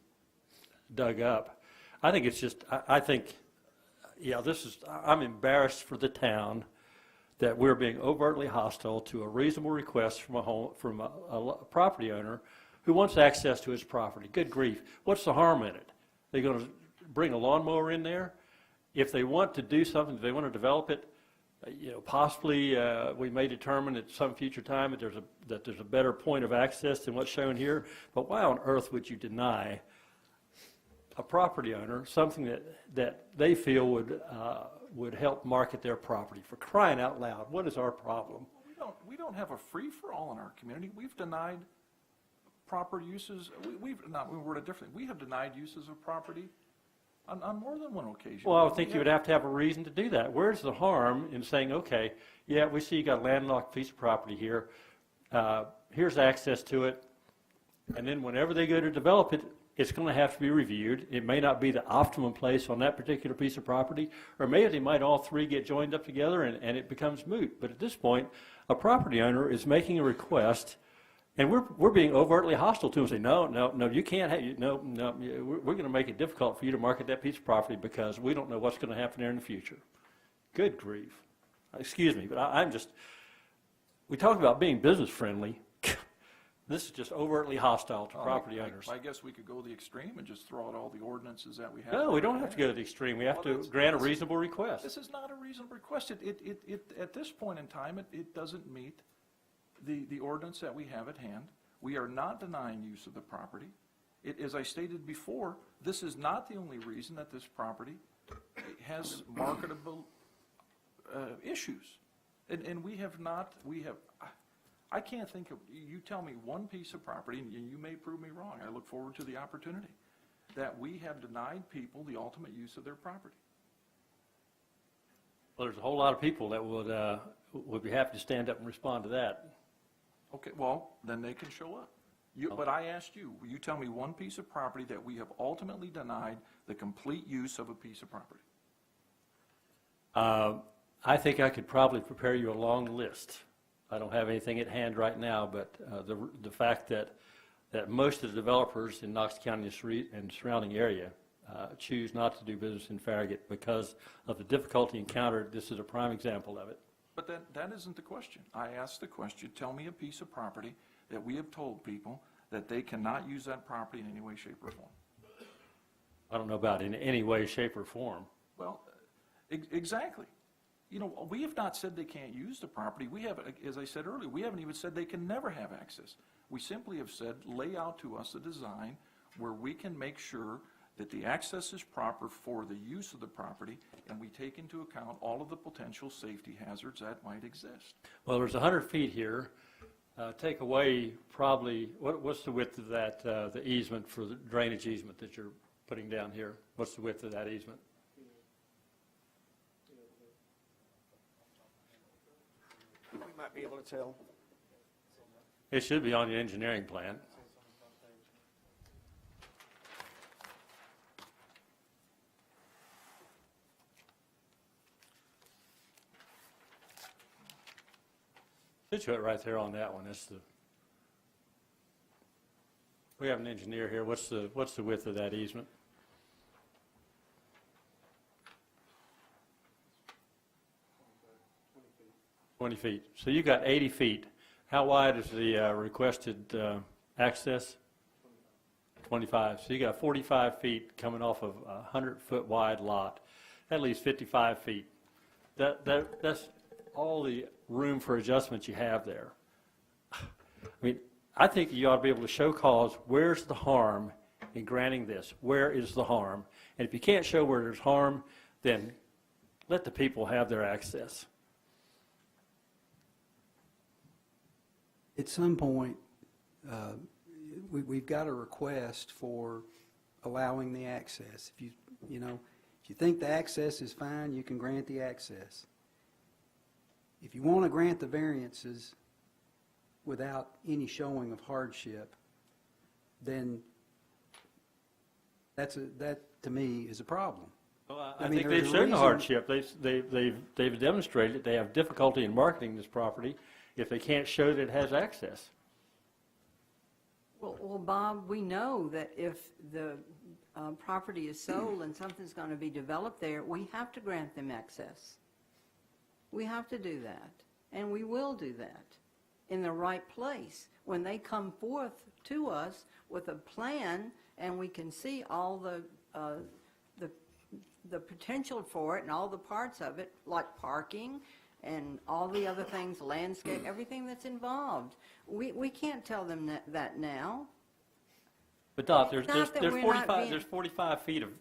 dug up. I think it's just, I'm embarrassed for the town that we're being overtly hostile to a reasonable request from a property owner who wants access to his property. Good grief. What's the harm in it? They're going to bring a lawnmower in there? If they want to do something, if they want to develop it, possibly we may determine at some future time that there's a better point of access than what's shown here. But why on earth would you deny a property owner something that they feel would help market their property? For crying out loud, what is our problem? we don't have a free-for-all in our community. We've denied proper uses. We word it differently. We have denied uses of property on more than one occasion. Well, I would think you would have to have a reason to do that. Where's the harm in saying, okay, yeah, we see you got a landlocked piece of property here. Here's access to it. And then whenever they go to develop it, it's going to have to be reviewed. It may not be the optimum place on that particular piece of property, or maybe they might all three get joined up together and it becomes moot. But at this point, a property owner is making a request, and we're being overtly hostile to them, saying, no, you can't have, we're going to make it difficult for you to market that piece of property because we don't know what's going to happen there in the future. Good grief. Excuse me, but we talk about being business friendly. This is just overtly hostile to property owners. I guess we could go the extreme and just throw out all the ordinances that we have. No, we don't have to go to the extreme. We have to grant a reasonable request. This is not a reasonable request. At this point in time, it doesn't meet the ordinance that we have at hand. We are not denying use of the property. As I stated before, this is not the only reason that this property has marketable issues. And I can't think of, you tell me one piece of property, and you may prove me wrong, I look forward to the opportunity, that we have denied people the ultimate use of their property. Well, there's a whole lot of people that would be happy to stand up and respond to that. Okay, well, then they can show up. But I asked you tell me one piece of property that we have ultimately denied the complete use of a piece of property. I think I could probably prepare you a long list. I don't have anything at hand right now, but the fact that most of the developers in Knox County and surrounding area choose not to do business in Farragut because of the difficulty encountered, this is a prime example of it. But that isn't the question. I asked the question, tell me a piece of property that we have told people that they cannot use that property in any way, shape, or form. I don't know about in any way, shape, or form. Well, exactly. We have not said they can't use the property. We have, as I said earlier, we haven't even said they can never have access. We simply have said, lay out to us a design where we can make sure that the access is proper for the use of the property, and we take into account all of the potential safety hazards that might exist. Well, there's 100 feet here. Take away probably, what's the width of that, the easement for the drainage easement that you're putting down here? What's the width of that easement? We might be able to tell. It should be on the engineering plan. Situate right there on that one, that's the, we have an engineer here, what's the width of that easement? 20 feet. So you got 80 feet. How wide is the requested access? 25. So you got 45 feet coming off of a 100-foot wide lot. That leaves 55 feet. That's all the room for adjustment you have there. I mean, I think you ought to be able to show cause, where's the harm in granting this? Where is the harm? And if you can't show where there's harm, then let the people have their access. At some point, we've got a request for allowing the access. If you think the access is fine, you can grant the access. If you want to grant the variances without any showing of hardship, then that to me is a problem. Well, I think they've shown the hardship. They've demonstrated they have difficulty in marketing this property if they can't show that it has access. Well, Bob, we know that if the property is sold and something's going to be developed there, we have to grant them access. We have to do that, and we will do that in the right place. When they come forth to us with a plan and we can see all the potential for it and all the parts of it, like parking and all the other things, landscape, everything that's involved. We can't tell them that now. But Dot, there's Not that we're not 45 being- there's 45 feet of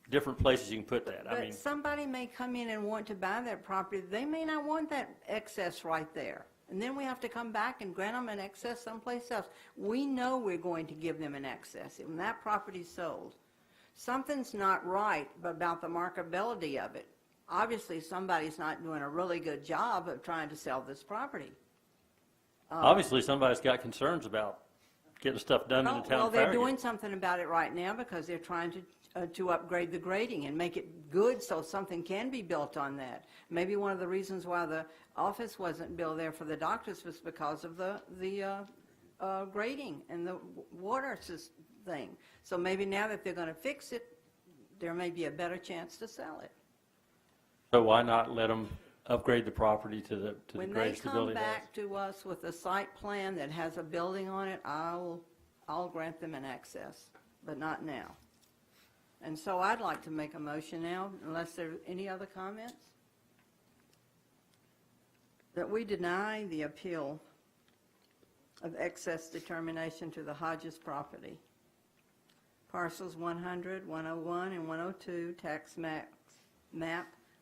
different places you can put that. I mean, But somebody may come in and want to buy that property. They may not want that excess right there. And then we have to come back and grant them an excess someplace else. We know we're going to give them an excess when that property's sold. Something's not right about the marketability of it. Obviously, somebody's not doing a really good job of trying to sell this property. obviously somebody's got concerns about getting stuff done in the town Well, of they're Farragut. doing something about it right now because they're trying to upgrade the grading and make it good so something can be built on that. Maybe one of the reasons why the office wasn't built there for the doctors was because of the grading and the water thing. So maybe now that they're going to fix it, there may be a better chance to sell it. So why not let them upgrade the property to the When they grades the come building has? back to us with a site plan that has a building on it, I'll grant them an access, but not now. And so I'd like to make a motion now, unless there are any other comments, that we deny the appeal of excess determination to the Hodges property. Parcels 100, 101, and 102, tax map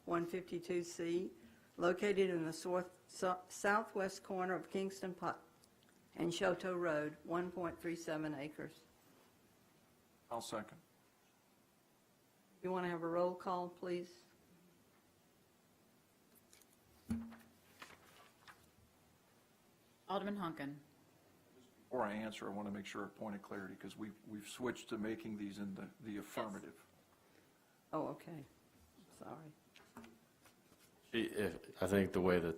152C, located in the southwest corner of Kingston and Shoto Road, 1.37 acres. I'll second. You want to have a roll call, please? Alderman Honkin. Before I answer, I want to make sure a point of clarity, because we've switched to making these in the affirmative. Oh, okay. Sorry. I think the way that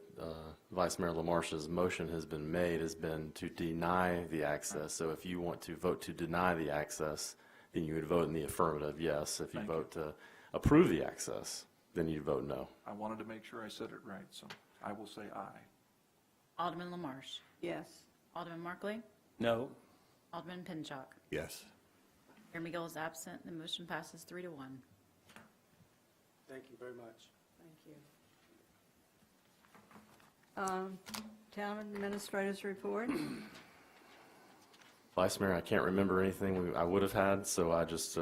Vice Mayor LaMarche's motion has been made has been to deny the access. So if you want to vote to deny the access, then you would vote in the affirmative, yes. If you Thank vote to approve the access, then you'd vote no. I wanted to make sure I said it right, so I will say aye. Alderman LaMarche. Yes. Alderman Markley. No. Alderman Pinchuk. Yes. Mayor McGill is absent. The motion passes 3-1. Thank you very much. Thank you. Town administrators report. Vice Mayor, I can't remember anything I would have had, so I just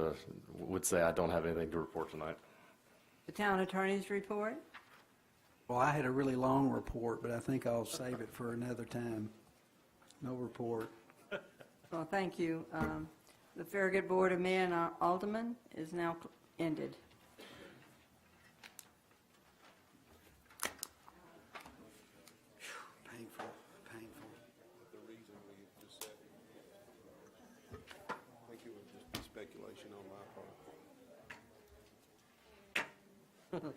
would say I don't have anything to report tonight. The town attorney's report. Well, I had a really long report, but I think I'll save it for another time. No report. Well, thank you. The Farragut Board of Mayor and Aldermen is now ended. Painful, painful. The reason we just said, I think it would just be speculation on my part.